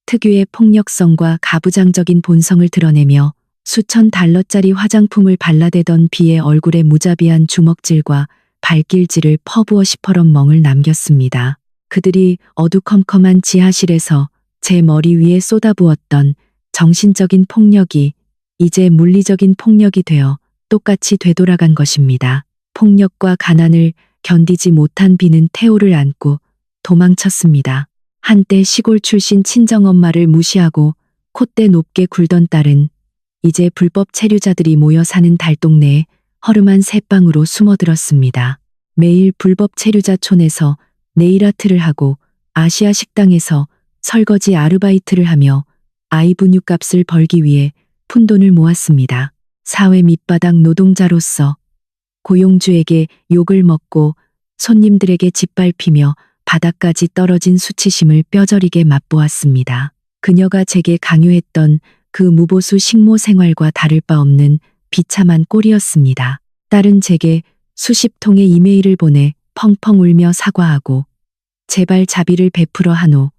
특유의 폭력성과 가부장적인 본성을 드러내며 수천 달러짜리 화장품을 발라대던 비의 얼굴에 무자비한 주먹질과 발길질을 퍼부어 시퍼런 멍을 남겼습니다. 그들이 어두컴컴한 지하실에서 제 머리 위에 쏟아부었던 정신적인 폭력이 이제 물리적인 폭력이 되어 똑같이 되돌아간 것입니다. 폭력과 가난을 견디지 못한 비는 태호를 안고 도망쳤습니다. 한때 시골 출신 친정엄마를 무시하고 콧대 높게 굴던 딸은 이제 불법 체류자들이 모여 사는 달동네에 허름한 새방으로 숨어들었습니다. 매일 불법 체류자촌에서 네일아트를 하고 아시아 식당에서 설거지 아르바이트를 하며 아이 분유값을 벌기 위해 푼돈을 모았습니다. 사회 밑바닥 노동자로서 고용주에게 욕을 먹고 손님들에게 짓밟히며 바닥까지 떨어진 수치심을 뼈저리게 맛보았습니다. 그녀가 제게 강요했던 그 무보수 식모 생활과 다를 바 없는 비참한 꼴이었습니다. 딸은 제게 수십 통의 이메일을 보내 펑펑 울며 사과하고 제발 자비를 베풀어 하노.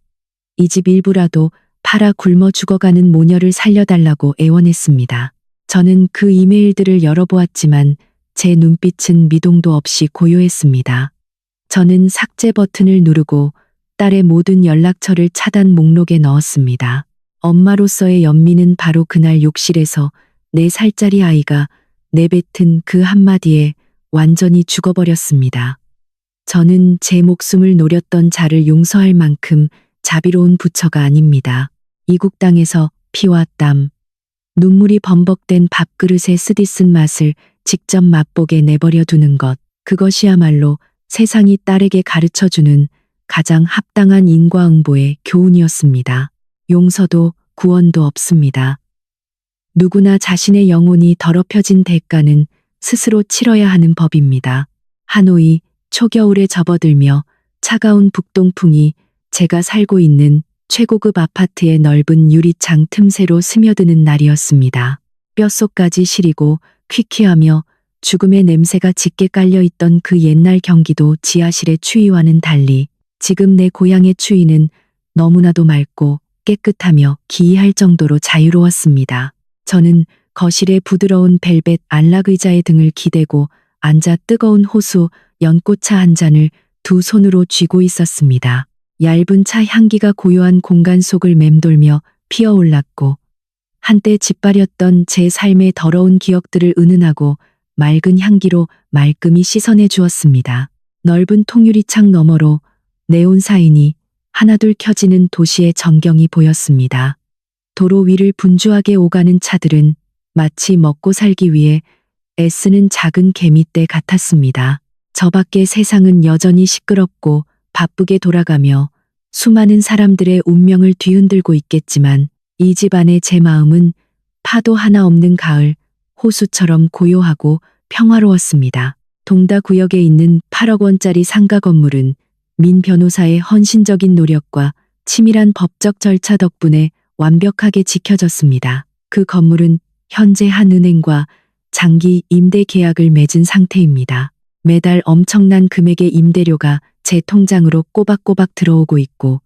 이 집 일부라도 팔아 굶어 죽어가는 모녀를 살려달라고 애원했습니다. 저는 그 이메일들을 열어보았지만 제 눈빛은 미동도 없이 고요했습니다. 저는 삭제 버튼을 누르고 딸의 모든 연락처를 차단 목록에 넣었습니다. 엄마로서의 연민은 바로 그날 욕실에서 4살짜리 아이가 내뱉은 그 한마디에 완전히 죽어버렸습니다. 저는 제 목숨을 노렸던 자를 용서할 만큼 자비로운 부처가 아닙니다. 이국 땅에서 피와 땀, 눈물이 범벅된 밥그릇에 쓰디쓴 맛을 직접 맛보게 내버려 두는 것, 그것이야말로 세상이 딸에게 가르쳐주는 가장 합당한 인과응보의 교훈이었습니다. 용서도 구원도 없습니다. 누구나 자신의 영혼이 더럽혀진 대가는 스스로 치러야 하는 법입니다. 하노이, 초겨울에 접어들며 차가운 북동풍이 제가 살고 있는 최고급 아파트의 넓은 유리창 틈새로 스며드는 날이었습니다. 뼛속까지 시리고 퀴퀴하며 죽음의 냄새가 짙게 깔려있던 그 옛날 경기도 지하실의 추위와는 달리 지금 내 고향의 추위는 너무나도 맑고 깨끗하며 기이할 정도로 자유로웠습니다. 저는 거실의 부드러운 벨벳 안락 의자에 등을 기대고 앉아 뜨거운 호수 연꽃차 한 잔을 두 손으로 쥐고 있었습니다. 얇은 차 향기가 고요한 공간 속을 맴돌며 피어올랐고 한때 짓밟였던 제 삶의 더러운 기억들을 은은하고 맑은 향기로 말끔히 씻어내 주었습니다. 넓은 통유리창 너머로 네온 사인이 하나둘 켜지는 도시의 전경이 보였습니다. 도로 위를 분주하게 오가는 차들은 마치 먹고 살기 위해 애쓰는 작은 개미떼 같았습니다. 저 밖의 세상은 여전히 시끄럽고 바쁘게 돌아가며 수많은 사람들의 운명을 뒤흔들고 있겠지만 이 집 안의 제 마음은 파도 하나 없는 가을, 호수처럼 고요하고 평화로웠습니다. 동다 구역에 있는 8억 원짜리 상가 건물은 민 변호사의 헌신적인 노력과 치밀한 법적 절차 덕분에 완벽하게 지켜졌습니다. 그 건물은 현재 한 은행과 장기 임대 계약을 맺은 상태입니다. 매달 엄청난 금액의 임대료가 제 통장으로 꼬박꼬박 들어오고 있고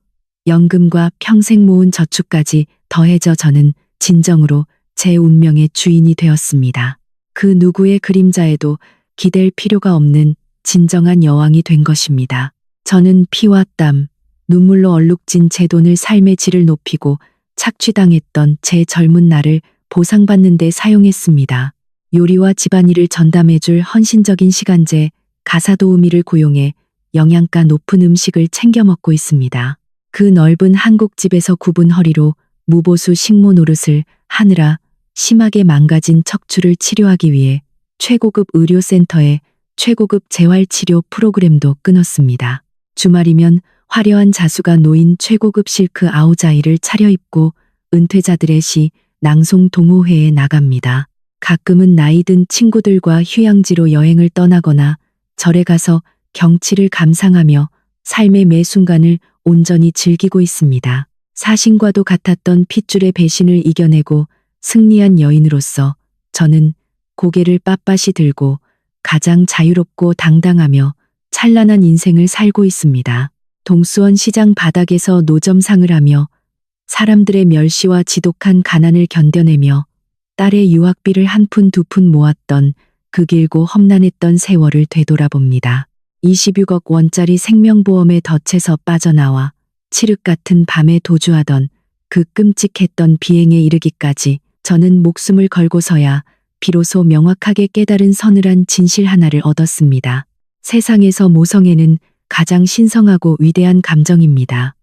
연금과 평생 모은 저축까지 더해져 저는 진정으로 제 운명의 주인이 되었습니다. 그 누구의 그림자에도 기댈 필요가 없는 진정한 여왕이 된 것입니다. 저는 피와 땀, 눈물로 얼룩진 제 돈을 삶의 질을 높이고 착취당했던 제 젊은 날을 보상받는 데 사용했습니다. 요리와 집안일을 전담해줄 헌신적인 시간제, 가사도우미를 고용해 영양가 높은 음식을 챙겨 먹고 있습니다. 그 넓은 한국집에서 굽은 허리로 무보수 식모 노릇을 하느라 심하게 망가진 척추를 치료하기 위해 최고급 의료센터에 최고급 재활치료 프로그램도 끊었습니다. 주말이면 화려한 자수가 놓인 최고급 실크 아우자이를 차려입고 은퇴자들의 시 낭송 동호회에 나갑니다. 가끔은 나이 든 친구들과 휴양지로 여행을 떠나거나 절에 가서 경치를 감상하며 삶의 매 순간을 온전히 즐기고 있습니다. 사신과도 같았던 핏줄의 배신을 이겨내고 승리한 여인으로서 저는 고개를 빳빳이 들고 가장 자유롭고 당당하며 찬란한 인생을 살고 있습니다. 동수원 시장 바닥에서 노점상을 하며 사람들의 멸시와 지독한 가난을 견뎌내며 딸의 유학비를 한 푼 두 푼 모았던 그 길고 험난했던 세월을 되돌아봅니다. 26억 원짜리 생명보험에 덫에서 빠져나와 칠흑 같은 밤에 도주하던 그 끔찍했던 비행에 이르기까지 저는 목숨을 걸고서야 비로소 명확하게 깨달은 서늘한 진실 하나를 얻었습니다. 세상에서 모성애는 가장 신성하고 위대한 감정입니다.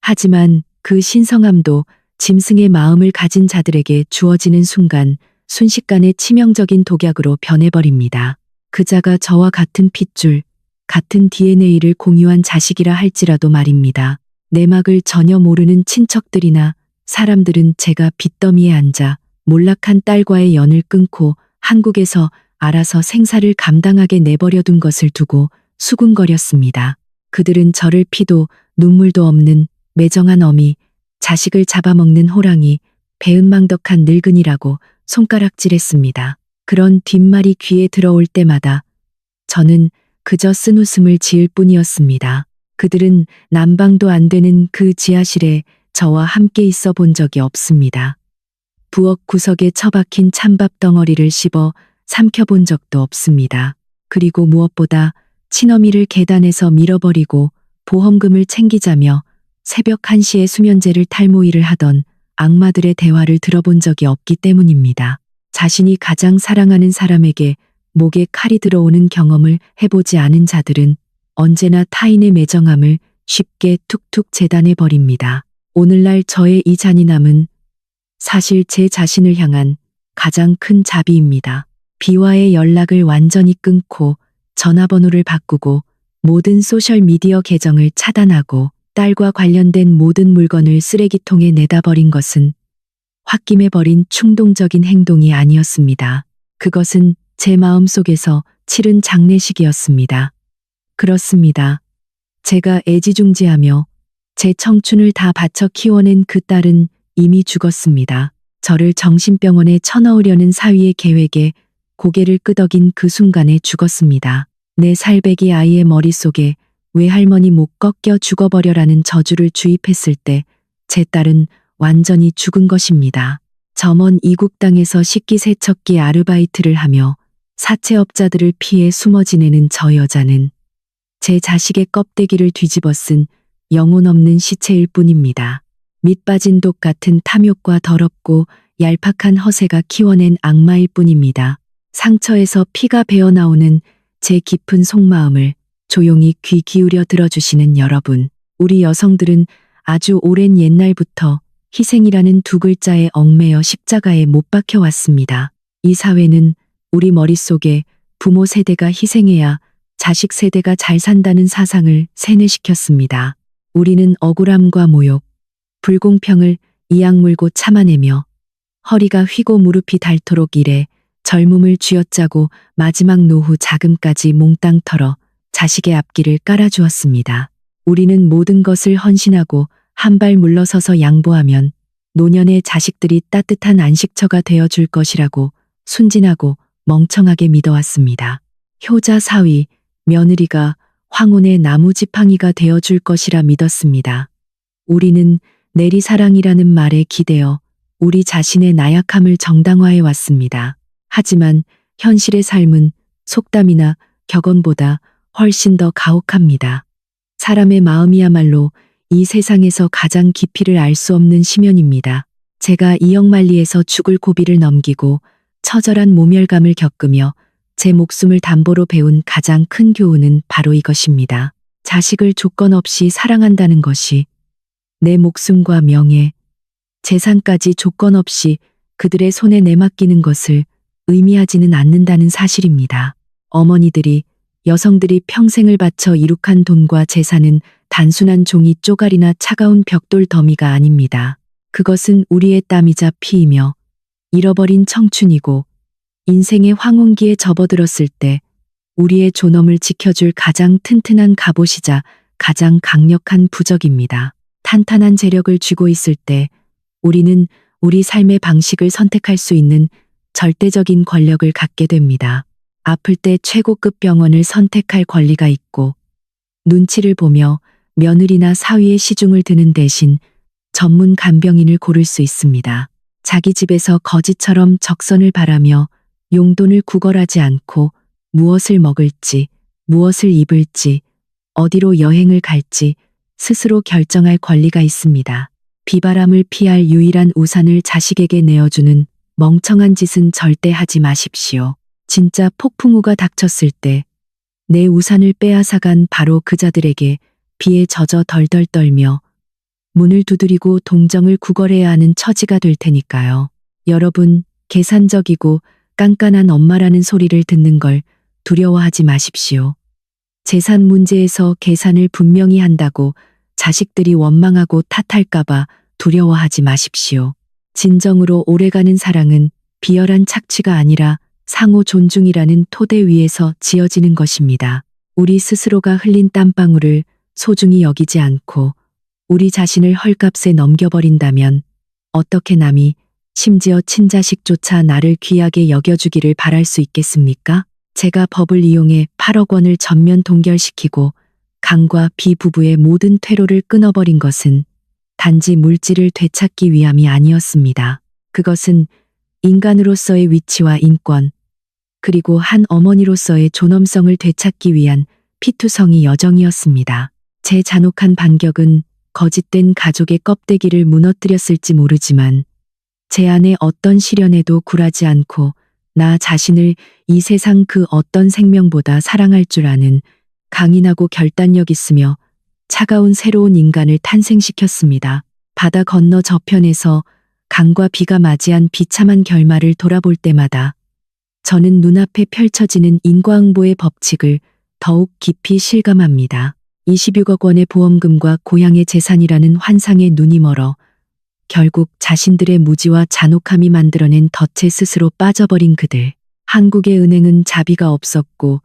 하지만 그 신성함도 짐승의 마음을 가진 자들에게 주어지는 순간 순식간에 치명적인 독약으로 변해버립니다. 그자가 저와 같은 핏줄, 같은 DNA를 공유한 자식이라 할지라도 말입니다. 내막을 전혀 모르는 친척들이나 사람들은 제가 빚더미에 앉아 몰락한 딸과의 연을 끊고 한국에서 알아서 생사를 감당하게 내버려둔 것을 두고 수군거렸습니다. 그들은 저를 피도 눈물도 없는 매정한 어미, 자식을 잡아먹는 호랑이, 배은망덕한 늙은이라고 손가락질했습니다. 그런 뒷말이 귀에 들어올 때마다 저는 그저 쓴웃음을 지을 뿐이었습니다. 그들은 난방도 안 되는 그 지하실에 저와 함께 있어 본 적이 없습니다. 부엌 구석에 처박힌 찬밥 덩어리를 씹어 삼켜본 적도 없습니다. 그리고 무엇보다 친어미를 계단에서 밀어버리고 보험금을 챙기자며 새벽 1시에 수면제를 탈모일을 하던 악마들의 대화를 들어본 적이 없기 때문입니다. 자신이 가장 사랑하는 사람에게 목에 칼이 들어오는 경험을 해보지 않은 자들은 언제나 타인의 매정함을 쉽게 툭툭 재단해 버립니다. 오늘날 저의 이 잔인함은 사실 제 자신을 향한 가장 큰 자비입니다. 비와의 연락을 완전히 끊고 전화번호를 바꾸고 모든 소셜미디어 계정을 차단하고 딸과 관련된 모든 물건을 쓰레기통에 내다 버린 것은 홧김에 버린 충동적인 행동이 아니었습니다. 그것은 제 마음속에서 치른 장례식이었습니다. 그렇습니다. 제가 애지중지하며 제 청춘을 다 바쳐 키워낸 그 딸은 이미 죽었습니다. 저를 정신병원에 쳐넣으려는 사위의 계획에 고개를 끄덕인 그 순간에 죽었습니다. 내 살배기 아이의 머릿속에 외할머니 목 꺾여 죽어버려라는 저주를 주입했을 때 제 딸은 완전히 죽은 것입니다. 저 먼 이국 땅에서 식기세척기 아르바이트를 하며 사채업자들을 피해 숨어 지내는 저 여자는 제 자식의 껍데기를 뒤집어 쓴 영혼 없는 시체일 뿐입니다. 밑 빠진 독 같은 탐욕과 더럽고 얄팍한 허세가 키워낸 악마일 뿐입니다. 상처에서 피가 배어나오는 제 깊은 속마음을 조용히 귀 기울여 들어주시는 여러분. 우리 여성들은 아주 오랜 옛날부터 희생이라는 두 글자에 얽매여 십자가에 못 박혀 왔습니다. 이 사회는 우리 머릿속에 부모 세대가 희생해야 자식 세대가 잘 산다는 사상을 세뇌시켰습니다. 우리는 억울함과 모욕, 불공평을 이악 물고 참아내며 허리가 휘고 무릎이 닳도록 일해 젊음을 쥐어짜고 마지막 노후 자금까지 몽땅 털어 자식의 앞길을 깔아주었습니다. 우리는 모든 것을 헌신하고 한 발 물러서서 양보하면 노년의 자식들이 따뜻한 안식처가 되어줄 것이라고 순진하고 멍청하게 믿어왔습니다. 효자 사위, 며느리가 황혼의 나무지팡이가 되어줄 것이라 믿었습니다. 우리는 내리사랑이라는 말에 기대어 우리 자신의 나약함을 정당화해 왔습니다. 하지만 현실의 삶은 속담이나 격언보다 훨씬 더 가혹합니다. 사람의 마음이야말로 이 세상에서 가장 깊이를 알 수 없는 심연입니다. 제가 이역만리에서 죽을 고비를 넘기고 처절한 모멸감을 겪으며 제 목숨을 담보로 배운 가장 큰 교훈은 바로 이것입니다. 자식을 조건 없이 사랑한다는 것이 내 목숨과 명예, 재산까지 조건 없이 그들의 손에 내맡기는 것을 의미하지는 않는다는 사실입니다. 어머니들이, 여성들이 평생을 바쳐 이룩한 돈과 재산은 단순한 종이 쪼가리나 차가운 벽돌 더미가 아닙니다. 그것은 우리의 땀이자 피이며 잃어버린 청춘이고 인생의 황혼기에 접어들었을 때 우리의 존엄을 지켜줄 가장 튼튼한 갑옷이자 가장 강력한 부적입니다. 탄탄한 재력을 쥐고 있을 때 우리는 우리 삶의 방식을 선택할 수 있는 절대적인 권력을 갖게 됩니다. 아플 때 최고급 병원을 선택할 권리가 있고 눈치를 보며 며느리나 사위의 시중을 드는 대신 전문 간병인을 고를 수 있습니다. 자기 집에서 거지처럼 적선을 바라며 용돈을 구걸하지 않고 무엇을 먹을지, 무엇을 입을지, 어디로 여행을 갈지 스스로 결정할 권리가 있습니다. 비바람을 피할 유일한 우산을 자식에게 내어주는 멍청한 짓은 절대 하지 마십시오. 진짜 폭풍우가 닥쳤을 때 내 우산을 빼앗아간 바로 그자들에게 비에 젖어 덜덜 떨며 문을 두드리고 동정을 구걸해야 하는 처지가 될 테니까요. 여러분, 계산적이고 깐깐한 엄마라는 소리를 듣는 걸 두려워하지 마십시오. 재산 문제에서 계산을 분명히 한다고 자식들이 원망하고 탓할까봐 두려워하지 마십시오. 진정으로 오래가는 사랑은 비열한 착취가 아니라 상호 존중이라는 토대 위에서 지어지는 것입니다. 우리 스스로가 흘린 땀방울을 소중히 여기지 않고 우리 자신을 헐값에 넘겨버린다면 어떻게 남이 심지어 친자식조차 나를 귀하게 여겨주기를 바랄 수 있겠습니까? 제가 법을 이용해 8억 원을 전면 동결시키고 강과 비 부부의 모든 퇴로를 끊어버린 것은 단지 물질을 되찾기 위함이 아니었습니다. 그것은 인간으로서의 위치와 인권, 그리고 한 어머니로서의 존엄성을 되찾기 위한 피투성이 여정이었습니다. 제 잔혹한 반격은 거짓된 가족의 껍데기를 무너뜨렸을지 모르지만 제 안에 어떤 시련에도 굴하지 않고 나 자신을 이 세상 그 어떤 생명보다 사랑할 줄 아는 강인하고 결단력 있으며 차가운 새로운 인간을 탄생시켰습니다. 바다 건너 저편에서 강과 비가 맞이한 비참한 결말을 돌아볼 때마다 저는 눈앞에 펼쳐지는 인과응보의 법칙을 더욱 깊이 실감합니다. 26억 원의 보험금과 고향의 재산이라는 환상에 눈이 멀어 결국 자신들의 무지와 잔혹함이 만들어낸 덫에 스스로 빠져버린 그들. 한국의 은행은 자비가 없었고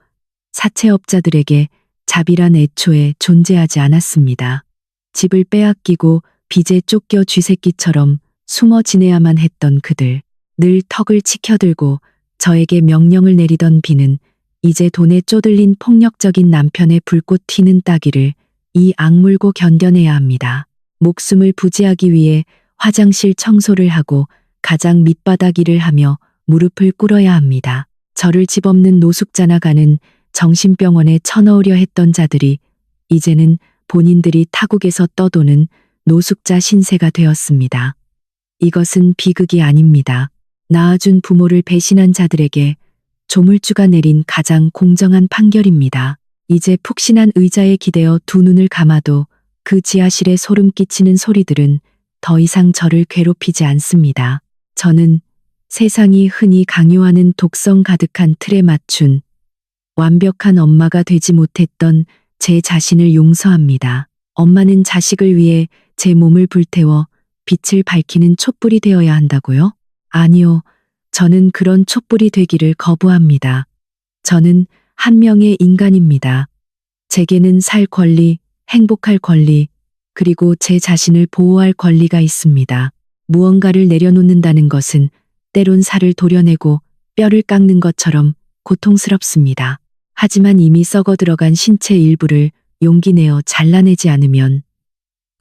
사채업자들에게 자비란 애초에 존재하지 않았습니다. 집을 빼앗기고 빚에 쫓겨 쥐새끼처럼 숨어 지내야만 했던 그들. 늘 턱을 치켜들고 저에게 명령을 내리던 비는 이제 돈에 쪼들린 폭력적인 남편의 불꽃 튀는 따귀를 이 악물고 견뎌내야 합니다. 목숨을 부지하기 위해 화장실 청소를 하고 가장 밑바닥 일을 하며 무릎을 꿇어야 합니다. 저를 집없는 노숙자나 가는 정신병원에 쳐넣으려 했던 자들이 이제는 본인들이 타국에서 떠도는 노숙자 신세가 되었습니다. 이것은 비극이 아닙니다. 낳아준 부모를 배신한 자들에게 조물주가 내린 가장 공정한 판결입니다. 이제 푹신한 의자에 기대어 두 눈을 감아도 그 지하실에 소름 끼치는 소리들은 더 이상 저를 괴롭히지 않습니다. 저는 세상이 흔히 강요하는 독성 가득한 틀에 맞춘 완벽한 엄마가 되지 못했던 제 자신을 용서합니다. 엄마는 자식을 위해 제 몸을 불태워 빛을 밝히는 촛불이 되어야 한다고요? 아니요. 저는 그런 촛불이 되기를 거부합니다. 저는 한 명의 인간입니다. 제게는 살 권리, 행복할 권리, 그리고 제 자신을 보호할 권리가 있습니다. 무언가를 내려놓는다는 것은 때론 살을 도려내고 뼈를 깎는 것처럼 고통스럽습니다. 하지만 이미 썩어 들어간 신체 일부를 용기 내어 잘라내지 않으면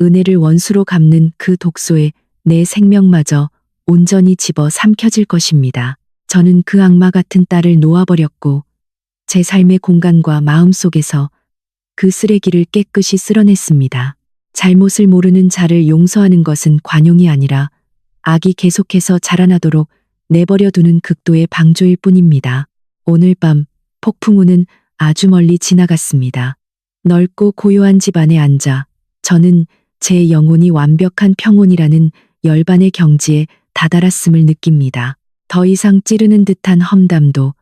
은혜를 원수로 갚는 그 독소에 내 생명마저 온전히 집어 삼켜질 것입니다. 저는 그 악마 같은 딸을 놓아버렸고 제 삶의 공간과 마음 속에서 그 쓰레기를 깨끗이 쓸어냈습니다. 잘못을 모르는 자를 용서하는 것은 관용이 아니라 악이 계속해서 자라나도록 내버려두는 극도의 방조일 뿐입니다. 오늘 밤 폭풍우는 아주 멀리 지나갔습니다. 넓고 고요한 집 안에 앉아 저는 제 영혼이 완벽한 평온이라는 열반의 경지에 다다랐음을 느낍니다. 더 이상 찌르는 듯한 험담도,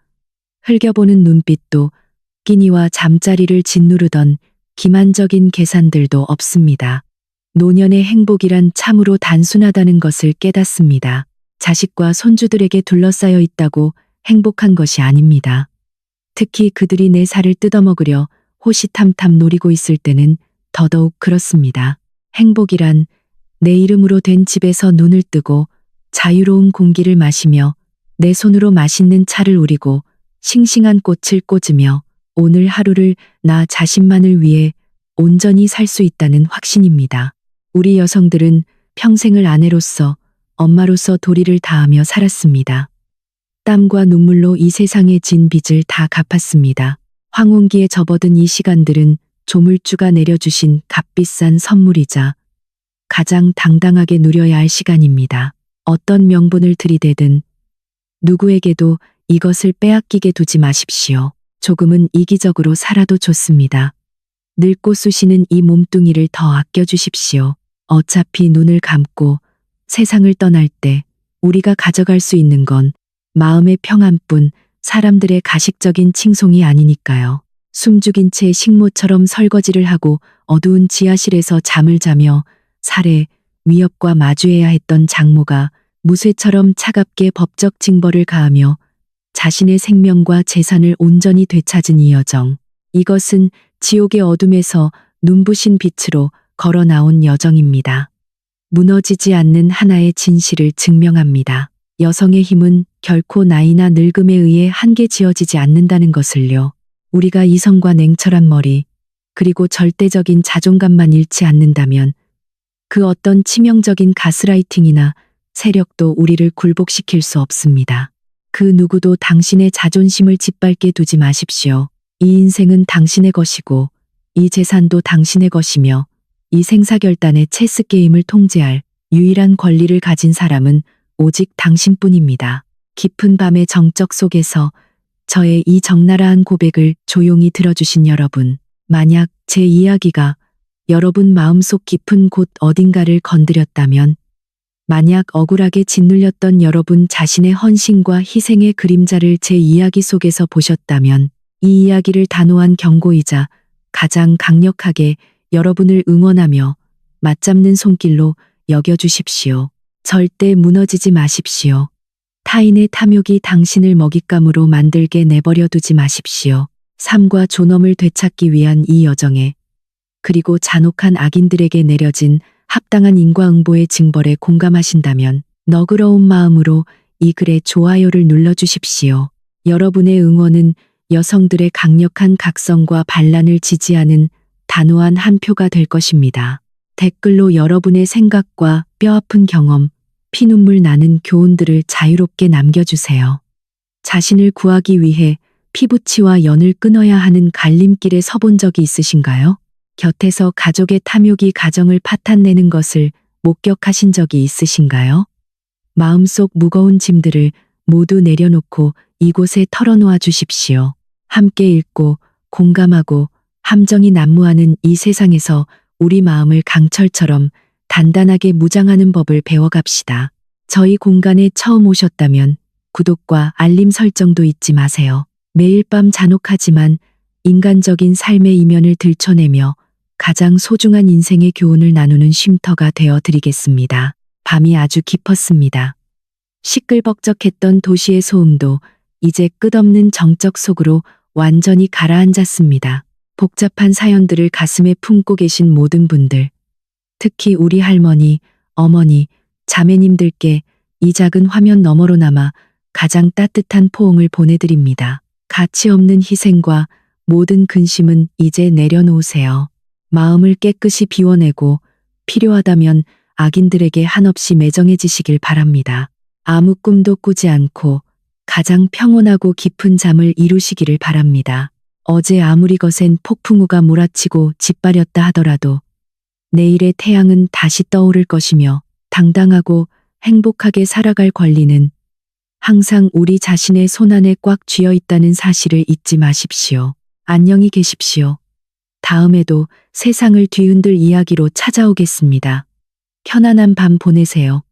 흘겨보는 눈빛도, 끼니와 잠자리를 짓누르던 기만적인 계산들도 없습니다. 노년의 행복이란 참으로 단순하다는 것을 깨닫습니다. 자식과 손주들에게 둘러싸여 있다고 행복한 것이 아닙니다. 특히 그들이 내 살을 뜯어먹으려 호시탐탐 노리고 있을 때는 더더욱 그렇습니다. 행복이란 내 이름으로 된 집에서 눈을 뜨고 자유로운 공기를 마시며 내 손으로 맛있는 차를 우리고 싱싱한 꽃을 꽂으며 오늘 하루를 나 자신만을 위해 온전히 살 수 있다는 확신입니다. 우리 여성들은 평생을 아내로서, 엄마로서 도리를 다하며 살았습니다. 땀과 눈물로 이 세상에 진 빚을 다 갚았습니다. 황혼기에 접어든 이 시간들은 조물주가 내려주신 값비싼 선물이자 가장 당당하게 누려야 할 시간입니다. 어떤 명분을 들이대든 누구에게도 이것을 빼앗기게 두지 마십시오. 조금은 이기적으로 살아도 좋습니다. 늙고 쑤시는 이 몸뚱이를 더 아껴주십시오. 어차피 눈을 감고 세상을 떠날 때 우리가 가져갈 수 있는 건 마음의 평안뿐, 사람들의 가식적인 칭송이 아니니까요. 숨죽인 채 식모처럼 설거지를 하고 어두운 지하실에서 잠을 자며 살해, 위협과 마주해야 했던 장모가 무쇠처럼 차갑게 법적 징벌을 가하며 자신의 생명과 재산을 온전히 되찾은 이 여정. 이것은 지옥의 어둠에서 눈부신 빛으로 걸어 나온 여정입니다. 무너지지 않는 하나의 진실을 증명합니다. 여성의 힘은 결코 나이나 늙음에 의해 한계 지어지지 않는다는 것을요. 우리가 이성과 냉철한 머리, 그리고 절대적인 자존감만 잃지 않는다면 그 어떤 치명적인 가스라이팅이나 세력도 우리를 굴복시킬 수 없습니다. 그 누구도 당신의 자존심을 짓밟게 두지 마십시오. 이 인생은 당신의 것이고 이 재산도 당신의 것이며 이 생사결단의 체스 게임을 통제할 유일한 권리를 가진 사람은 오직 당신뿐입니다. 깊은 밤의 정적 속에서 저의 이 적나라한 고백을 조용히 들어주신 여러분, 만약 제 이야기가 여러분 마음속 깊은 곳 어딘가를 건드렸다면, 만약 억울하게 짓눌렸던 여러분 자신의 헌신과 희생의 그림자를 제 이야기 속에서 보셨다면, 이 이야기를 단호한 경고이자 가장 강력하게 여러분을 응원하며 맞잡는 손길로 여겨주십시오. 절대 무너지지 마십시오. 타인의 탐욕이 당신을 먹잇감으로 만들게 내버려 두지 마십시오. 삶과 존엄을 되찾기 위한 이 여정에, 그리고 잔혹한 악인들에게 내려진 합당한 인과응보의 징벌에 공감하신다면 너그러운 마음으로 이 글에 좋아요를 눌러주십시오. 여러분의 응원은 여성들의 강력한 각성과 반란을 지지하는 단호한 한 표가 될 것입니다. 댓글로 여러분의 생각과 뼈아픈 경험, 피눈물 나는 교훈들을 자유롭게 남겨주세요. 자신을 구하기 위해 피부치와 연을 끊어야 하는 갈림길에 서본 적이 있으신가요? 곁에서 가족의 탐욕이 가정을 파탄내는 것을 목격하신 적이 있으신가요? 마음속 무거운 짐들을 모두 내려놓고 이곳에 털어놓아 주십시오. 함께 읽고 공감하고 함정이 난무하는 이 세상에서 우리 마음을 강철처럼 단단하게 무장하는 법을 배워갑시다. 저희 공간에 처음 오셨다면 구독과 알림 설정도 잊지 마세요. 매일 밤 잔혹하지만 인간적인 삶의 이면을 들춰내며 가장 소중한 인생의 교훈을 나누는 쉼터가 되어 드리겠습니다. 밤이 아주 깊었습니다. 시끌벅적했던 도시의 소음도 이제 끝없는 정적 속으로 완전히 가라앉았습니다. 복잡한 사연들을 가슴에 품고 계신 모든 분들, 특히 우리 할머니, 어머니, 자매님들께 이 작은 화면 너머로나마 가장 따뜻한 포옹을 보내드립니다. 가치 없는 희생과 모든 근심은 이제 내려놓으세요. 마음을 깨끗이 비워내고 필요하다면 악인들에게 한없이 매정해지시길 바랍니다. 아무 꿈도 꾸지 않고 가장 평온하고 깊은 잠을 이루시기를 바랍니다. 어제 아무리 거센 폭풍우가 몰아치고 짓밟렸다 하더라도 내일의 태양은 다시 떠오를 것이며 당당하고 행복하게 살아갈 권리는 항상 우리 자신의 손안에 꽉 쥐어 있다는 사실을 잊지 마십시오. 안녕히 계십시오. 다음에도 세상을 뒤흔들 이야기로 찾아오겠습니다. 편안한 밤 보내세요.